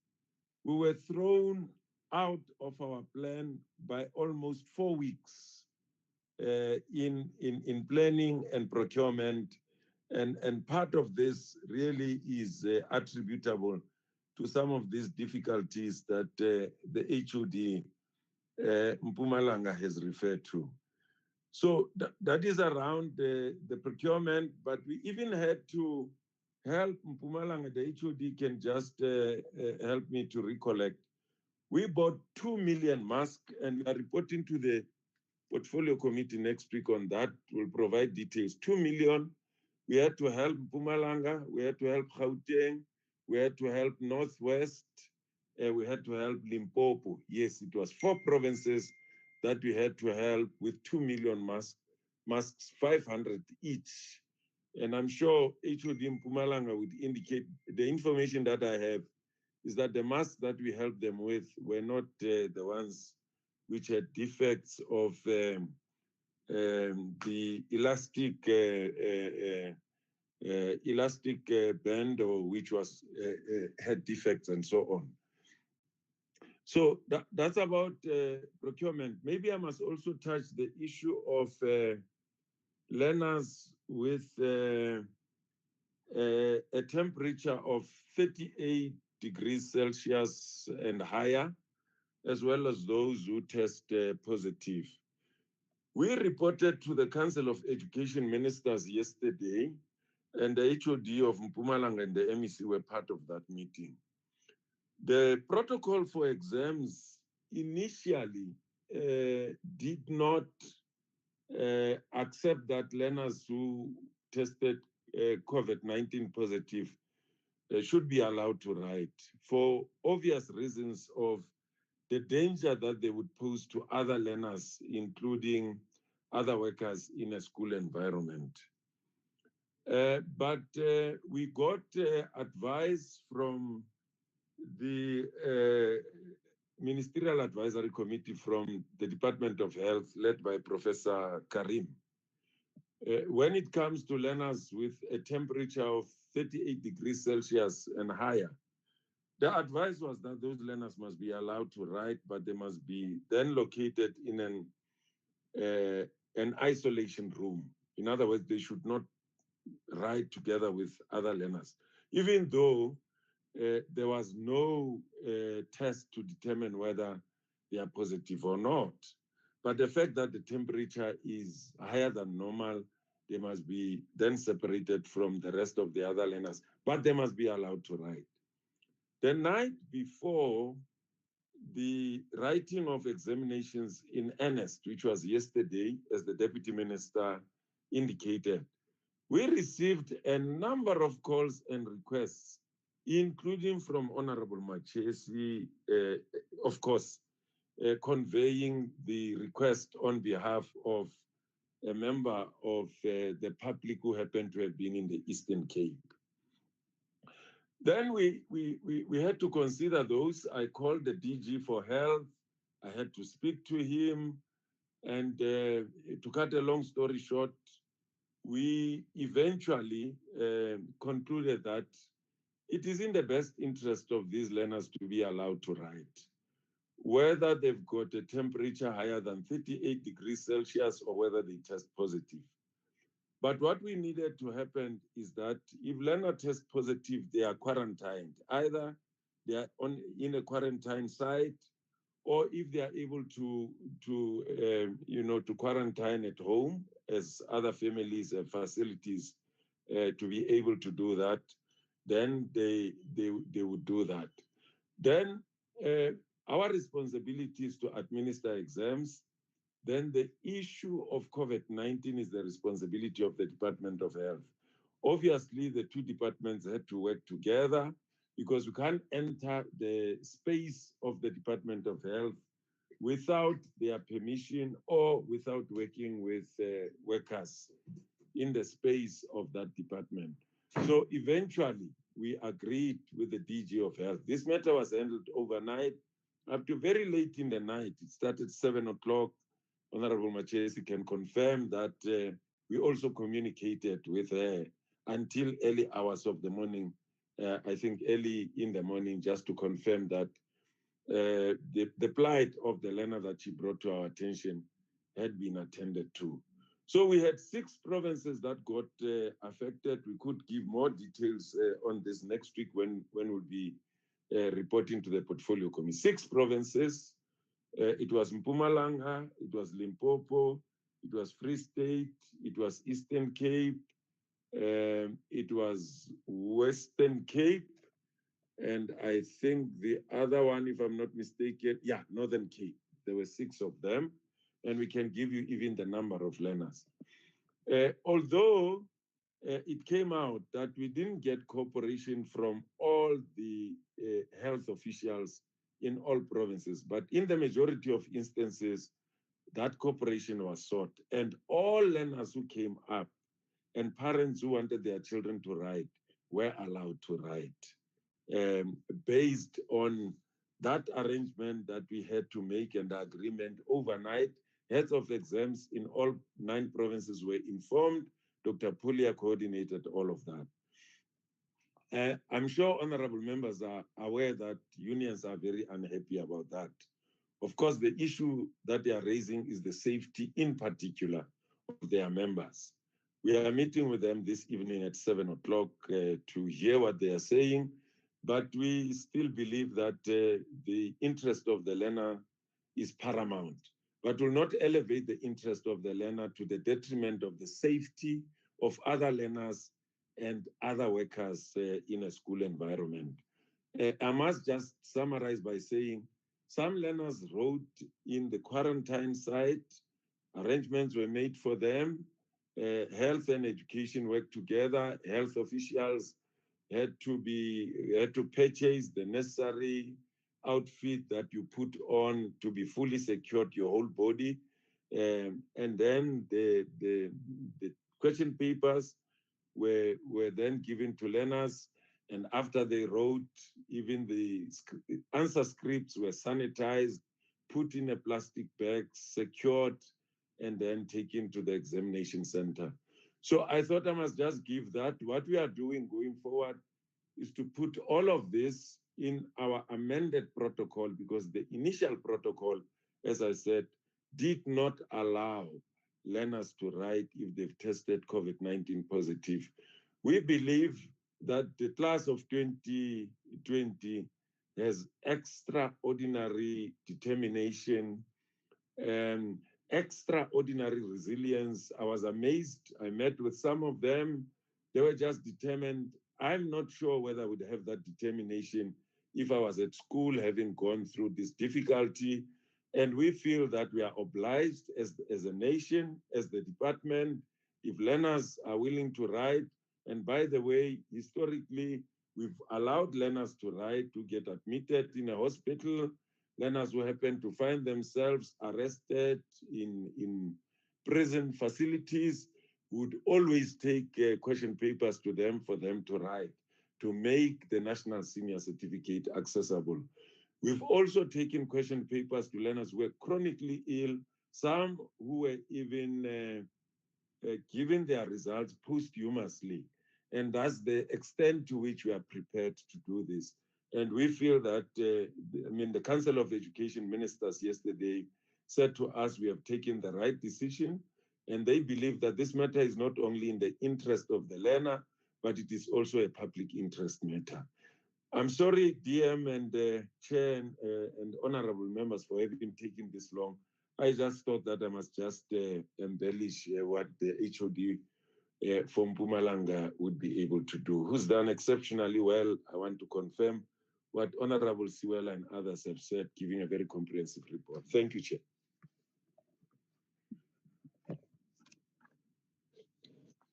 we were thrown out of our plan by almost 4 weeks in planning and procurement. And part of this really is attributable to some of these difficulties that the HOD Mpumalanga has referred to. So that is around the procurement, but we even had to help Mpumalanga. The HOD can just help me to recollect. We bought 2 million masks, and we are reporting to the portfolio committee next week on that. We'll provide details. 2 million. We had to help Mpumalanga. We had to help Gauteng. We had to help Northwest. We had to help Limpopo. Yes, it was 4 provinces that we had to help with 2 million masks, 500 each. And I'm sure HOD Mpumalanga would indicate the information that I have is that the masks that we helped them with were not the ones which had defects of the elastic band, or which was had defects and so on. So that's about procurement. Maybe I must also touch the issue of learners with a temperature of 38 degrees Celsius and higher, as well as those who test positive. We reported to the Council of Education Ministers yesterday, and the HOD of Mpumalanga and the MEC were part of that meeting. The protocol for exams initially did not accept that learners who tested COVID-19 positive should be allowed to write, for obvious reasons of the danger that they would pose to other learners, including other workers in a school environment. But we got advice from the Ministerial Advisory Committee from the Department of Health, led by Professor Karim. When it comes to learners with a temperature of 38 degrees Celsius and higher, the advice was that those learners must be allowed to write, but they must be then located in an isolation room. In other words, they should not write together with other learners, even though there was no test to determine whether they are positive or not. But the fact that the temperature is higher than normal, they must be then separated from the rest of the other learners, but they must be allowed to write. The night before the writing of examinations in earnest, which was yesterday, as the Deputy Minister indicated, we received a number of calls and requests, including from Honorable Machesi, of course, conveying the request on behalf of a member of the public who happened to have been in the Eastern Cape. Then we had to consider those. I called the DG for Health. I had to speak to him. And to cut a long story short, we eventually concluded that it is in the best interest of these learners to be allowed to write, whether they've got a temperature higher than 38 degrees Celsius or whether they test positive. But what we needed to happen is that if learners test positive, they are quarantined. Either they are in a quarantine site, or if they are able to quarantine at home, as other families and facilities to be able to do that, then they would do that. Then our responsibility is to administer exams. Then the issue of COVID-19 is the responsibility of the Department of Health. Obviously, the two departments had to work together because we can't enter the space of the Department of Health without their permission or without working with workers in the space of that department. So eventually, we agreed with the DG of Health. This matter was handled overnight up to very late in the night. It started 7 o'clock. Honorable Machesi can confirm that we also communicated with her until early hours of the morning, I think early in the morning, just to confirm that the plight of the learner that she brought to our attention had been attended to. So we had 6 provinces that got affected. We could give more details on this next week when we'll be reporting to the portfolio committee. 6 provinces. It was Mpumalanga, it was Limpopo, it was Free State, it was Eastern Cape, it was Western Cape, and I think the other one, if I'm not mistaken, yeah, Northern Cape. There were 6 of them, and we can give you even the number of learners. Although it came out that we didn't get cooperation from all the health officials in all provinces, but in the majority of instances, that cooperation was sought, and all learners who came up and parents who wanted their children to ride were allowed to ride. Based on that arrangement that we had to make and the agreement overnight, heads of exams in all 9 provinces were informed. Dr. Pulia coordinated all of that. I'm sure honorable members are aware that unions are very unhappy about that. Of course, the issue that they are raising is the safety in particular of their members. We are meeting with them this evening at 7 o'clock to hear what they are saying, but we still believe that the interest of the learner is paramount, but will not elevate the interest of the learner to the detriment of the safety of other learners and other workers in a school environment. I must just summarize by saying some learners rode in the quarantine site, arrangements were made for them, health and education worked together, health officials had to purchase the necessary outfit that you put on to be fully secured your whole body. And then the question papers were then given to learners, and after they wrote, even the answer scripts were sanitized, put in a plastic bag, secured, and then taken to the examination center. So I thought I must just give that. What we are doing going forward is to put all of this in our amended protocol, because the initial protocol, as I said, did not allow learners to write if they've tested COVID-19 positive. We believe that the class of 2020 has extraordinary determination and extraordinary resilience. I was amazed. I met with some of them. They were just determined. I'm not sure whether I would have that determination if I was at school having gone through this difficulty. And we feel that we are obliged as a nation, as the department, if learners are willing to write. And by the way, historically, we've allowed learners to write, to get admitted in a hospital. Learners who happen to find themselves arrested in prison facilities would always take question papers to them for them to write, to make the National Senior Certificate accessible. We've also taken question papers to learners who were chronically ill, some who were even given their results posthumously. And that's the extent to which we are prepared to do this. And we feel that, the Council of Education Ministers yesterday said to us, we have taken the right decision. And they believe that this matter is not only in the interest of the learner, but it is also a public interest matter. I'm sorry, DM and Chair and honorable members for having taken this long. I just thought that I must just embellish what the HOD from Mpumalanga would be able to do, who's done exceptionally well. I want to confirm what Honorable Siwela and others have said, giving a very comprehensive report. Thank you, Chair.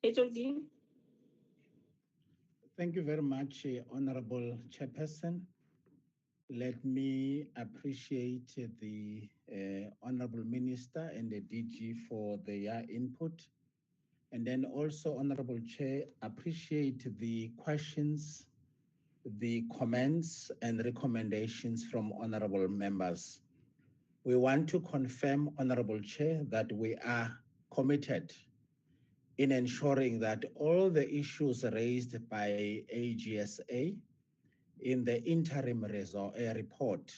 HOD. Thank you very much, Honorable Chairperson. Let me appreciate the Honorable Minister and the DG for their input. And then also, Honorable Chair, appreciate the questions the comments and recommendations from honorable members. We want to confirm, Honorable Chair, that we are committed in ensuring that all the issues raised by AGSA in the interim report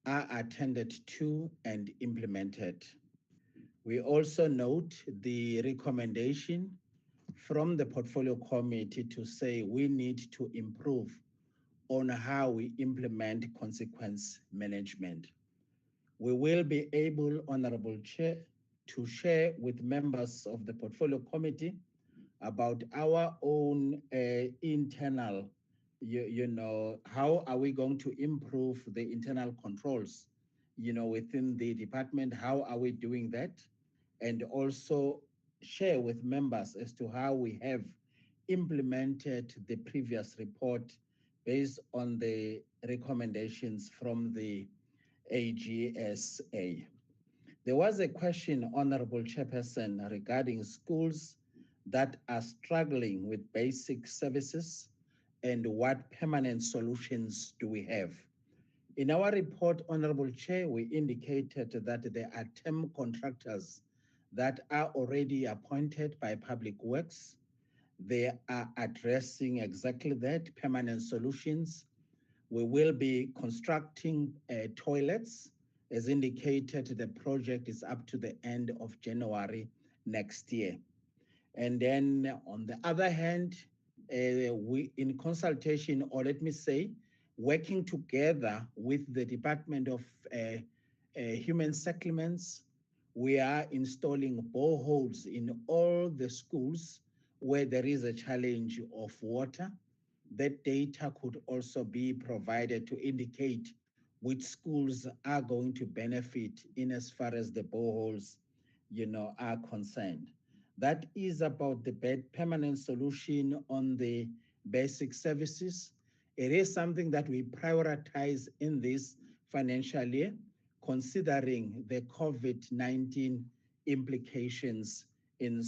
are attended to and implemented. We also note the recommendation from the Portfolio Committee to say we need to improve on how we implement consequence management. We will be able, Honorable Chair, to share with members of the Portfolio Committee about our own internal, how are we going to improve the internal controls, within the department, how are we doing that? And also share with members as to how we have implemented the previous report based on the recommendations from the AGSA. There was a question, Honorable Chairperson, regarding schools that are struggling with basic services and what permanent solutions do we have. In our report, Honorable Chair, we indicated that there are term contractors that are already appointed by Public Works. They are addressing exactly that, permanent solutions. We will be constructing toilets. As indicated, the project is up to the end of January next year. And then on the other hand, we, in consultation, or let me say, working together with the Department of Human Settlements, we are installing boreholes in all the schools where there is a challenge of water. That data could also be provided to indicate which schools are going to benefit in as far as the boreholes, are concerned. That is about the permanent solution on the basic services. It is something that we prioritize in this financial year, considering the COVID-19 implications in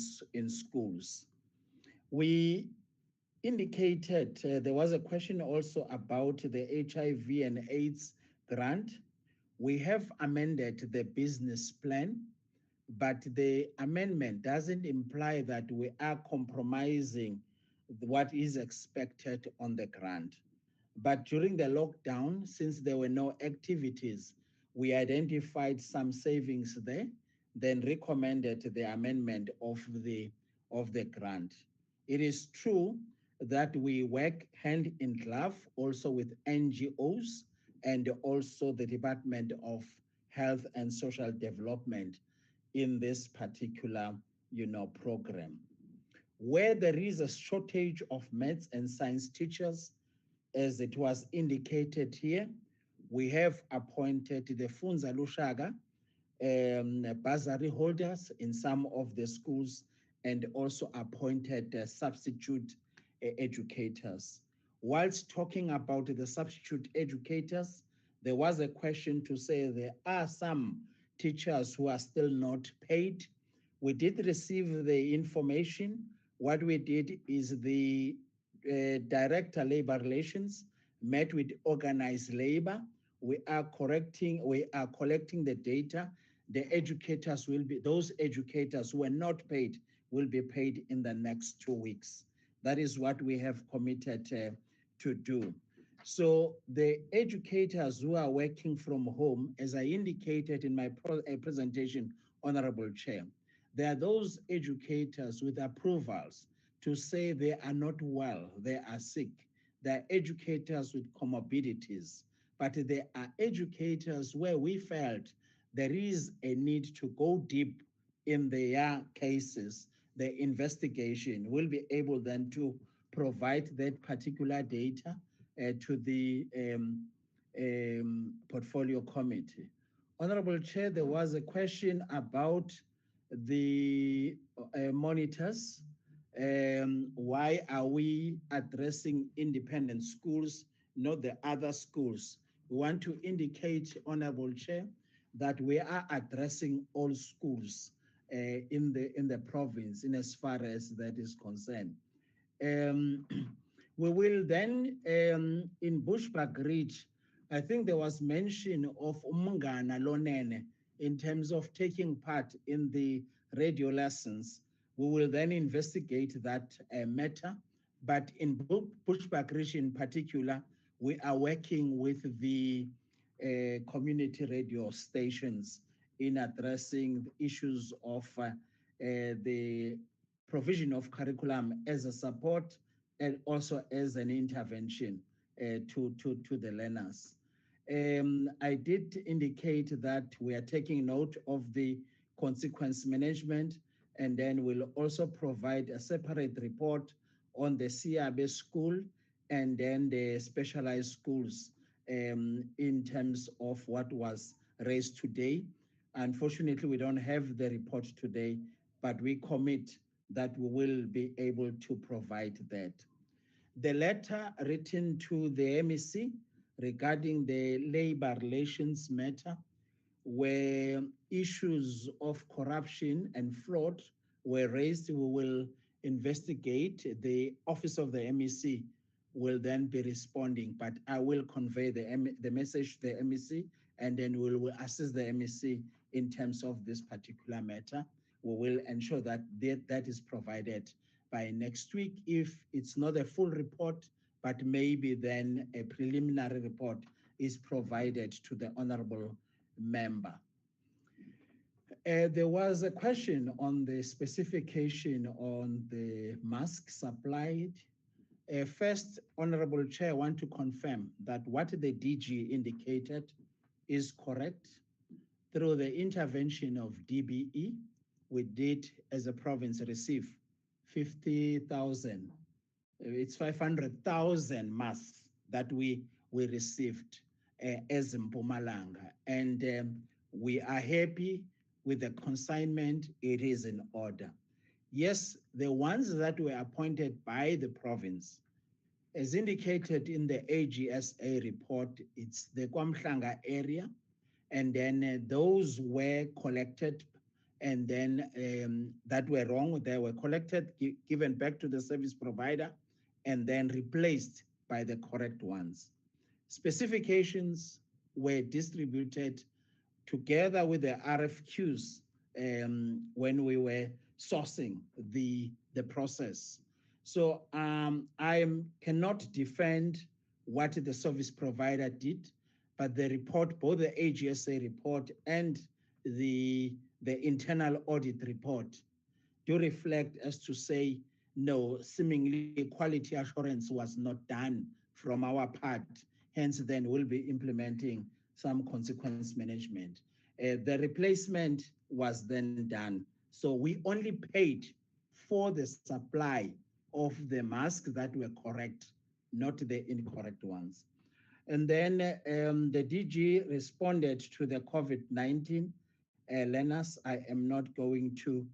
schools. We indicated there was a question also about the HIV and AIDS grant. We have amended the business plan, but the amendment doesn't imply that we are compromising what is expected on the grant. But during the lockdown, since there were no activities, we identified some savings there, then recommended the amendment of the grant. It is true that we work hand in glove also with NGOs and also the Department of Health and Social Development in this particular, program. Where there is a shortage of maths and science teachers, as it was indicated here, we have appointed the Funza Lushaga bursary holders in some of the schools and also appointed substitute educators. Whilst talking about the substitute educators, there was a question to say there are some teachers who are still not paid. We did receive the information. What we did is the Director Labor Relations met with organized labor. We are collecting the data. The educators will be, those educators who are not paid will be paid in the next 2 weeks. That is what we have committed to do. So the educators who are working from home, as I indicated in my presentation, Honorable Chair, there are those educators with approvals to say they are not well, they are sick. There are educators with comorbidities, but there are educators where we felt there is a need to go deep in their cases. The investigation will be able then to provide that particular data to the Portfolio Committee. Honorable Chair, there was a question about the monitors. Why are we addressing independent schools, not the other schools? We want to indicate, Honorable Chair, that we are addressing all schools in the province in as far as that is concerned. We will then, in Bushbuck Ridge, I think there was mention of Umngana Lonene in terms of taking part in the radio lessons. We will then investigate that matter. But in Bushbuck Ridge in particular, we are working with the community radio stations in addressing the issues of the provision of curriculum as a support and also as an intervention to the learners. I did indicate that we are taking note of the consequence management, and then we'll also provide a separate report on the CRB school and then the specialized schools in terms of what was raised today. Unfortunately, we don't have the report today, but we commit that we will be able to provide that. The letter written to the MEC regarding the labor relations matter, where issues of corruption and fraud were raised, we will investigate. The office of the MEC will then be responding, but I will convey the message to the MEC, and then we will assist the MEC in terms of this particular matter. We will ensure that that is provided by next week. If it's not a full report, but maybe then a preliminary report is provided to the honorable member. There was a question on the specification on the mask supplied. First, Honorable Chair, I want to confirm that what the DG indicated is correct. Through the intervention of DBE, we did, as a province, receive 50,000. It's 500,000 masks that we received as Mpumalanga. And we are happy with the consignment. It is in order. Yes, the ones that were appointed by the province, as indicated in the AGSA report, it's the KwaMhlanga area, and then those were collected, and then that were wrong, they were collected, given back to the service provider, and then replaced by the correct ones. Specifications were distributed together with the RFQs when we were sourcing the process. So I cannot defend what the service provider did, but the report, both the AGSA report and the internal audit report, do reflect as to say, no, seemingly quality assurance was not done from our part. Hence, then we'll be implementing some consequence management. The replacement was then done. So we only paid for the supply of the masks that were correct, not the incorrect ones. And then the DG responded to the COVID-19 learners. I am not going to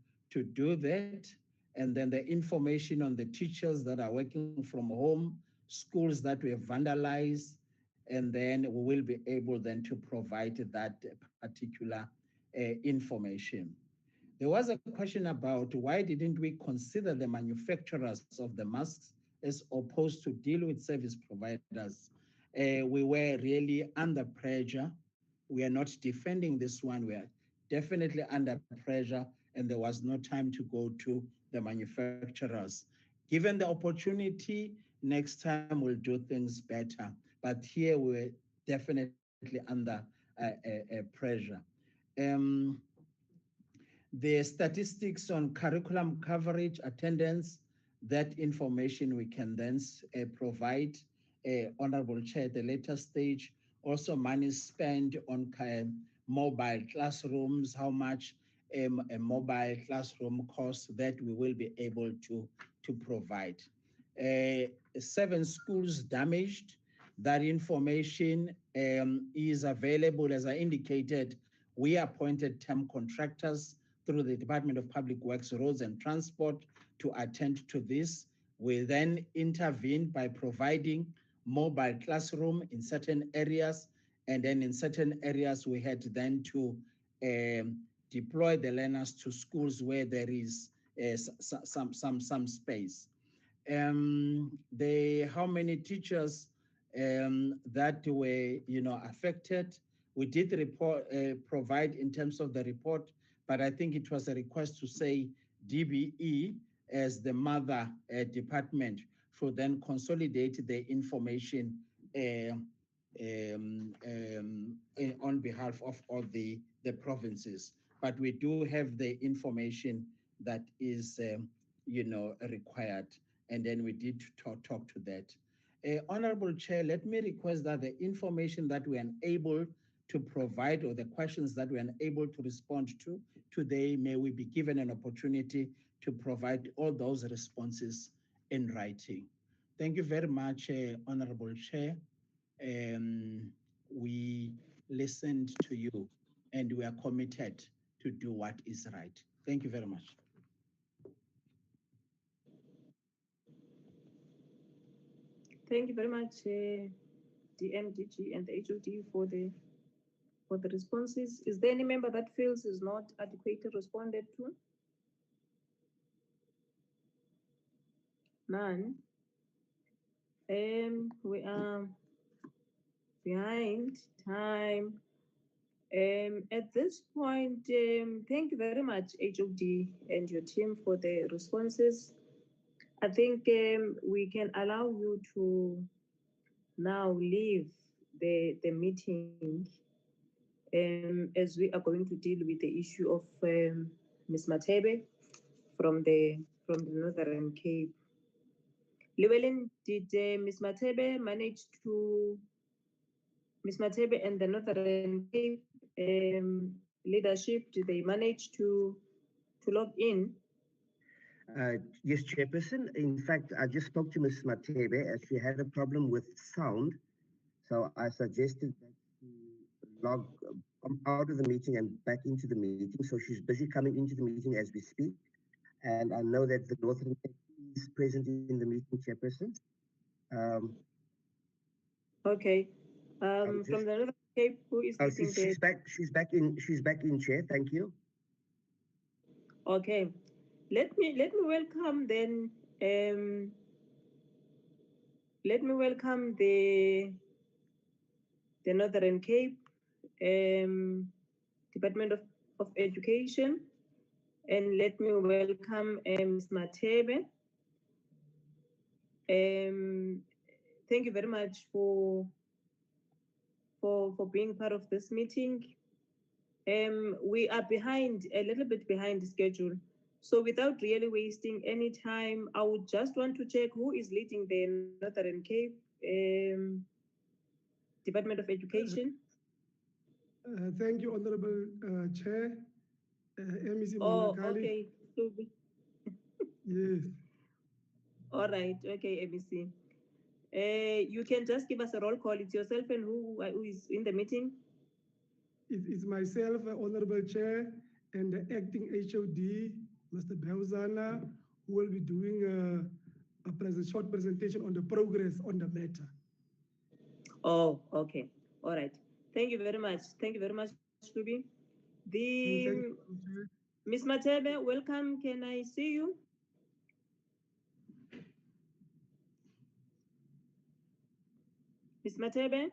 do that. And then the information on the teachers that are working from home, schools that were vandalized, and then we will be able then to provide that particular information. There was a question about why didn't we consider the manufacturers of the masks as opposed to deal with service providers? We were really under pressure. We are not defending this one. We are definitely under pressure, and there was no time to go to the manufacturers. Given the opportunity, next time we'll do things better. But here we're definitely under pressure. The statistics on curriculum coverage, attendance, that information we can then provide, Honorable Chair, at the later stage. Also money spent on mobile classrooms, how much a mobile classroom costs, that we will be able to provide. 7 schools damaged. That information is available. As I indicated, we appointed term contractors through the Department of Public Works, Roads and Transport to attend to this. We then intervened by providing mobile classroom in certain areas, and then in certain areas we had then to deploy the learners to schools where there is some space. how many teachers that were affected. We did report provide in terms of the report, but I think it was a request to say DBE as the mother department should then consolidate the information on behalf of all the provinces. But we do have the information that is required, and then we did talk to that. Honorable Chair, let me request that the information that we are unable to provide or the questions that we are unable to respond to today, may we be given an opportunity to provide all those responses in writing. Thank you very much, Honorable Chair. We listened to you and we are committed to do what is right. Thank you very much. Thank you very much, the MDG and the HOD for the responses. Is there any member that feels is not adequately responded to? None. We are behind time. At this point, thank you very much, HOD and your team for the responses. I think we can allow you to now leave the meeting as we are going to deal with the issue of MsMatebe from the Northern Cape. Llewellyn, did MsMatebe and the Northern Cape leadership, did they manage to log in? Yes, Chairperson. In fact, I just spoke to MsMatebe as she had a problem with sound. So I suggested that she log out of the meeting and back into the meeting. So she's busy coming into the meeting as we speak. And I know that the Northern Cape is present in the meeting, Chairperson. Okay. From the Northern Cape, who is sitting there? She's back in chair. Thank you. Okay. Let me welcome then. Let me welcome the Northern Cape Department of Education, and let me welcome MsMatebe. Thank you very much for being part of this meeting. We are a little bit behind schedule. So without really wasting any time, I would just want to check who is leading the Northern Cape Department of Education. Thank you, Honorable Chair. MEC Oh, Monakali. okay. Yes. All right. Okay, MEC. You can just give us a roll call. It's yourself and who is in the meeting? It's myself, Honorable Chair, and the acting HOD, Mr. Belzana, who will be doing a short presentation on the progress on the matter. Oh, okay. All right. Thank you very much. Thank you very much, Ruby. MsMatebe, welcome. Can I see you? MsMatebe?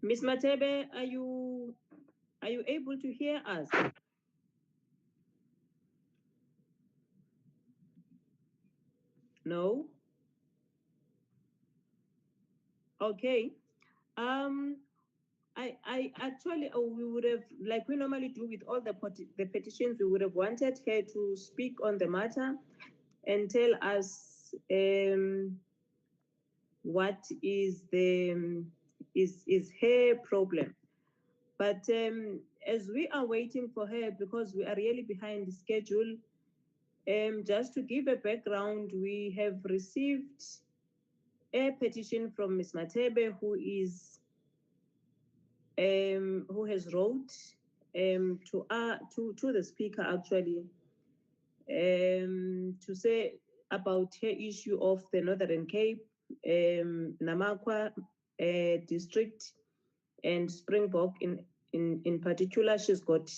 MsMatebe, are you able to hear us? No? Okay. I actually, we would have, like we normally do with all the petitions, we would have wanted her to speak on the matter and tell us what is her problem. But as we are waiting for her, because we are really behind the schedule, just to give a background, we have received a petition from MsMatebe, who has wrote to the speaker actually to say about her issue of the Northern Cape, Namakwa, district and Springbok in particular. She's got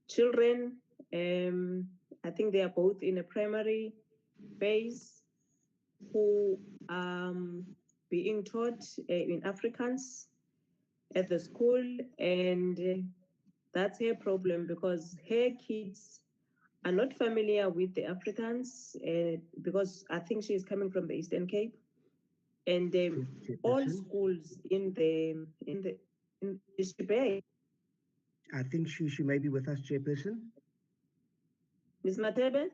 children. I think they are both in a primary phase who are being taught in Afrikaans at the school, and that's her problem because her kids are not familiar with the Afrikaans because I think she's coming from the Eastern Cape, and all schools in Bay. I think she may be with us, Chairperson. MsMatebe?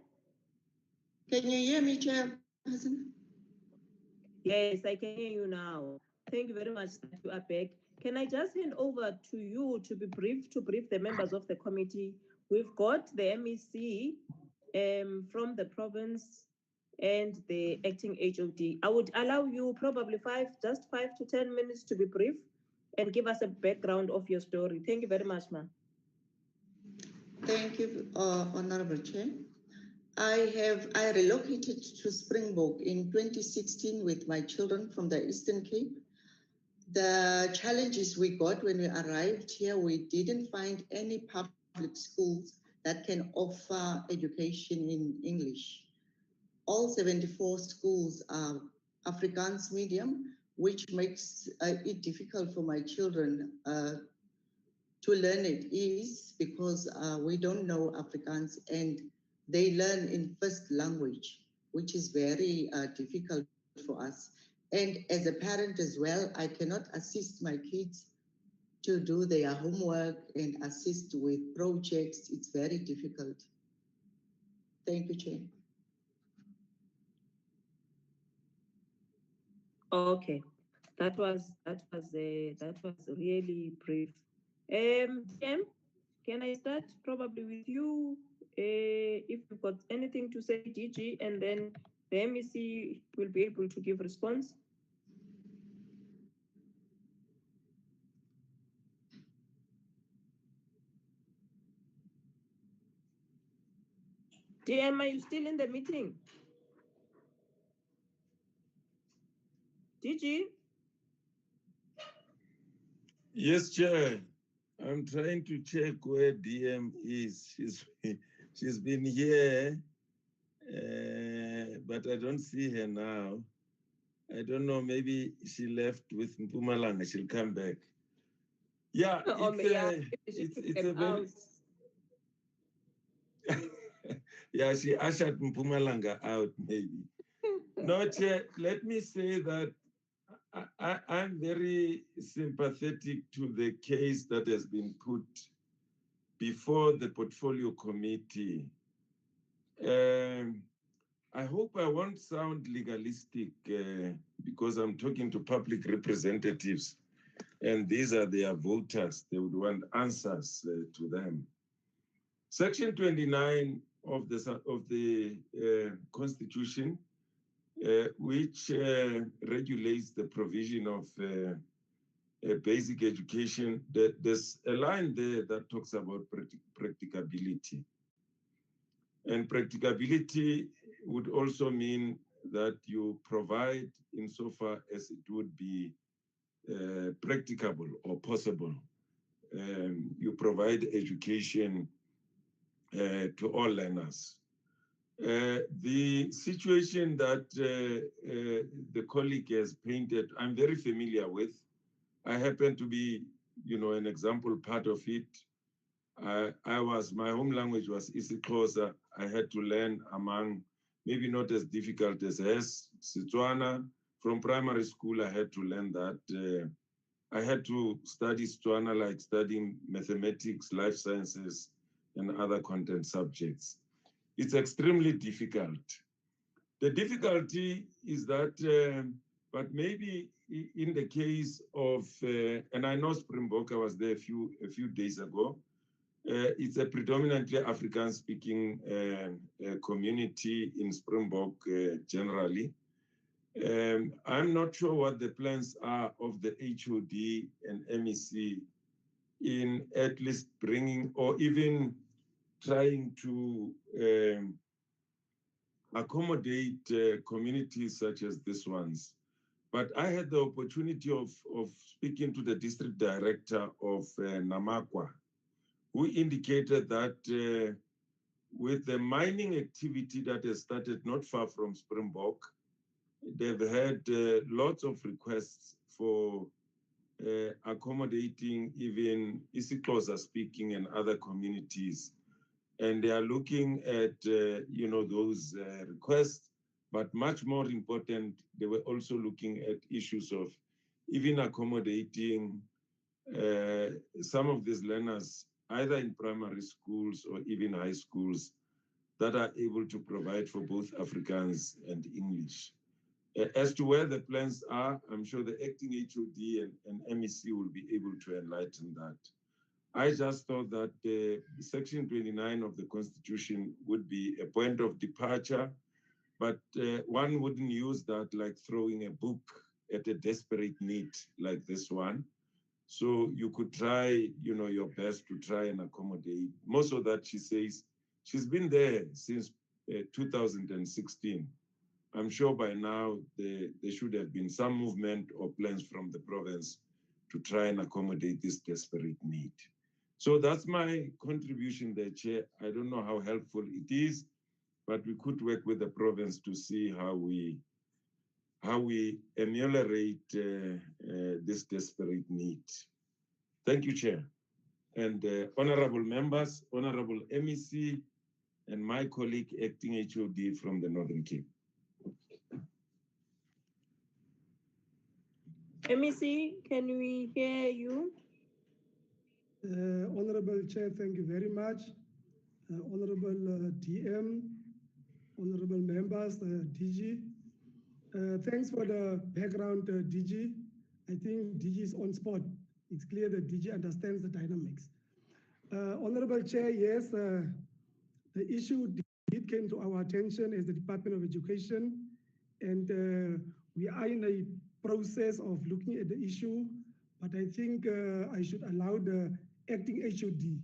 Can you hear me, Chairperson? Yes, I can hear you now. Thank you very much that you are back. Can I just hand over to you to brief the members of the committee? We've got the MEC from the province and the acting HOD. I would allow you probably 5 to 10 minutes to be brief and give us a background of your story. Thank you very much, ma'am. Thank you, Honorable Chair. I relocated to Springbok in 2016 with my children from the Eastern Cape. The challenges we got when we arrived here, we didn't find any public schools that can offer education in English. All 74 schools are Afrikaans medium, which makes it difficult for my children to learn it is because we don't know Afrikaans and they learn in first language, which is very difficult for us. And as a parent as well, I cannot assist my kids to do their homework and assist with projects. It's very difficult. Thank you, Chair. Okay, that was really brief. Jim, can I start probably with you? If you've got anything to say, DG, and then the MEC will be able to give response. DM, are you still in the meeting? DG? Yes, Chair. I'm trying to check where DM is. She's been here, but I don't see her now. I don't know, maybe she left with Mpumalanga. She'll come back. Yeah, it's a very... Yeah, she ushered Mpumalanga out, maybe. No, Chair, let me say that I'm very sympathetic to the case that has been put before the portfolio committee. I hope I won't sound legalistic because I'm talking to public representatives and these are their voters. They would want answers to them. Section 29 of the Constitution, which regulates the provision of basic education, there's a line there that talks about practicability. And practicability would also mean that you provide insofar as it would be practicable or possible. You provide education to all learners. The situation that the colleague has painted, I'm very familiar with. I happen to be, an example part of it. My home language was isiXhosa. I had to learn among, maybe not as difficult as Setswana. From primary school, I had to learn that. I had to study Setswana like studying mathematics, life sciences, and other content subjects. It's extremely difficult. The difficulty is that, but maybe in the case of, and I know Springbok, I was there a few days ago, it's a predominantly African-speaking community in Springbok generally. I'm not sure what the plans are of the HOD and MEC in at least bringing or even trying to accommodate communities such as this ones. But I had the opportunity of speaking to the district director of Namakwa, who indicated that with the mining activity that has started not far from Springbok, they've had lots of requests for accommodating even isiXhosa speaking and other communities. And they are looking at, those requests, but much more important, they were also looking at issues of even accommodating some of these learners, either in primary schools or even high schools, that are able to provide for both Afrikaans and English. As to where the plans are, I'm sure the acting HOD and MEC will be able to enlighten that. I just thought that Section 29 of the Constitution would be a point of departure, but one wouldn't use that like throwing a book at a desperate need like this one. So you could try, your best to try and accommodate. Most of that, she says, she's been there since 2016. I'm sure by now there should have been some movement or plans from the province to try and accommodate this desperate need. So that's my contribution there, Chair. I don't know how helpful it is, but we could work with the province to see how we ameliorate this desperate need. Thank you, Chair. And honorable members, honorable MEC, and my colleague, acting HOD from the Northern Cape. MEC, can we hear you? Honorable Chair, thank you very much. Honorable DM, honorable members, DG. Thanks for the background, DG. I think DG is on spot. It's clear that DG understands the dynamics. Honorable Chair, yes, the issue did came to our attention as the Department of Education, and we are in a process of looking at the issue, but I think I should allow the acting HOD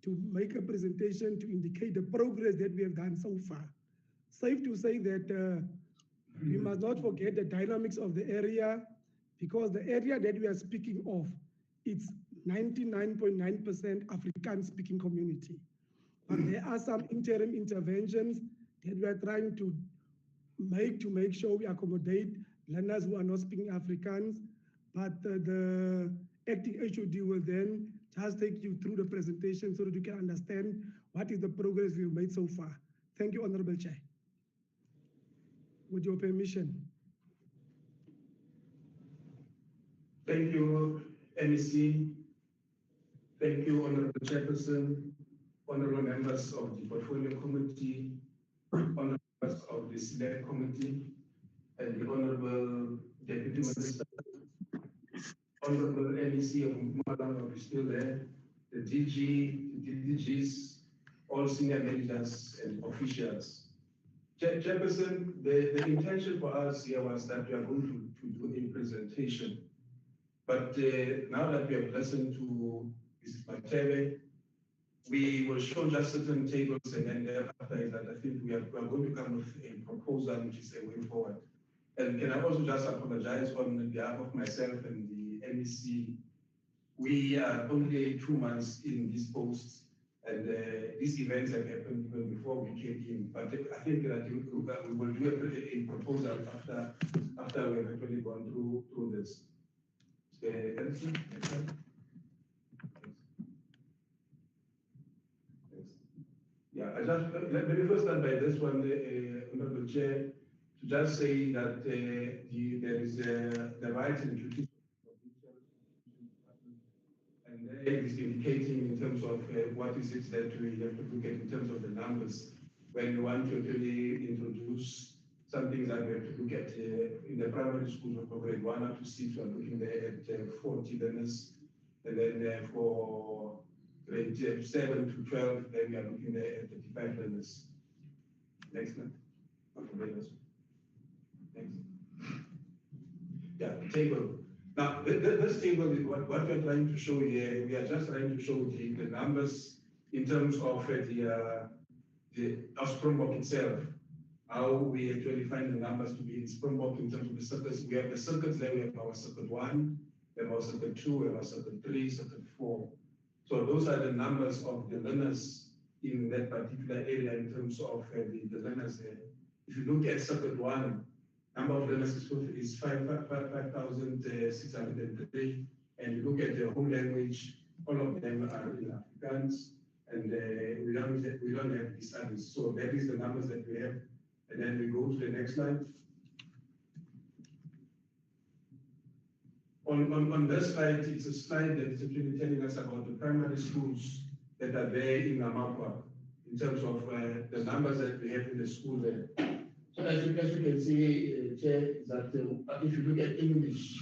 to make a presentation to indicate the progress that we have done so far. Safe to say that we must not forget the dynamics of the area, because the area that we are speaking of, it's 99.9% Afrikaans-speaking community. But there are some interim interventions that we are trying to make sure we accommodate learners who are not speaking Afrikaans. But the acting HOD will then just take you through the presentation so that you can understand what is the progress we've made so far. Thank you, Honorable Chair. With your permission. Thank you, MEC. Thank you, Honorable Chairperson, honorable members of the Portfolio Committee, honorable members of the Select Committee, and the Honorable Deputy Minister, Honorable MEC of Mpumalanga, who is still there, the DG, the DDGs, all senior managers and officials. Chairperson, the intention for us here was that we are going to do a presentation. But now that we have listened to MsMatebe, we will show just certain tables, and then thereafter that I think we are going to come with a proposal which is a way forward. And can I also just apologize on behalf of myself and the MEC? We are only 2 months in this post, and these events have happened even before we came in. But I think that we will do a proposal after we have actually gone through this. Yeah, let me first start by this one, Honorable Chair, to just say that there is the rights and duties of and it is indicating in terms of what is it that we have to look at in terms of the numbers when we want to really introduce some things that we have to look at in the primary schools of grade 1 up to 6. We are looking there at 40 learners, and then for grade 7 to 12, then we are looking there at 35 learners. Next one. Next. Yeah, table. Now, this table is what we're trying to show here. We are just trying to show the numbers in terms of the Springbok itself. how we actually find the numbers to be in Springbok in terms of the circuits. We have the circuits there, we have our circuit 1, we have our circuit 2, we have our circuit 3, circuit 4. So those are the numbers of the learners in that particular area in terms of the learners there. If you look at circuit 1, number of learners is 5,603, and you look at the home language, all of them are in Afrikaans, and we don't have these others. So that is the numbers that we have. And then we go to the next slide. On this slide, it's a slide that is actually telling us about the primary schools that are there in Namaqua in terms of the numbers that we have in the school there. So as you can see, Chair, that if you look at English,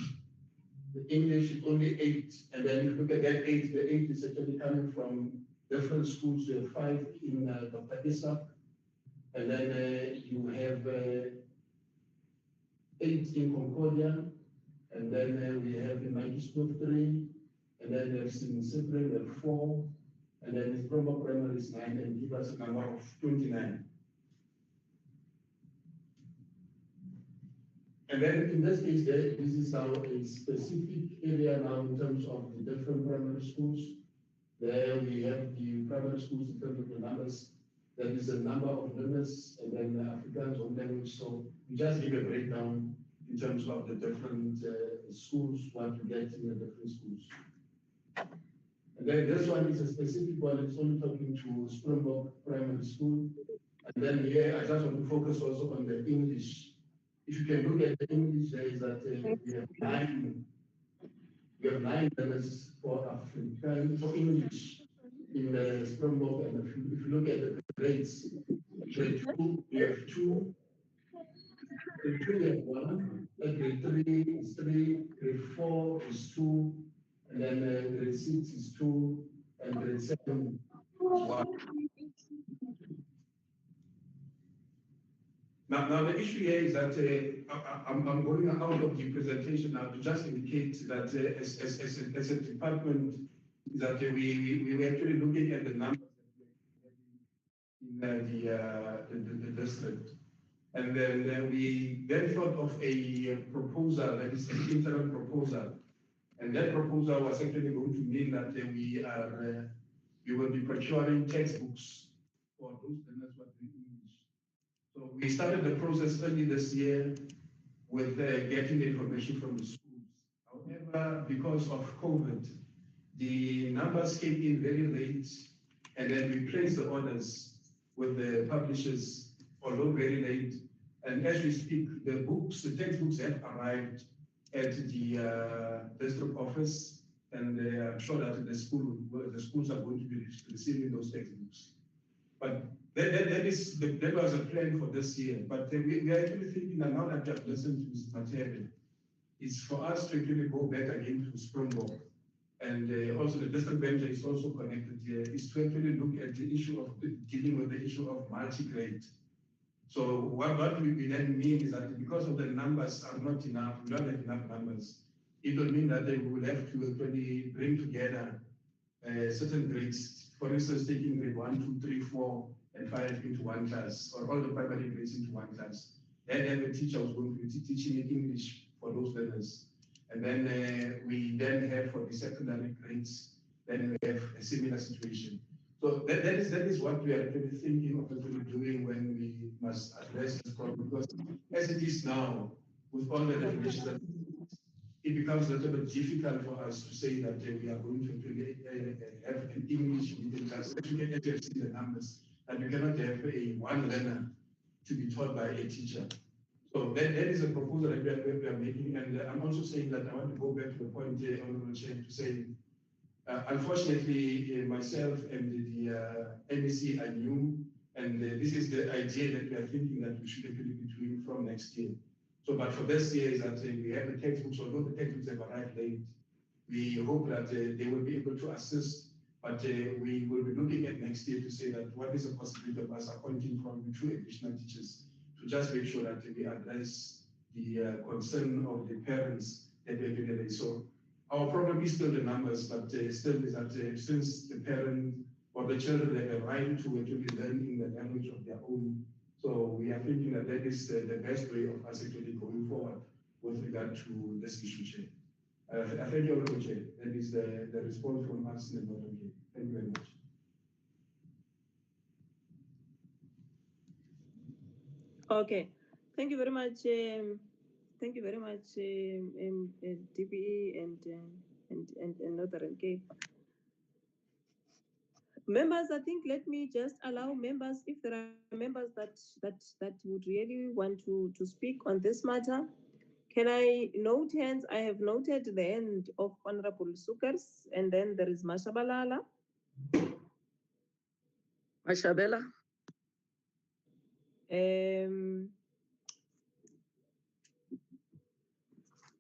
the English is only 8, and then if you look at that 8, the 8 is actually coming from different schools. You have 5 in Dr. Issa, and then you have 8 in Concordia, and then we have in Microsoft 3, and then there's in Cyprian we have 4, and then in Springbok Primary is 9, and give us a number of 29. And then in this case, this is now a specific area now in terms of the different primary schools. There we have the primary schools in terms of the numbers. That is the number of learners, and then Afrikaans home language. So we just give a breakdown in terms of the different schools, what you get in the different schools. And then this one is a specific one. It's only talking to Springbok Primary School. And then here, I just want to focus also on the English. If you can look at the English, there is that we have 9 learners for Afrikaans, for English in the Springbok. And if you look at the grades, grade 2, we have 2. Grade 2, we have 1. Grade 3 is 3. Grade 4 is 2. And then grade 6 is 2. And grade 7 is 1. Now the issue here is that I'm going out of the presentation now to just indicate that as a department, that we were actually looking at the numbers in the district. And then we then thought of a proposal, that is an interim proposal. And that proposal was actually going to mean that we will be procuring textbooks for those learners who are doing English. So we started the process early this year with getting the information from the schools. However, because of COVID, the numbers came in very late, and then we placed the orders with the publishers, although very late. And as we speak, the textbooks have arrived at the district office, and I'm sure that the schools are going to be receiving those textbooks. But that was a plan for this year. But we are actually thinking that now that we have listened to MsMatebe, is for us to actually go back again to Springbok. And also the district bench is also connected here, is to actually look at the issue of dealing with the issue of multi-grade. So what we then mean is that because of the numbers are not enough, we don't have enough numbers, it will mean that we will have to actually bring together certain grades. For instance, taking grade 1, 2, 3, 4, and 5 into one class, or all the primary grades into one class. Then a teacher was going to be teaching English for those learners. And then we then have for the secondary grades, then we have a similar situation. So that is what we are actually thinking of actually doing when we must address this problem. Because as it is now, with all the definitions, it becomes a little bit difficult for us to say that we are going to actually have an English medium class. As you can actually see the numbers, that you cannot have one learner to be taught by a teacher. So that is a proposal that we are making. And I'm also saying that I want to go back to the point, Honorable Chair, to say, unfortunately, myself and the MEC are new, and this is the idea that we are thinking that we should actually be doing from next year. So, but for this year is that we have the textbooks, although the textbooks have arrived late, we hope that they will be able to assist, but we will be looking at next year to say that what is the possibility of us appointing from 2 additional teachers to just make sure that we address the concern of the parents that they generate. So our problem is still the numbers, but still is that since the parent or the children have a right to actually learn in the language of their own, So we are thinking that that is the best way of us actually going forward with regard to this issue, Chair. I thank you, Honorable Chair. That is the response from us in the bottom here. Thank you very much. Okay, thank you very much. Thank you very much, DPE and Northern Cape. Members, I think let me just allow members, if there are members that would really want to speak on this matter. Can I note hands? I have noted the end of Honorable Sukers, and then there is Mashabalala. Mashabela.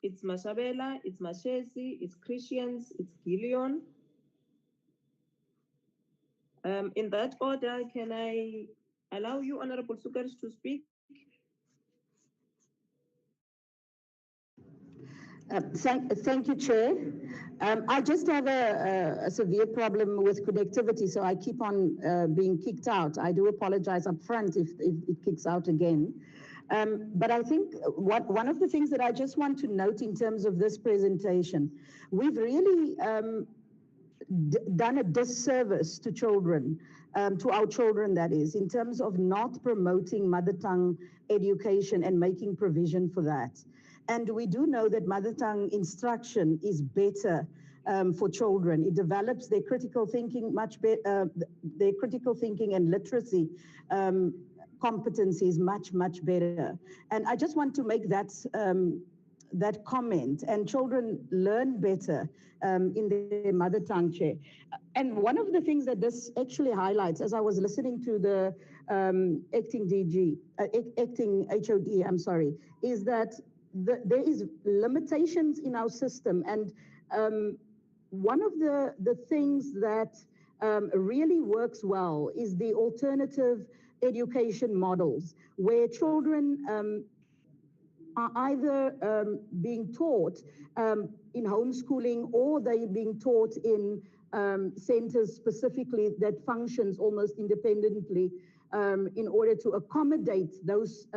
It's Mashabela, it's Mashesi, it's Christians, it's Gillion. In that order, can I allow you, Honorable Sukers, to speak? Thank you, Chair. I just have a severe problem with connectivity, so I keep on being kicked out. I do apologize up front if it kicks out again. But I think one of the things that I just want to note in terms of this presentation, we've really done a disservice to children, to our children that is, in terms of not promoting mother tongue education and making provision for that. And we do know that mother tongue instruction is better for children. It develops their critical thinking much better, their critical thinking and literacy competencies much better. And I just want to make that that comment, and children learn better in their mother tongue, Chair. And one of the things that this actually highlights, as I was listening to the acting HOD, I'm sorry, is that there is limitations in our system. And one of the things that really works well is the alternative education models, where children are either being taught in homeschooling, or they're being taught in centers specifically that functions almost independently in order to accommodate those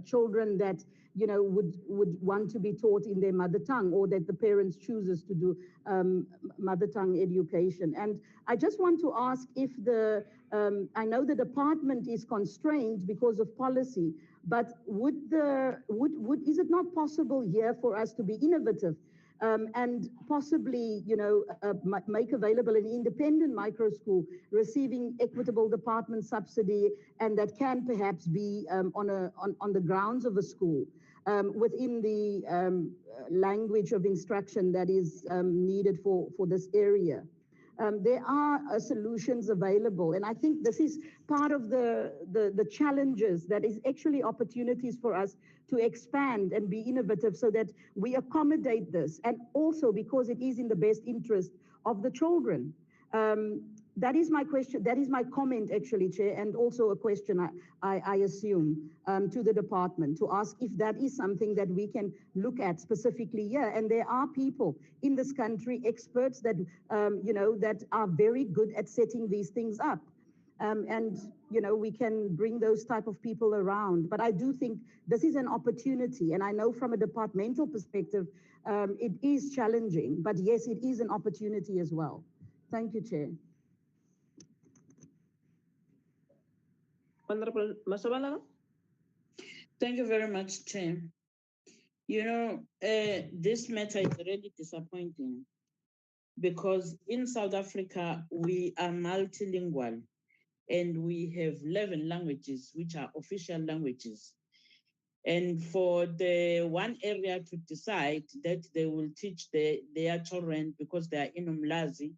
children that would want to be taught in their mother tongue, or that the parents chooses to do mother tongue education. And I just want to ask if I know the department is constrained because of policy, but is it not possible here for us to be innovative and possibly, make available an independent micro school receiving equitable department subsidy, and that can perhaps be on the grounds of a school within the language of instruction that is needed for this area. There are solutions available, and I think this is part of the challenges that is actually opportunities for us to expand and be innovative so that we accommodate this, and also because it is in the best interest of the children. That is my question. That is my comment, actually, Chair, and also a question, I assume, to the department, to ask if that is something that we can look at specifically here. And there are people in this country, experts that, that are very good at setting these things up. And, we can bring those type of people around. But I do think this is an opportunity. And I know from a departmental perspective, it is challenging. But yes, it is an opportunity as well. Thank you, Chair. Honorable Mashabala. Thank you very much, Chair. This matter is really disappointing because in South Africa, we are multilingual and we have 11 languages, which are official languages. And for the one area to decide that they will teach their children, because they are in Umlazi,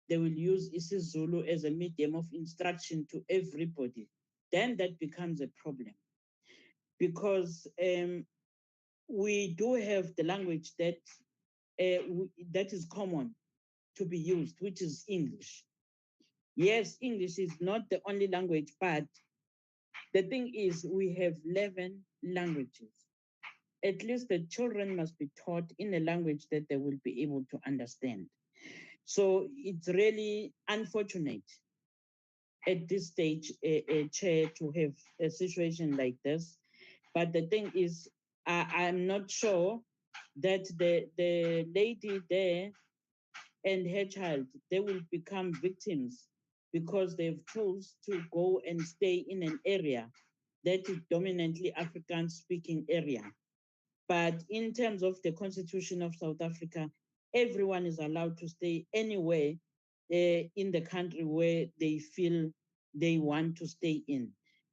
they will use isiZulu as a medium of instruction to everybody, then that becomes a problem. Because we do have the language that is common to be used, which is English. Yes, English is not the only language, but the thing is we have 11 languages. At least the children must be taught in a language that they will be able to understand. So it's really unfortunate at this stage, Chair, to have a situation like this. But the thing is, I'm not sure that the lady there and her child, they will become victims because they've chose to go and stay in an area that is dominantly African-speaking area. But in terms of the Constitution of South Africa, everyone is allowed to stay anywhere in the country where they feel they want to stay in.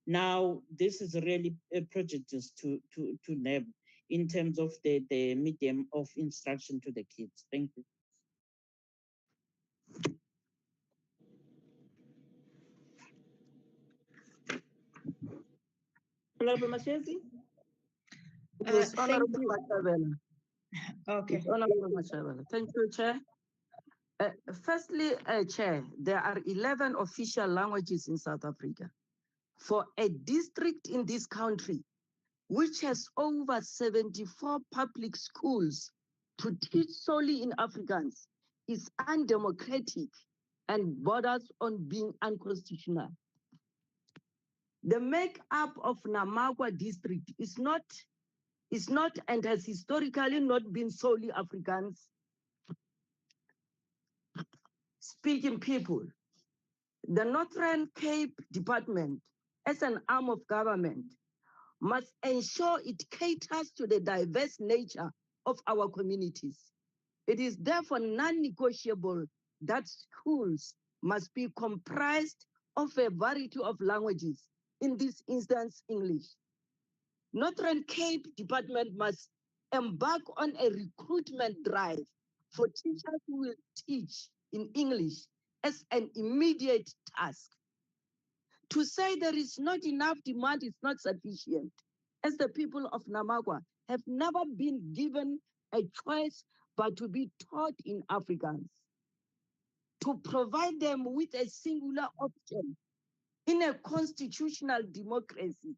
Now, this is really a prejudice to NEB in terms of the medium of instruction to the kids. Thank you. Honorable Mashezi? Yes, Thank Honorable you. MsMatebe. Okay. Yes, Honorable MsMatebe. Thank you, Chair. Firstly, Chair, there are 11 official languages in South Africa. For a district in this country, which has over 74 public schools to teach solely in Afrikaans, is undemocratic and borders on being unconstitutional. The makeup of Namakwa district is not and has historically not been solely Afrikaans speaking people. The Northern Cape Department, as an arm of government, must ensure it caters to the diverse nature of our communities. It is therefore non-negotiable that schools must be comprised of a variety of languages, in this instance, English. Northern Cape Department must embark on a recruitment drive for teachers who will teach in English as an immediate task. To say there is not enough demand is not sufficient, as the people of Namakwa have never been given a choice but to be taught in Afrikaans. To provide them with a singular option in a constitutional democracy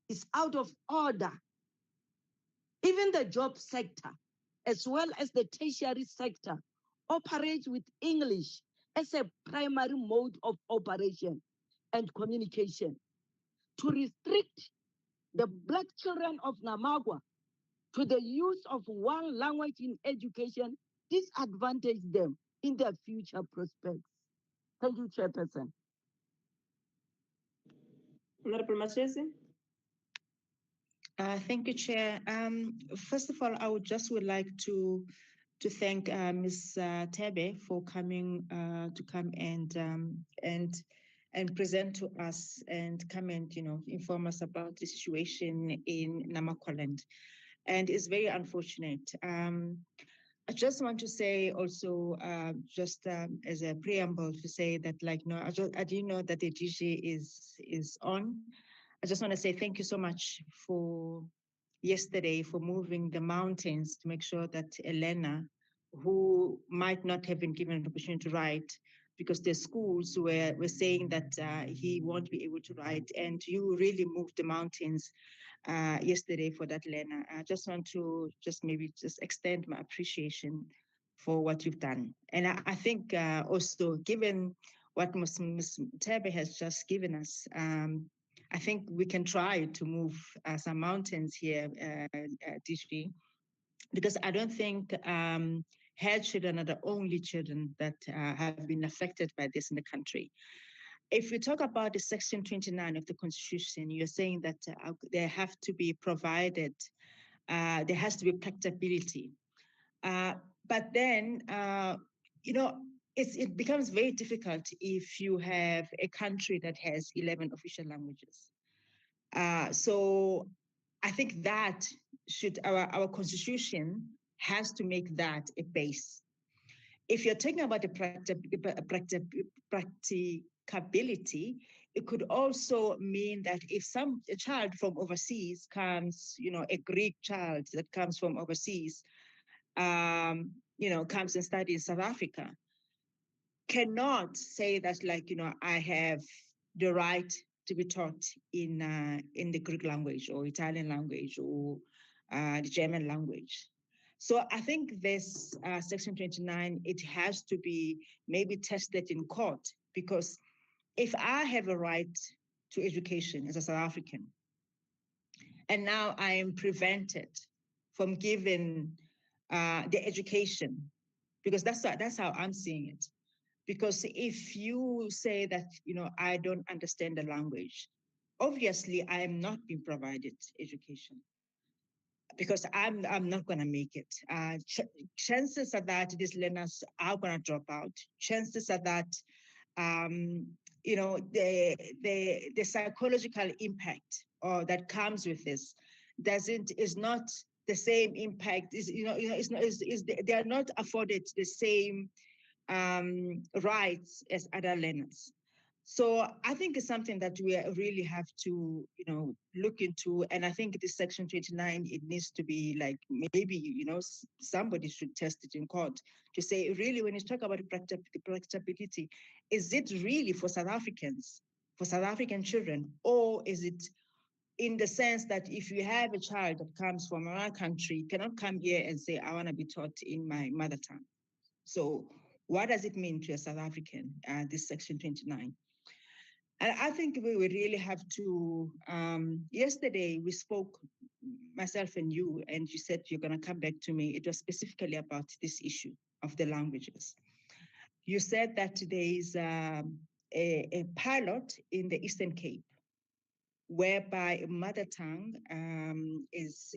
is out of order. Even the job sector, as well as the tertiary sector, operates with English as a primary mode of operation and communication. To restrict the Black children of Namakwa to the use of one language in education disadvantage them in their future prospects. Thank you, Chairperson. Honorable Mashezi? Thank you, Chair. First of all, I would like to thank MsTebe for coming to come and present to us and come and inform us about the situation in Namakwaland. And it's very unfortunate. I just want to say also, as a preamble, to say that I didn't know that the DG is on. I just want to say thank you so much for yesterday for moving the mountains to make sure that Elena, who might not have been given an opportunity to write because the schools were saying that he won't be able to write, and you really moved the mountains yesterday for that, Lena. I just want to maybe extend my appreciation for what you've done. And I think also, given what MsMatebe has just given us, I think we can try to move some mountains here, DG, because I don't think her children are the only children that have been affected by this in the country. If we talk about the Section 29 of the Constitution, you're saying that there have to be provided, there has to be practicability. But then, it becomes very difficult if you have a country that has 11 official languages. So I think that our Constitution has to make that a base. If you're talking about the practicability, it could also mean that if a child from overseas comes, a Greek child that comes from overseas, comes and studies in South Africa, cannot say that I have the right to be taught in the Greek language or Italian language or the German language. So I think this Section 29, it has to be maybe tested in court, because if I have a right to education as a South African, and now I am prevented from giving the education, because that's how I'm seeing it. Because if you say that, I don't understand the language, obviously I am not being provided education, because I'm not going to make it. Chances are that these learners are going to drop out. Chances are that the psychological impact or that comes with this is not the same impact. They are not afforded the same rights as other learners. So I think it's something that we really have to, look into. And I think this Section 29, it needs to be like, maybe, somebody should test it in court to say, really, when you talk about practicability, is it really for South Africans, for South African children, or is it in the sense that if you have a child that comes from another country, cannot come here and say, I want to be taught in my mother tongue. So what does it mean to a South African, this Section 29? And I think we really have to, yesterday we spoke, myself and you said you're going to come back to me. It was specifically about this issue of the languages. You said that there is a pilot in the Eastern Cape whereby mother tongue is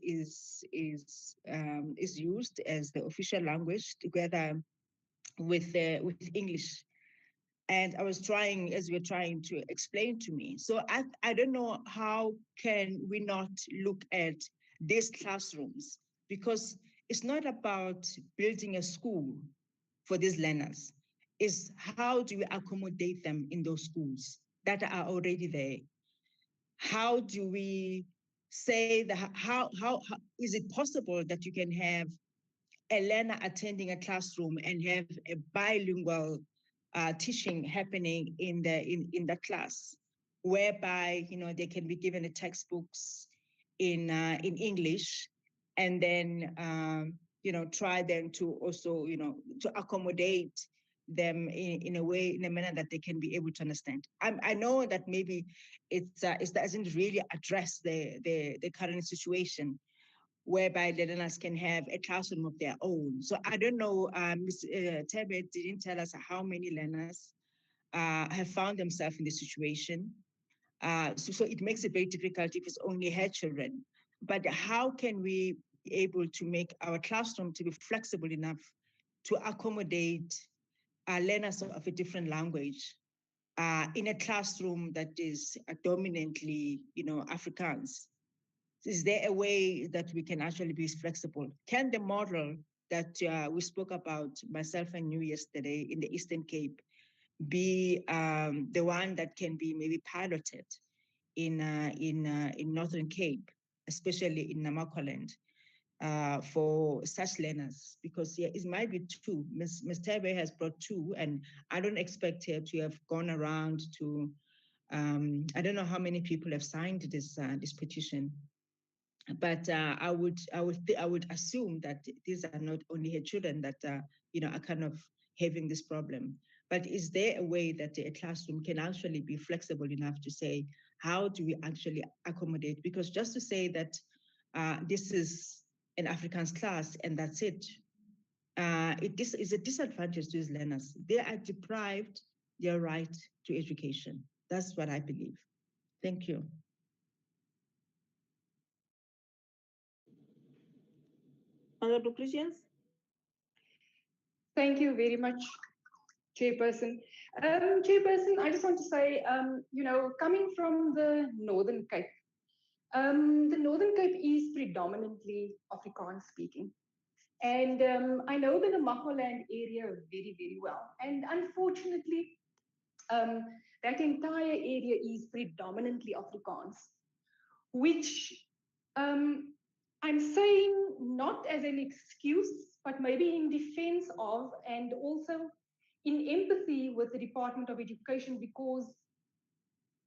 used as the official language together with English. And I was trying, as you were trying to explain to me. So I don't know, how can we not look at these classrooms? Because it's not about building a school for these learners. It's how do we accommodate them in those schools that are already there? How do we say that, how is it possible that you can have a learner attending a classroom and have a bilingual teaching happening in the class, whereby they can be given the textbooks in English, and then try then to also to accommodate them in a manner that they can be able to understand. I know that maybe it doesn't really address the current situation, whereby the learners can have a classroom of their own. So I don't know, Ms. Tebe didn't tell us how many learners have found themselves in this situation. So it makes it very difficult if it's only her children. But how can we be able to make our classroom to be flexible enough to accommodate learners of a different language in a classroom that is dominantly, Afrikaans? Is there a way that we can actually be flexible? Can the model that we spoke about, myself and you yesterday in the Eastern Cape, be the one that can be maybe piloted in Northern Cape, especially in Namaqualand, for such learners? Because it might be two. MsMatebe has brought two, and I don't expect her to have gone around to. I don't know how many people have signed this petition. But I would assume that these are not only her children that are kind of having this problem. But is there a way that a classroom can actually be flexible enough to say, how do we actually accommodate? Because just to say that this is an Afrikaans class and that's it, this is a disadvantage to these learners. They are deprived their right to education. That's what I believe. Thank you. Honorable Christians? Thank you very much, Chairperson. Chairperson, I just want to say, coming from the Northern Cape, the Northern Cape is predominantly Afrikaans speaking. And I know the Namaqualand area very, very well. And unfortunately, that entire area is predominantly Afrikaans, which I'm saying not as an excuse, but maybe in defense of, and also in empathy with the Department of Education, because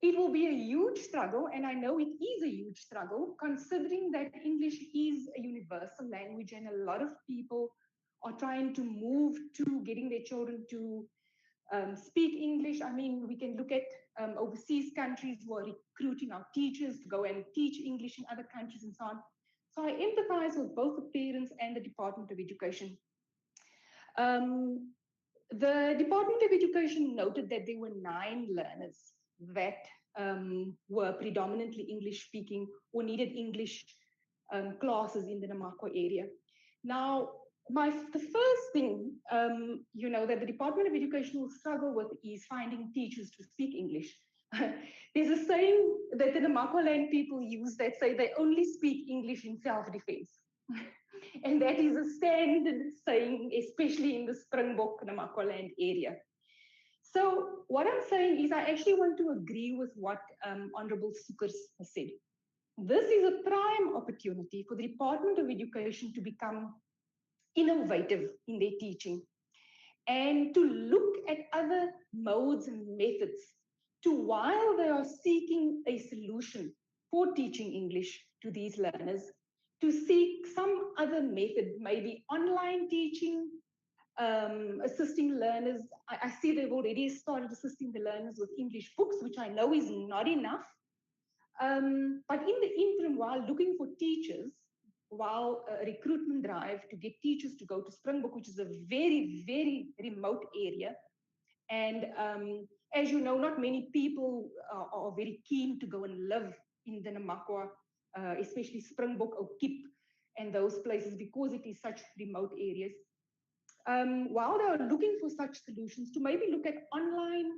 it will be a huge struggle, and I know it is a huge struggle, considering that English is a universal language and a lot of people are trying to move to getting their children to speak English. I mean, we can look at overseas countries who are recruiting our teachers to go and teach English in other countries and so on. So I empathize with both the parents and the Department of Education. The Department of Education noted that there were 9 learners that were predominantly English speaking or needed English classes in the Namakwa area. Now, the first thing, that the Department of Education will struggle with is finding teachers to speak English. There's a saying that the Namakwa land people use that say they only speak English in self-defense. And that is a standard saying, especially in the Springbok Namakwa land area. So what I'm saying is I actually want to agree with what Honorable Soekers has said. This is a prime opportunity for the Department of Education to become innovative in their teaching and to look at other modes and methods to, while they are seeking a solution for teaching English to these learners, to seek some other method, maybe online teaching, assisting learners. I see they've already started assisting the learners with English books, which I know is not enough. But in the interim, while looking for teachers, while a recruitment drive to get teachers to go to Springbok, which is a very, very remote area. And as you know, not many people are very keen to go and live in the Namakwa, especially Springbok or Kip and those places because it is such remote areas. While they are looking for such solutions, to maybe look at online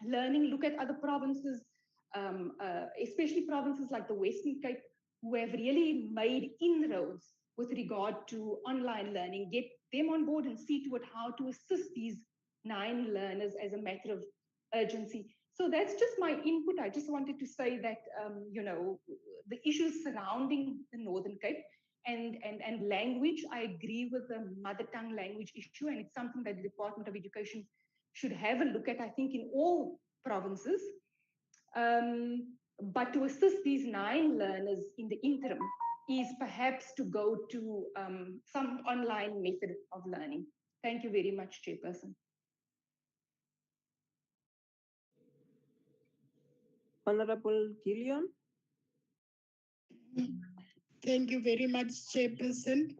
learning, look at other provinces, especially provinces like the Western Cape, who have really made inroads with regard to online learning, get them on board and see to it how to assist these 9 learners as a matter of urgency. So that's just my input. I just wanted to say that, the issues surrounding the Northern Cape and language, I agree with the mother tongue language issue, and it's something that the Department of Education should have a look at, I think, in all provinces. But to assist these 9 learners in the interim is perhaps to go to some online method of learning. Thank you very much, Chairperson. Honorable Gillion. Thank you very much, Chairperson.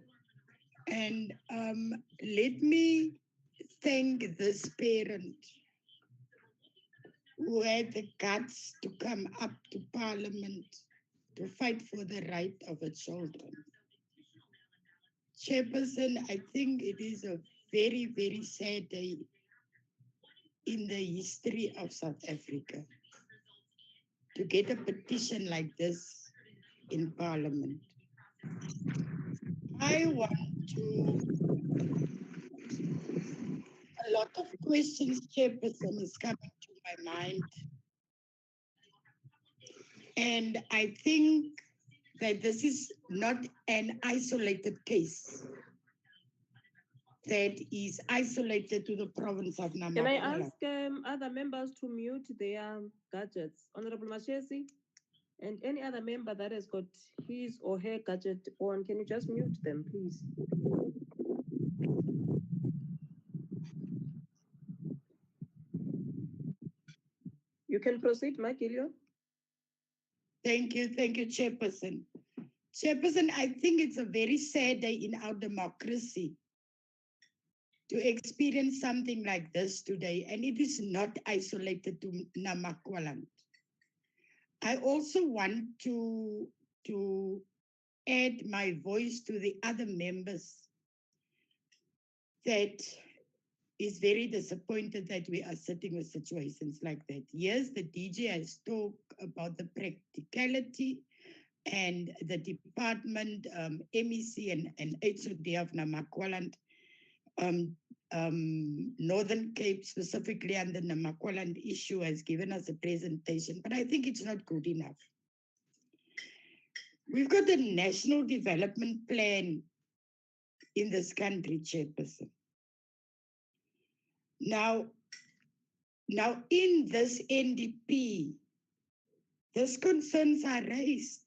And let me thank this parent who had the guts to come up to Parliament to fight for the right of the children. Chairperson, I think it is a very, very sad day in the history of South Africa to get a petition like this in Parliament. I want to, a lot of questions, Chairperson, is coming to my mind. And I think that this is not an isolated case that is isolated to the province of Namakwa. Can I ask other members to mute their gadgets? Honorable Mashesi, and any other member that has got his or her gadget on, can you just mute them, please? You can proceed, Mike Gillion. Thank you, Chairperson. Chairperson, I think it's a very sad day in our democracy to experience something like this today, and it is not isolated to Namakwaland. I also want to add my voice to the other members that is very disappointed that we are sitting with situations like that. Yes, the DJ has talked about the practicality and the department, MEC and HOD of Namakwaland, Northern Cape, specifically on the Namakwaland issue, has given us a presentation, but I think it's not good enough. We've got a national development plan in this country, Chairperson. Now in this NDP, these concerns are raised.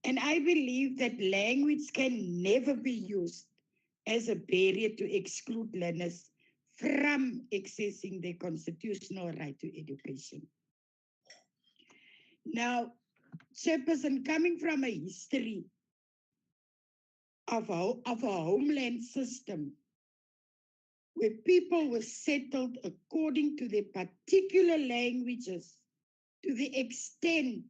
And I believe that language can never be used as a barrier to exclude learners from accessing their constitutional right to education. Now, Chairperson, coming from a history of a homeland system where people were settled according to their particular languages, to the extent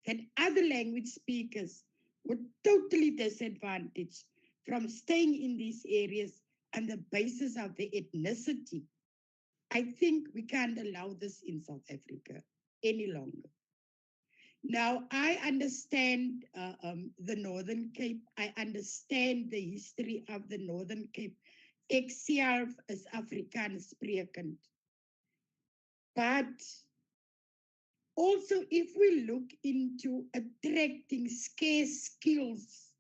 that other language speakers were totally disadvantaged from staying in these areas on the basis of their ethnicity. I think we can't allow this in South Africa any longer. Now, I understand the Northern Cape. I understand the history of the Northern Cape. Ek self is Afrikaans sprekend. But also, if we look into attracting scarce skills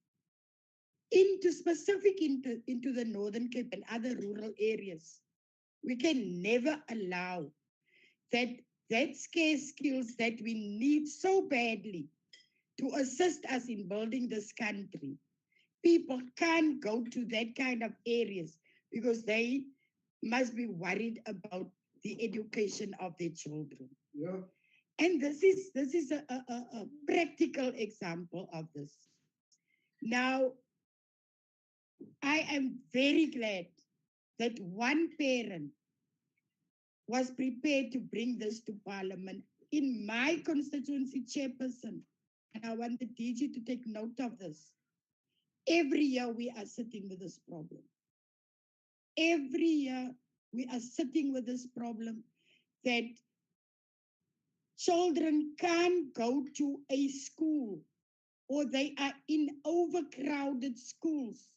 into the Northern Cape and other rural areas, we can never allow that scarce skills that we need so badly to assist us in building this country. People can't go to that kind of areas because they must be worried about the education of their children. Yeah. And this is a practical example of this. Now, I am very glad that one parent was prepared to bring this to Parliament in my constituency, Chairperson. And I want the DG to take note of this. Every year we are sitting with this problem. Every year we are sitting with this problem that children can't go to a school or they are in overcrowded schools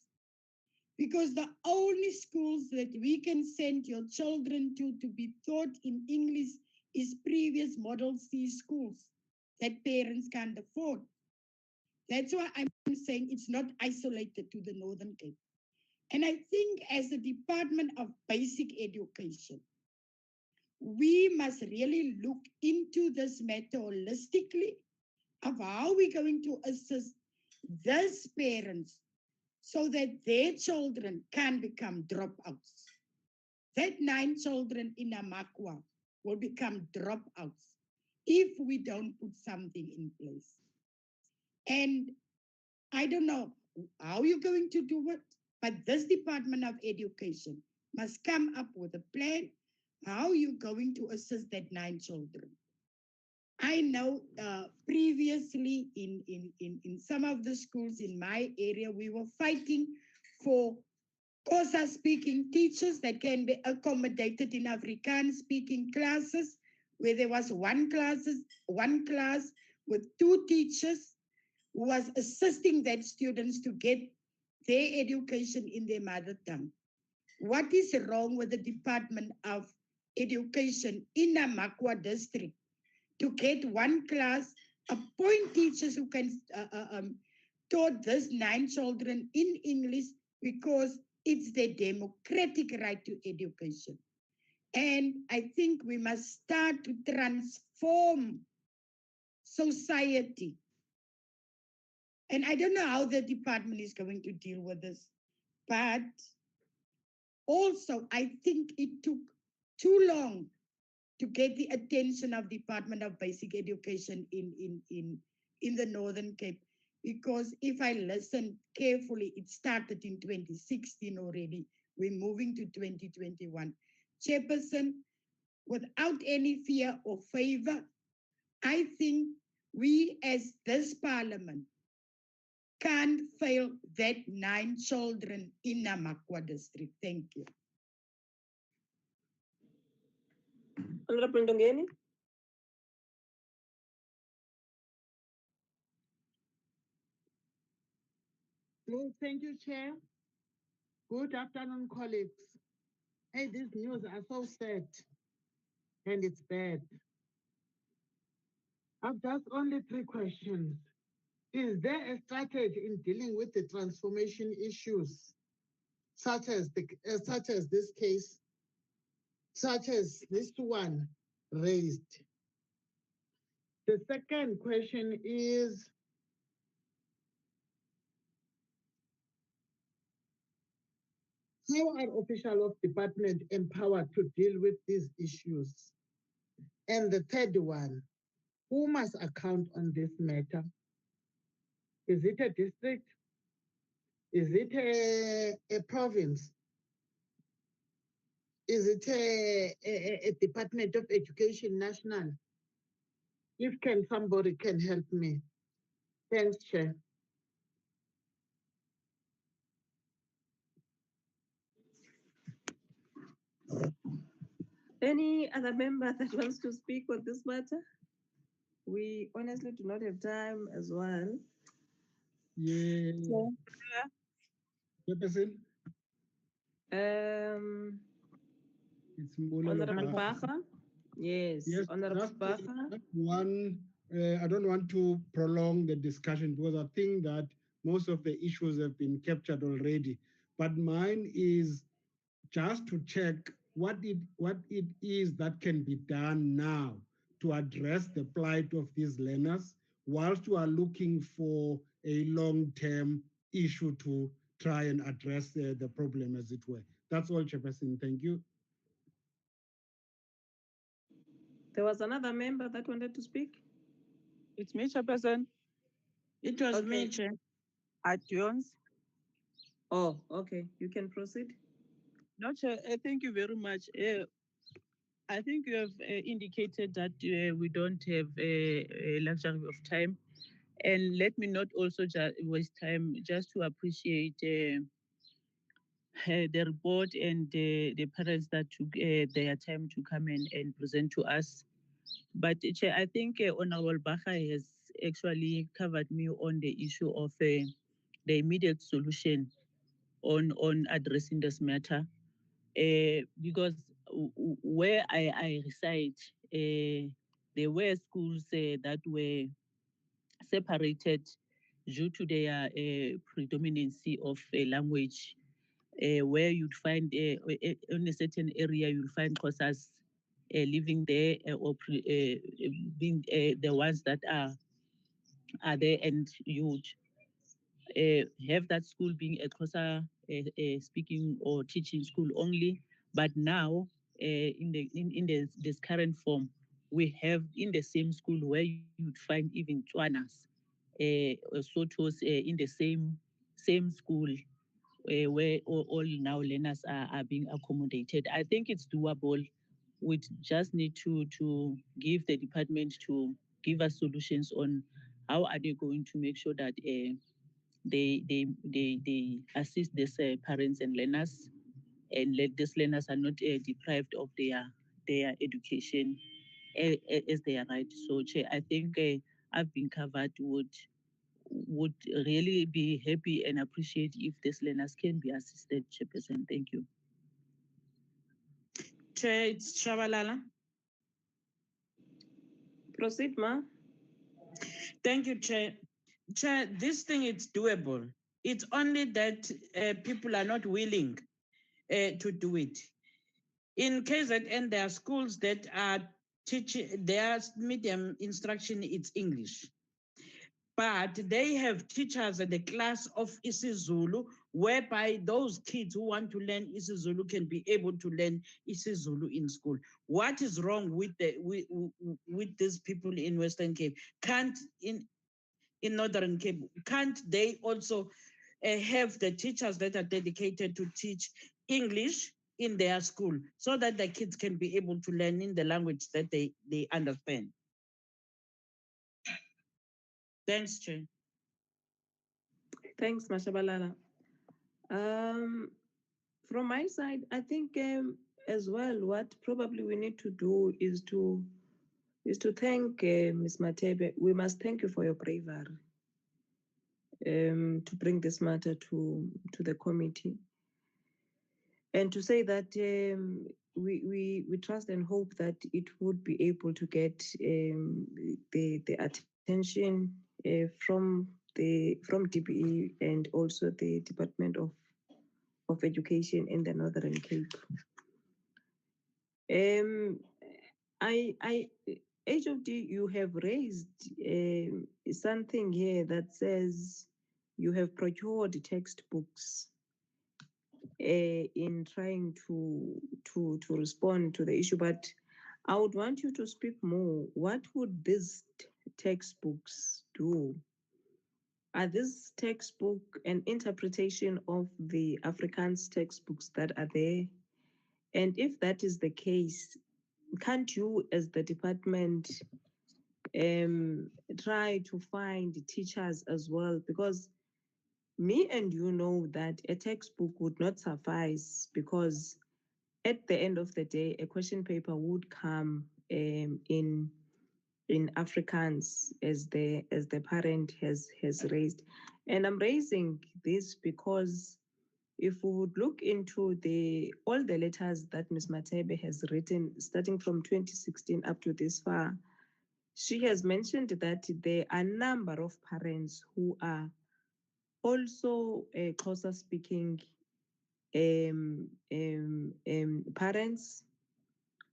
because the only schools that we can send your children to be taught in English is previous Model C schools that parents can't afford. That's why I'm saying it's not isolated to the Northern Cape. And I think as the Department of Basic Education, we must really look into this matter holistically of how we're going to assist these parents so that their children can become dropouts. That 9 children in Amakwa will become dropouts if we don't put something in place. And I don't know how you're going to do it, but this Department of Education must come up with a plan how you're going to assist that 9 children. I know previously in some of the schools in my area, we were fighting for Xhosa-speaking teachers that can be accommodated in Afrikaans-speaking classes, where there was one class with 2 teachers who was assisting that students to get their education in their mother tongue. What is wrong with the Department of Education in Namakwa district to get one class, appoint teachers who can taught these 9 children in English because it's their democratic right to education. And I think we must start to transform society. And I don't know how the department is going to deal with this, but also I think it took too long to get the attention of Department of Basic Education in the Northern Cape. Because if I listen carefully, it started in 2016 already. We're moving to 2021. Chairperson, without any fear or favor, I think we as this Parliament can't fail that 9 children in Namakwa district. Thank you. Honorable Ndongeni. No, thank you, Chair. Good afternoon, colleagues. Hey, these news are so sad, and it's bad. I've just only 3 questions. Is there a strategy in dealing with the transformation issues, such as this case, such as this one raised? The second question is, How are officials of department empowered to deal with these issues? And the third one, who must account on this matter? Is it a district? Is it a province? Is it a Department of Education national? If somebody can help me. Thanks, Chair. Any other member that wants to speak on this matter? We honestly do not have time as well. Yeah. Chairperson? It's Honorable Baha. Yes, Honorable Baha. One, I don't want to prolong the discussion because I think that most of the issues have been captured already. But mine is just to check what it is that can be done now to address the plight of these learners whilst we are looking for a long-term issue to try and address the problem, as it were. That's all, Chairperson. Thank you. There was another member that wanted to speak. It's me, Chairperson. It was me, Chair. At Jones. Oh, okay. You can proceed. No, Chair, thank you very much. I think you have indicated that we don't have a luxury of time. And let me not also waste time just to appreciate the report and the parents that took their time to come and present to us. But Chair, I think Honorable Baha has actually covered me on the issue of the immediate solution on addressing this matter. Because where I reside, there were schools that were separated due to their predominancy of language, where you'd find in a certain area, you'll find Xhosas living there or being the ones that are there, and you'd have that school being a Xhosa speaking or teaching school only. But now, in this current form, we have in the same school where you'd find even Tswanas, Sotos in the same school, where all now learners are being accommodated. I think it's doable. We just need to give the department to give us solutions on how are they going to make sure that they assist these parents and learners, and let these learners are not deprived of their education as they are right. So, Chair, I think I've been covered. Would really be happy and appreciate if these learners can be assisted, Chairperson. Thank you. Chair, it's Shabalala. Proceed, Ma. Thank you, Chair. Chair, this thing is doable. It's only that people are not willing to do it. In KZN, there are schools that are teaching, their medium instruction, it's English. But they have teachers at the class of isiZulu, whereby those kids who want to learn isiZulu can be able to learn isiZulu in school. What is wrong with with these people in Western Cape? In Northern Cape, can't they also have the teachers that are dedicated to teach English in their school so that the kids can be able to learn in the language that they understand? Thanks, Chair. Thanks, Mashabalala. From my side, I think as well, what probably we need to do is to thank MsMatebe. We must thank you for your bravery to bring this matter to the committee, and to say that we trust and hope that it would be able to get the attention from DBE and also the Department of Education in the Northern Cape. HOD, you have raised something here that says you have procured textbooks. in trying to respond to the issue, but I would want you to speak more. What would these textbooks do? Are this textbook an interpretation of the Afrikaans textbooks that are there? And if that is the case, can't you, as the department, try to find teachers as well? Because me and you know that a textbook would not suffice, because at the end of the day, a question paper would come in Afrikaans, as the parent has raised. And I'm raising this because if we would look into all the letters that MsMatebe has written, starting from 2016 up to this far, she has mentioned that there are a number of parents who are also Xhosa speaking parents.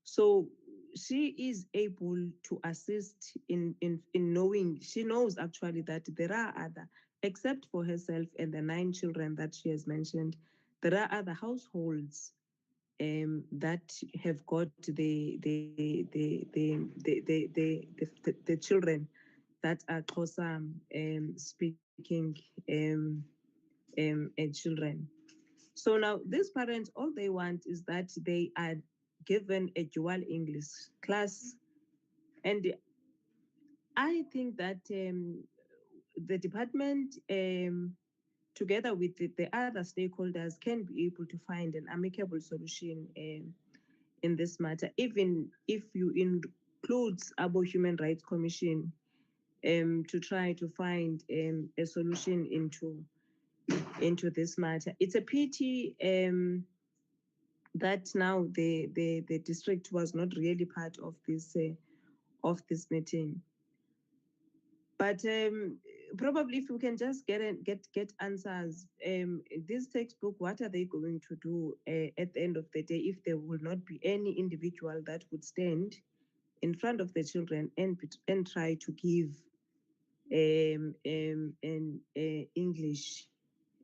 So she is able to assist in knowing, she knows actually that there are other, except for herself and the 9 children that she has mentioned, there are other households that have got the children that are Xhosa speaking children. So now these parents, all they want is that they are given a dual English class. And I think that the department, together with the other stakeholders, can be able to find an amicable solution in this matter, even if you include Abo Human Rights Commission to try to find a solution into this matter. It's a pity that now the district was not really part of this meeting. But probably if we can just get answers, this textbook, what are they going to do at the end of the day if there will not be any individual that would stand in front of the children and try to give English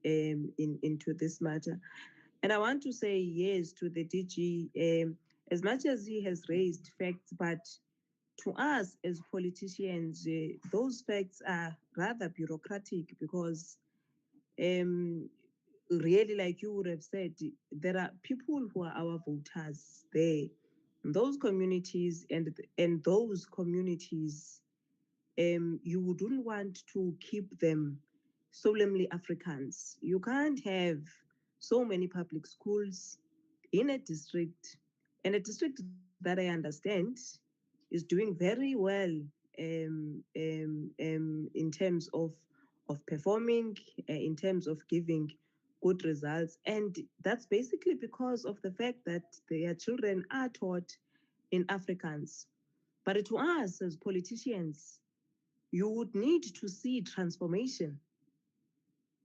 into this matter? And I want to say yes to the DG, as much as he has raised facts, but to us as politicians, those facts are rather bureaucratic, because really, like you would have said, there are people who are our voters there, those communities, and those communities, you wouldn't want to keep them solemnly Africans. You can't have so many public schools in a district, and a district that I understand is doing very well in terms of performing, in terms of giving good results. And that's basically because of the fact that their children are taught in Afrikaans. But to us as politicians, you would need to see transformation.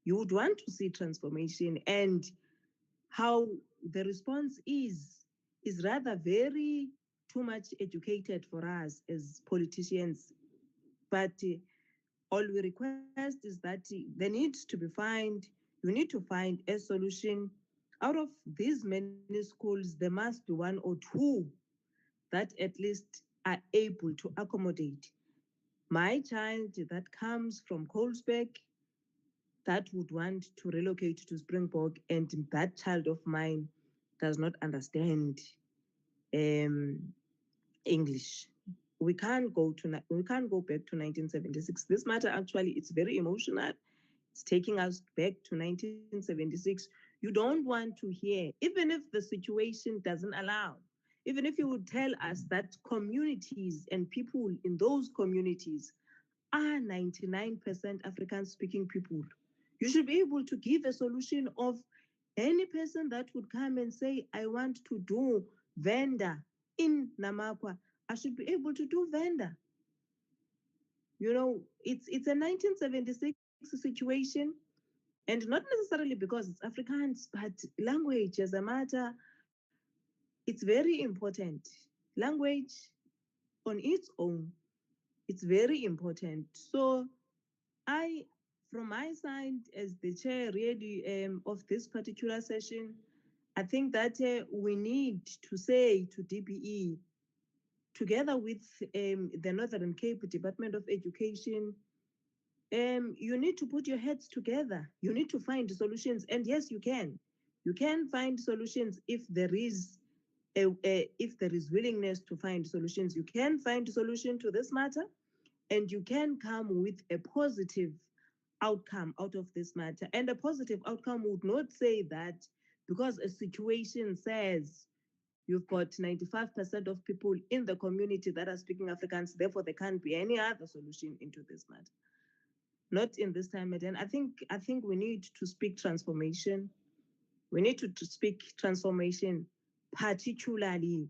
You would want to see transformation, and how the response is rather very too much educated for us as politicians. But all we request is that there needs to be you need to find a solution. Out of these many schools, there must be 1 or 2 that at least are able to accommodate my child that comes from Colesberg, that would want to relocate to Springbok, and that child of mine does not understand English. We can't go back to 1976. This matter actually, it's very emotional. It's taking us back to 1976. You don't want to hear, even if the situation doesn't allow, even if you would tell us that communities and people in those communities are 99% African speaking people, you should be able to give a solution of any person that would come and say, I want to do vendor in Namakwa. I should be able to do vendor. You know, it's a 1976 situation, and not necessarily because it's Afrikaans, but language as a matter, it's very important. Language on its own, it's very important. So from my side, as the chair really of this particular session, I think that we need to say to DBE, together with the Northern Cape Department of Education, you need to put your heads together. You need to find solutions, and yes, you can. You can find solutions if there is willingness to find solutions. You can find a solution to this matter, and you can come with a positive outcome out of this matter. And a positive outcome would not say that because a situation says you've got 95% of people in the community that are speaking Afrikaans, therefore there can't be any other solution into this matter. Not in this time, and I think we need to speak transformation. We need to speak transformation, particularly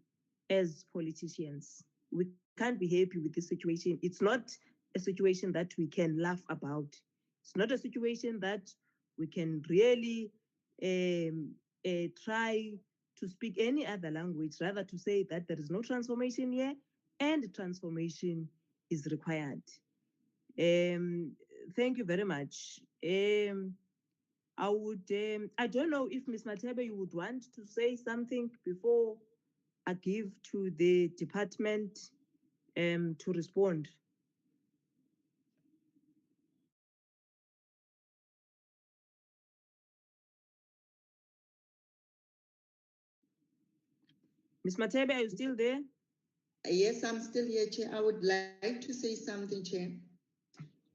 as politicians. We can't be happy with this situation. It's not a situation that we can laugh about. It's not a situation that we can really try to speak any other language, rather to say that there is no transformation here and transformation is required. Thank you very much. I would, I don't know if MsMatebe, you would want to say something before I give to the department to respond. MsMatebe, are you still there? Yes, I'm still here, Chair. I would like to say something, Chair.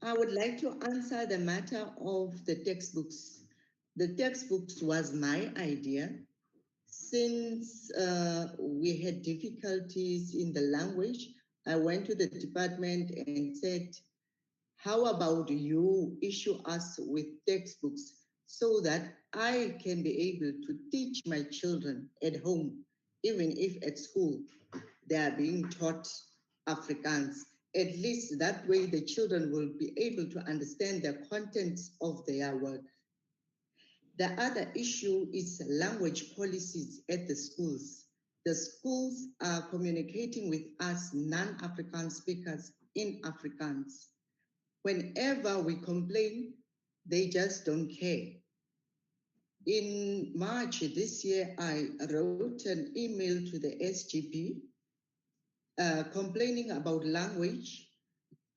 I would like to answer the matter of the textbooks. The textbooks was my idea. Since we had difficulties in the language, I went to the department and said, how about you issue us with textbooks so that I can be able to teach my children at home, even if at school they are being taught Afrikaans. At least that way the children will be able to understand the contents of their work. The other issue is language policies at the schools. The schools are communicating with us non-Afrikaans speakers in Afrikaans. Whenever we complain, they just don't care. In March this year, I wrote an email to the SGP complaining about language,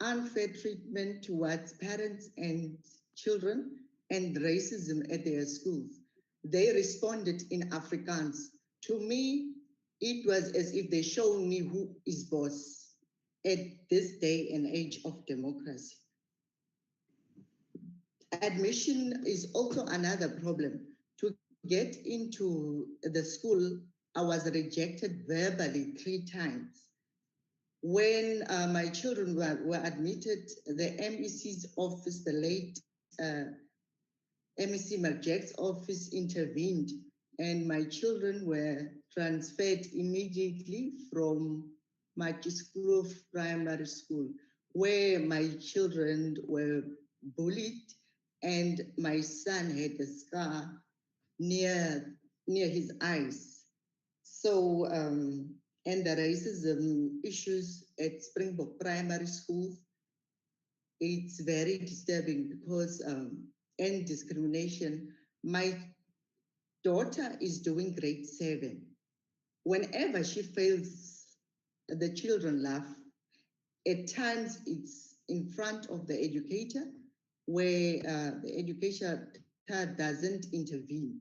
unfair treatment towards parents and children, and racism at their schools. They responded in Afrikaans. To me, it was as if they showed me who is boss at this day and age of democracy. Admission is also another problem. To get into the school, I was rejected verbally 3 times. When my children were admitted, the MEC's office, the late MEC Marjack's office intervened, and my children were transferred immediately from Matiskloof Primary School, where my children were bullied, and my son had a scar near his eyes. So, and the racism issues at Springbok Primary School, it's very disturbing because, and discrimination. My daughter is doing grade 7. Whenever she fails, the children laugh. At times it's in front of the educator where the educator doesn't intervene.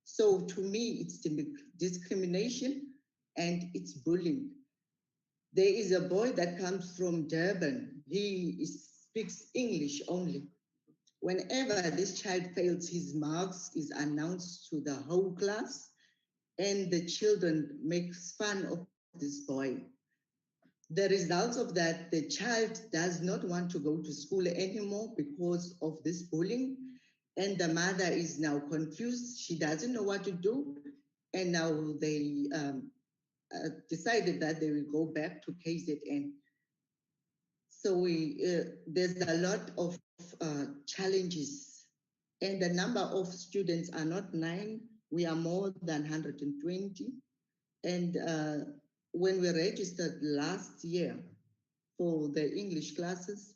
So to me, it's discrimination and it's bullying. There is a boy that comes from Durban. He speaks English only. Whenever this child fails, his marks is announced to the whole class, and the children make fun of this boy. The results of that, the child does not want to go to school anymore because of this bullying, and the mother is now confused. She doesn't know what to do, and now they decided that they will go back to KZN. So there's a lot of challenges, and the number of students are not 9, we are more than 120. And when we registered last year for the English classes,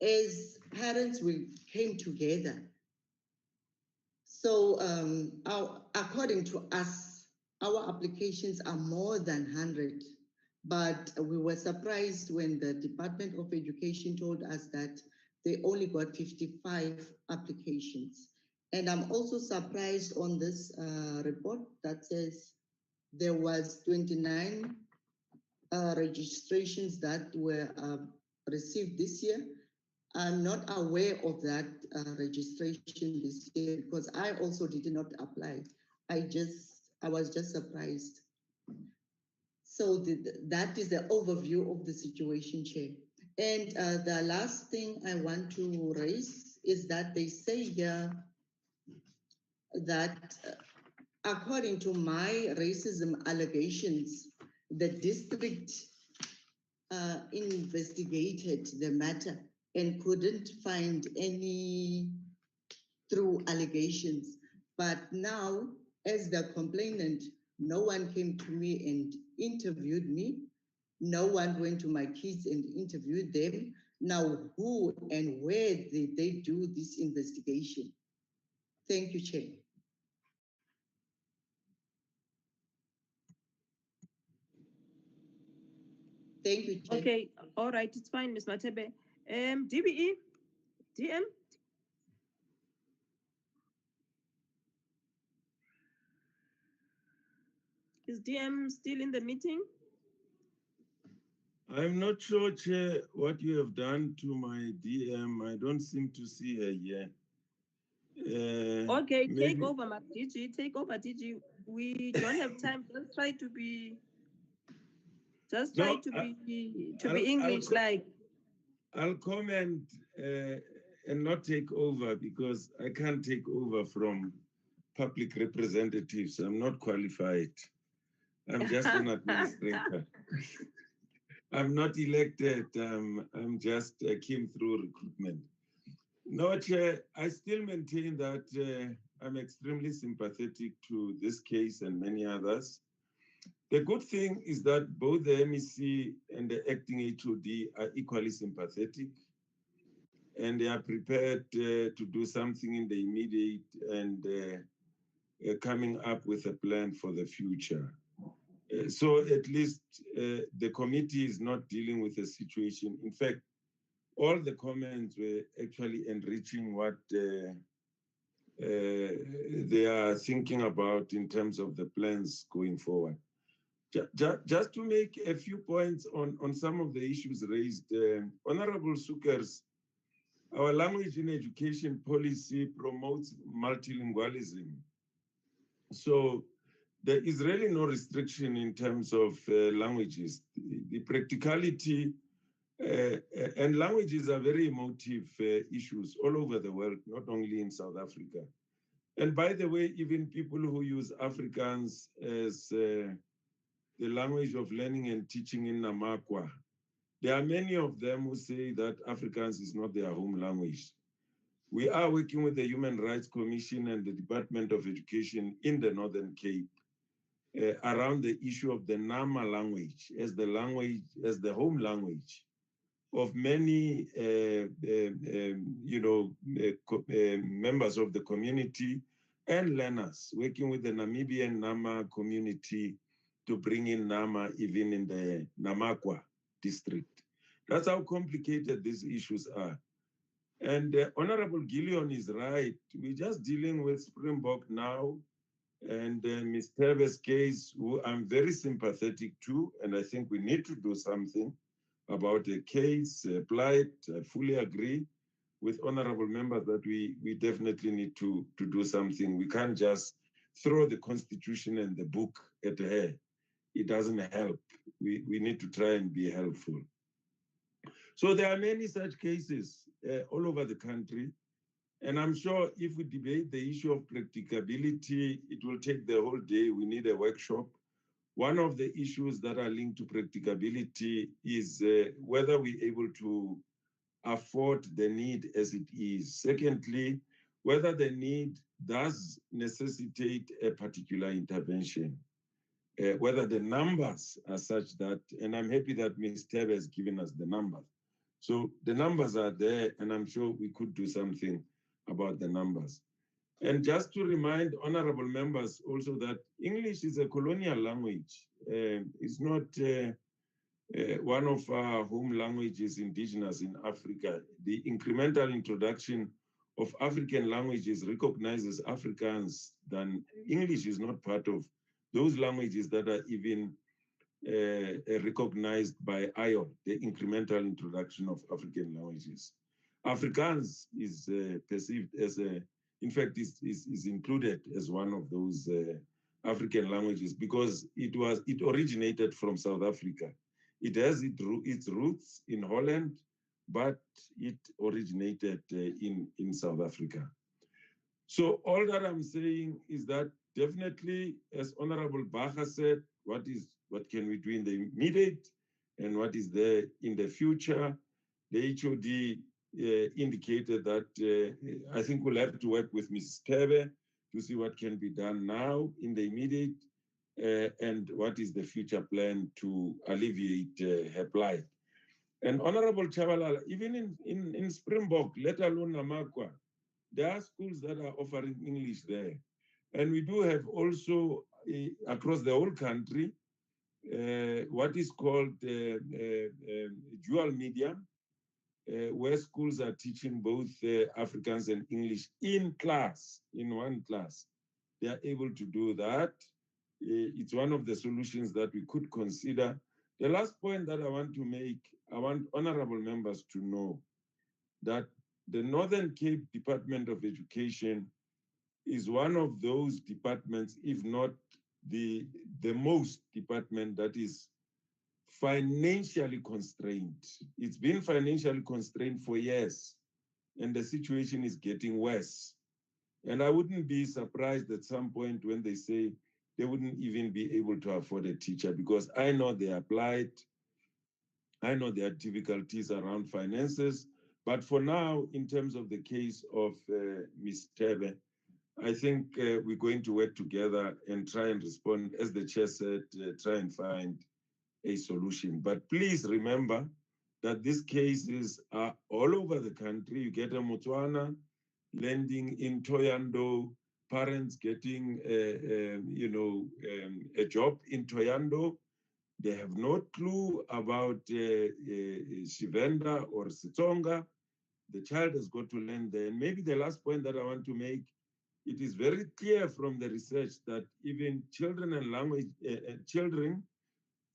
as parents, we came together. So according to us, our applications are more than 100, but we were surprised when the Department of Education told us that they only got 55 applications. And I'm also surprised on this report that says there was 29 registrations that were received this year. I'm not aware of that registration this year because I also did not apply. I was just surprised. So that is the overview of the situation, Chair. And the last thing I want to raise is that they say here that according to my racism allegations, the district investigated the matter and couldn't find any true allegations. But now, as the complainant, no one came to me and interviewed me. No one went to my kids and interviewed them. Now, who and where did they do this investigation? Thank you, Chair. Thank you, Chair. Okay, all right, it's fine, MsMatebe. DBE, DM. Is DM still in the meeting? I'm not sure, Chair, what you have done to my DM. I don't seem to see her here. Okay, maybe... take over, DG. Take over, DG. We don't have time. Just try to be. Just try to be English like. I'll comment and not take over because I can't take over from public representatives. I'm not qualified. I'm just an administrator. I'm not elected. I'm just came through recruitment. No, Chair, I still maintain that I'm extremely sympathetic to this case and many others. The good thing is that both the MEC and the acting HOD are equally sympathetic, and they are prepared to do something in the immediate and coming up with a plan for the future. So at least the committee is not dealing with a situation. In fact, all the comments were actually enriching what they are thinking about in terms of the plans going forward. Just to make a few points on some of the issues raised, Honorable Sukers, our language in education policy promotes multilingualism. So there is really no restriction in terms of languages. The practicality and languages are very emotive issues all over the world, not only in South Africa. And by the way, even people who use Afrikaans as the language of learning and teaching in Namakwa, there are many of them who say that Afrikaans is not their home language. We are working with the Human Rights Commission and the Department of Education in the Northern Cape around the issue of the Nama language as the home language of many, members of the community and learners, working with the Namibian Nama community to bring in Nama even in the Namakwa district. That's how complicated these issues are. And Honorable Gillion is right. We're just dealing with Springbok now and Ms. Tebe's case, who I'm very sympathetic to, and I think we need to do something about the case, plight. I fully agree with honorable members that we definitely need to do something. We can't just throw the constitution and the book at her. It doesn't help. We need to try and be helpful. So there are many such cases all over the country. And I'm sure if we debate the issue of practicability, it will take the whole day. We need a workshop. One of the issues that are linked to practicability is whether we're able to afford the need as it is. Secondly, whether the need does necessitate a particular intervention, whether the numbers are such that, and I'm happy that Ms. Tebe has given us the numbers, So the numbers are there, and I'm sure we could do something about the numbers. And just to remind honorable members also that English is a colonial language. It's not one of our home languages indigenous in Africa. The incremental introduction of African languages recognizes Afrikaans, then English is not part of those languages that are even recognized by IOL, the incremental introduction of African languages. Afrikaans is perceived as a, in fact, is included as one of those African languages because it originated from South Africa. It has its roots in Holland, but it originated in South Africa. So all that I'm saying is that definitely, as Honorable Baha said, what can we do in the immediate and what is there in the future? The HOD indicated that I think we'll have to work with MsMatebe to see what can be done now in the immediate and what is the future plan to alleviate her plight. And Honorable Chabalala, even in Springbok, let alone Namakwa, there are schools that are offering English there. And we do have also across the whole country what is called dual medium, where schools are teaching both Afrikaans and English in class, in one class. They are able to do that. It's one of the solutions that we could consider. The last point that I want to make, I want honorable members to know that the Northern Cape Department of Education is one of those departments, if not the most department that is financially constrained. It's been financially constrained for years, and the situation is getting worse. And I wouldn't be surprised at some point when they say they wouldn't even be able to afford a teacher, because I know they applied. I know there are difficulties around finances, but for now, in terms of the case of MsMatebe, I think we're going to work together and try and respond, as the chair said, try and find a solution. But please remember that these cases are all over the country. You get a Motswana landing in Thohoyandou, parents getting, a job in Thohoyandou. They have no clue about Shivenda or Sitsonga. The child has got to learn there. And maybe the last point that I want to make, it is very clear from the research that even children and language, children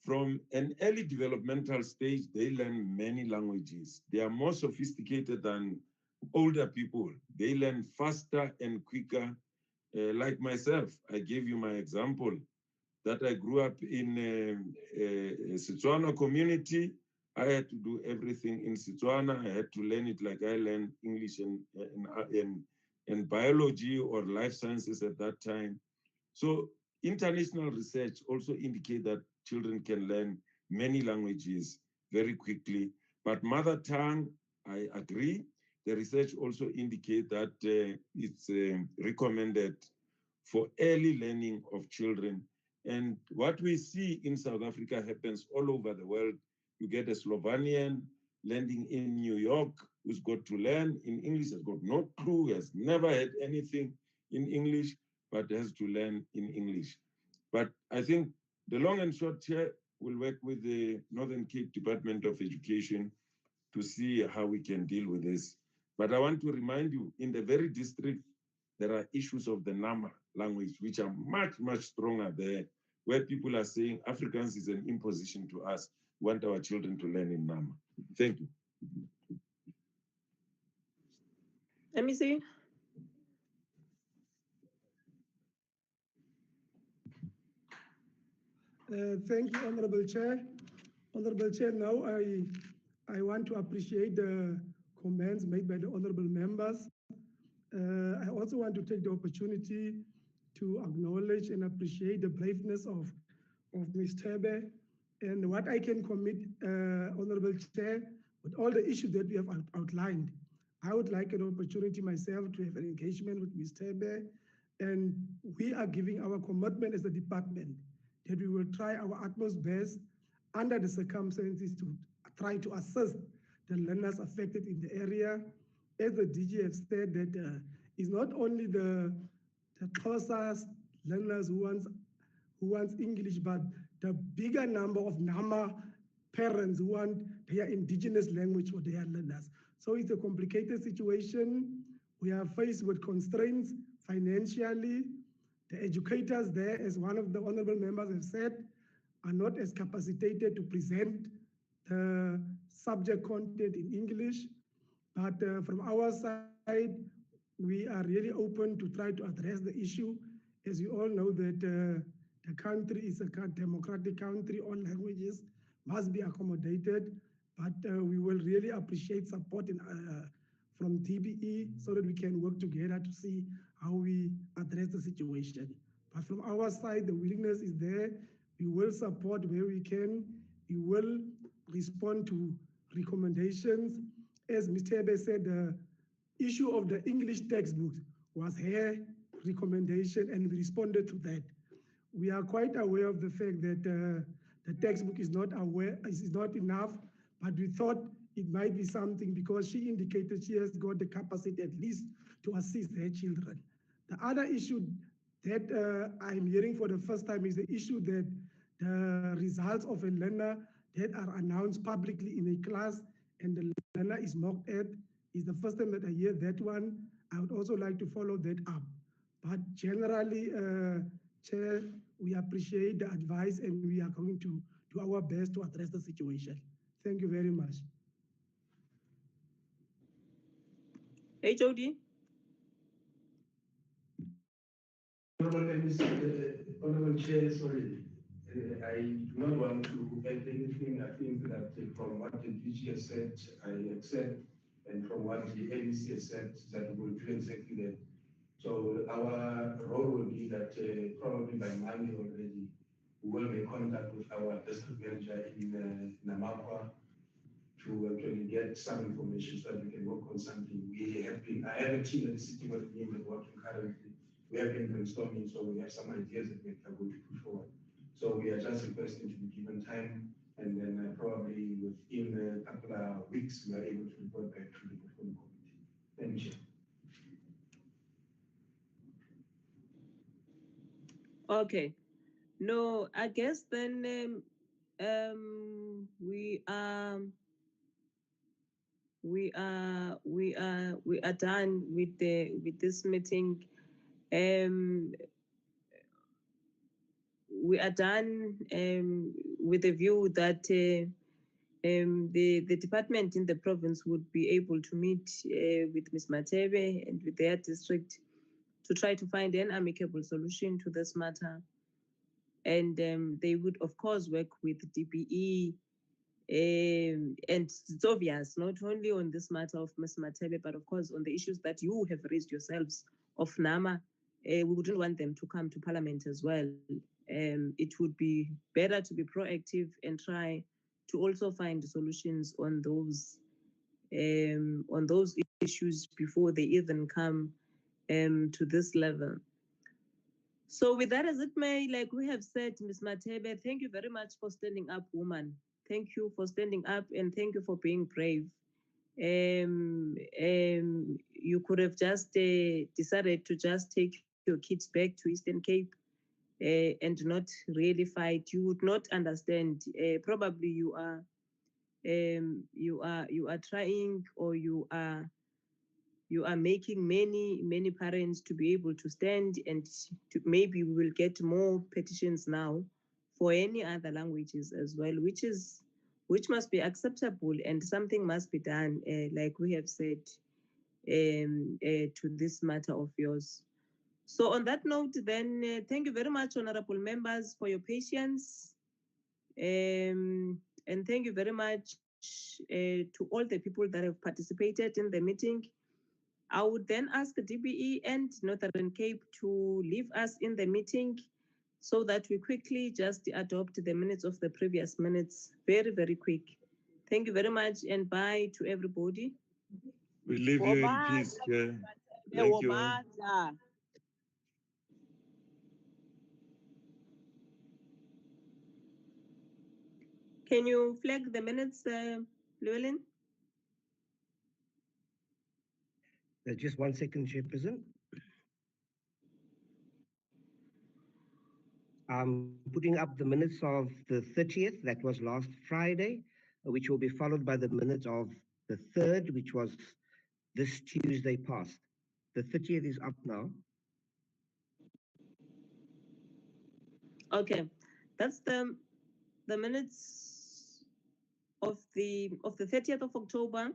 from an early developmental stage, they learn many languages. They are more sophisticated than older people. They learn faster and quicker. Like myself, I gave you my example that I grew up in a Setswana community. I had to do everything in Setswana. I had to learn it like I learned English and biology or life sciences at that time. So international research also indicates that children can learn many languages very quickly. But mother tongue, I agree. The research also indicates that it's recommended for early learning of children. And what we see in South Africa happens all over the world. You get a Slovenian landing in New York who's got to learn in English, has got no clue, has never had anything in English, but has to learn in English. But I think the long and short here will work with the Northern Cape Department of Education to see how we can deal with this. But I want to remind you, in the very district, there are issues of the Nama language, which are much, much stronger there, where people are saying Afrikaans is an imposition to us. We want our children to learn in Nama. Thank you. Let me see. Thank you, Honorable Chair. Honorable Chair, now I want to appreciate the comments made by the honorable members. I also want to take the opportunity to acknowledge and appreciate the braveness of MsMatebe and what I can commit, Honorable Chair, with all the issues that we have outlined. I would like an opportunity myself to have an engagement with MsMatebe, and we are giving our commitment as a department that we will try our utmost best under the circumstances to try to assist the learners affected in the area. As the DG has said, that it's not only the Xhosa learners who wants English, but the bigger number of Nama parents who want their indigenous language for their learners. So it's a complicated situation. We are faced with constraints financially. The educators there, as one of the honorable members have said, are not as capacitated to present the subject content in English. But from our side, we are really open to try to address the issue. As you all know that the country is a democratic country, all languages must be accommodated, but we will really appreciate support from TBE so that we can work together to see how we address the situation. But from our side, the willingness is there. We will support where we can. We will respond to recommendations. As MsMatebe said, the issue of the English textbooks was her recommendation, and we responded to that. We are quite aware of the fact that the textbook is not enough, but we thought it might be something because she indicated she has got the capacity at least to assist her children. The other issue that I'm hearing for the first time is the issue that the results of a learner that are announced publicly in a class and the learner is mocked at is the first time that I hear that one. I would also like to follow that up. But generally, Chair, we appreciate the advice and we are going to do our best to address the situation. Thank you very much. HOD. Honorable Chair, sorry, I do not want to add anything. I think that from what the DG has said, I accept, and from what the NEC has said, that we will do exactly that. So our role will be that probably by Monday already, we will make contact with our district manager in Namakwa to actually get some information so that we can work on something. I have a team that is sitting with me and working currently. We have been brainstorming, so we have some ideas that we are going to push forward. So we are just requesting to be given time, and then probably within a couple of weeks, we are able to report back to the portfolio committee. Thank you. Okay. No, I guess then we are done with this meeting. We are done with the view that the department in the province would be able to meet with MsMatebe and with their district to try to find an amicable solution to this matter. And they would, of course, work with DPE. And it's obvious, not only on this matter of MsMatebe, but of course on the issues that you have raised yourselves of NAMA. We wouldn't want them to come to Parliament as well. It would be better to be proactive and try to also find solutions on those issues before they even come to this level. So with that as it may, like we have said, MsMatebe, thank you very much for standing up, woman. Thank you for standing up and thank you for being brave. You could have just decided to just take your kids back to Eastern Cape and not really fight. You would not understand. Probably you are trying, or you are making many parents to be able to stand, and maybe we will get more petitions now for any other languages as well, which must be acceptable, and something must be done, like we have said, to this matter of yours. So on that note, then, thank you very much, honorable members, for your patience. And thank you very much to all the people that have participated in the meeting. I would then ask the DPE and Northern Cape to leave us in the meeting so that we quickly just adopt the minutes of the previous minutes, very, very quick. Thank you very much, and bye to everybody. We leave you in peace, Chair. Thank you. Can you flag the minutes, Llewellyn? Just 1 second, Chairperson. I'm putting up the minutes of the 30th, that was last Friday, which will be followed by the minutes of the 3rd, which was this Tuesday past. The 30th is up now. Okay, that's the minutes of the 30th of October.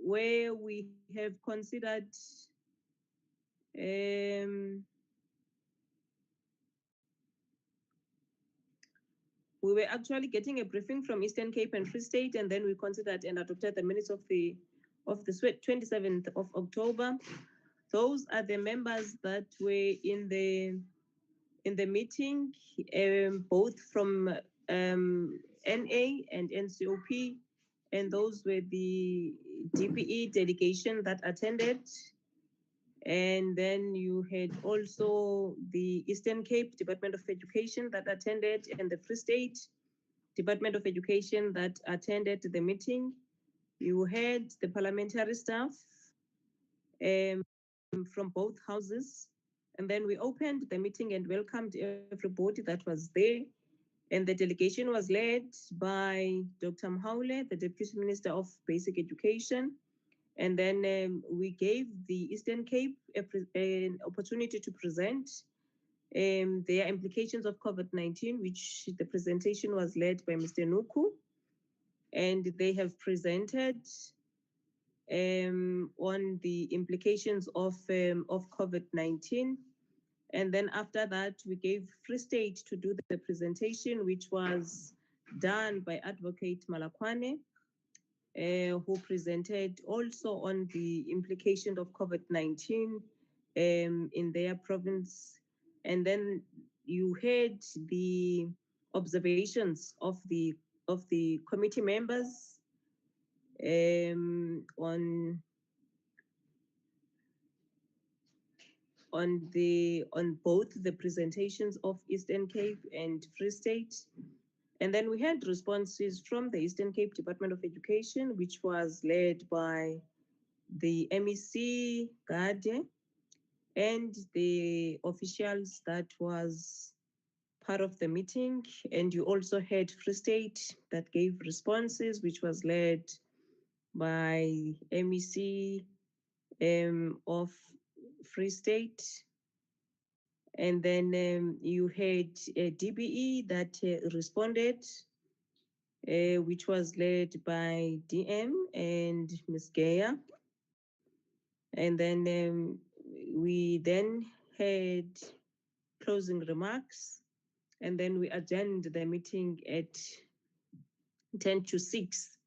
Where we have considered we were actually getting a briefing from Eastern Cape and Free State, and then we considered and adopted the minutes of the 27th of October. Those are the members that were in the meeting, both from NA and NCOP, and those were the DPE delegation that attended. And then you had also the Eastern Cape Department of Education that attended, and the Free State Department of Education that attended the meeting. You had the parliamentary staff from both houses. And then we opened the meeting and welcomed everybody that was there. And the delegation was led by Dr. Mhaule, the Deputy Minister of Basic Education. And then we gave the Eastern Cape an opportunity to present their implications of COVID-19, which the presentation was led by Mr. Nuku. And they have presented on the implications of COVID-19. And then after that, we gave Free State to do the presentation, which was done by Advocate Malakwane, who presented also on the implications of COVID-19 in their province. And then you had the observations of the committee members on both the presentations of Eastern Cape and Free State. And then we had responses from the Eastern Cape Department of Education, which was led by the MEC, Gade, and the officials that was part of the meeting. And you also had Free State that gave responses, which was led by MEC of Free State. And then you had a DBE that responded, which was led by DM and Ms. Geyer. And then we then had closing remarks, and then we adjourned the meeting at 10 to 6.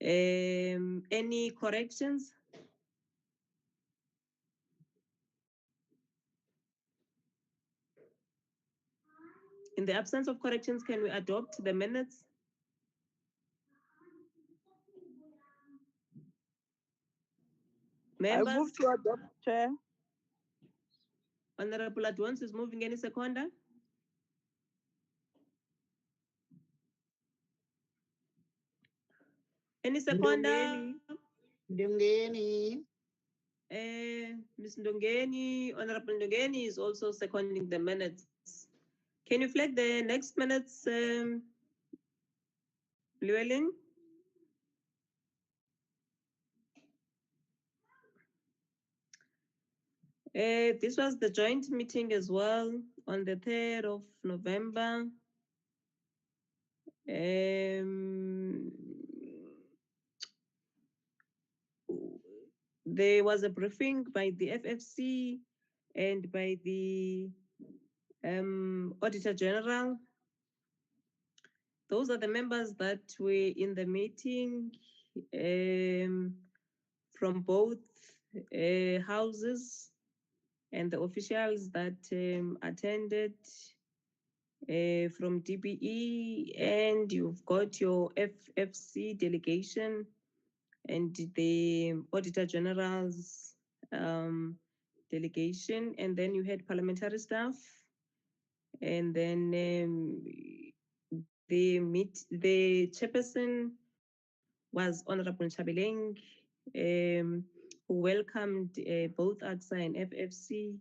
Any corrections? In the absence of corrections, can we adopt the minutes? Members? I move to adopt, Chair. Honorable Adwans is moving. Any seconder? Any seconder? Ndongeni. Ms. Ndongeni, Honorable Ndongeni is also seconding the minutes. Can you flag the next minutes, Llewellyn? This was the joint meeting as well on the 3rd of November. There was a briefing by the FFC and by the Auditor General. Those are the members that were in the meeting from both houses, and the officials that attended from DBE, and you've got your FFC delegation and the Auditor General's delegation, and then you had parliamentary staff, and then the chairperson was Honorable Chabeleng, who welcomed both AXA and FFC.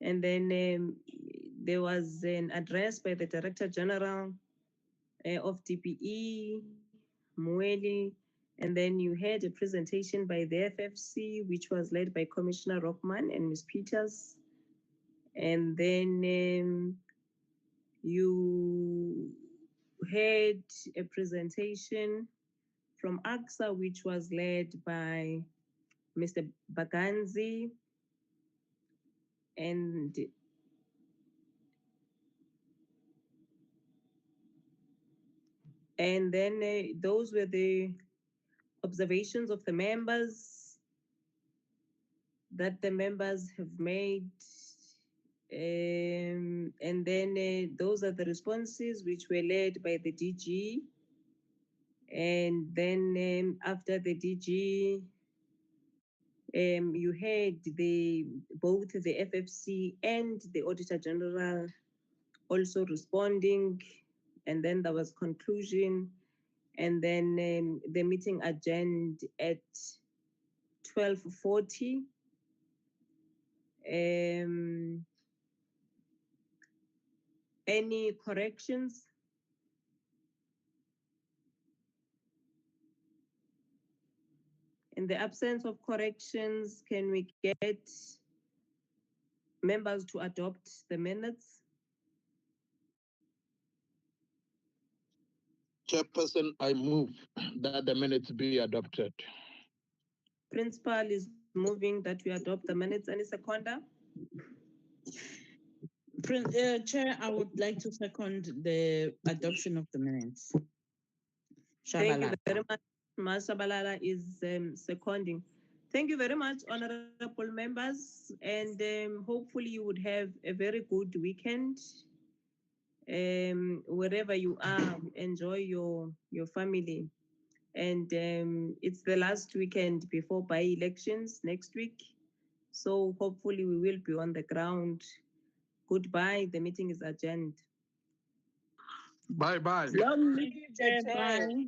And then there was an address by the Director General of DPE, Mueli, and then you had a presentation by the FFC, which was led by Commissioner Rockman and Ms. Peters. And then you had a presentation from AXA, which was led by Mr. Baganzi, and then those were the observations of the members that the members have made. And then those are the responses which were led by the DG. And then after the DG, you had both the FFC and the Auditor General also responding, and then there was conclusion, and then the meeting adjourned at 12:40. Any corrections? In the absence of corrections, can we get members to adopt the minutes? Chairperson, I move that the minutes be adopted. Principal is moving that we adopt the minutes. Any seconder? Chair, I would like to second the adoption of the minutes. Thank you very much. Shabalala is seconding. Thank you very much, honorable members, and hopefully you would have a very good weekend. Wherever you are, enjoy your family. And it's the last weekend before by-elections next week. So hopefully we will be on the ground. Goodbye. The meeting is adjourned. Bye-bye. Long live the chair. Bye.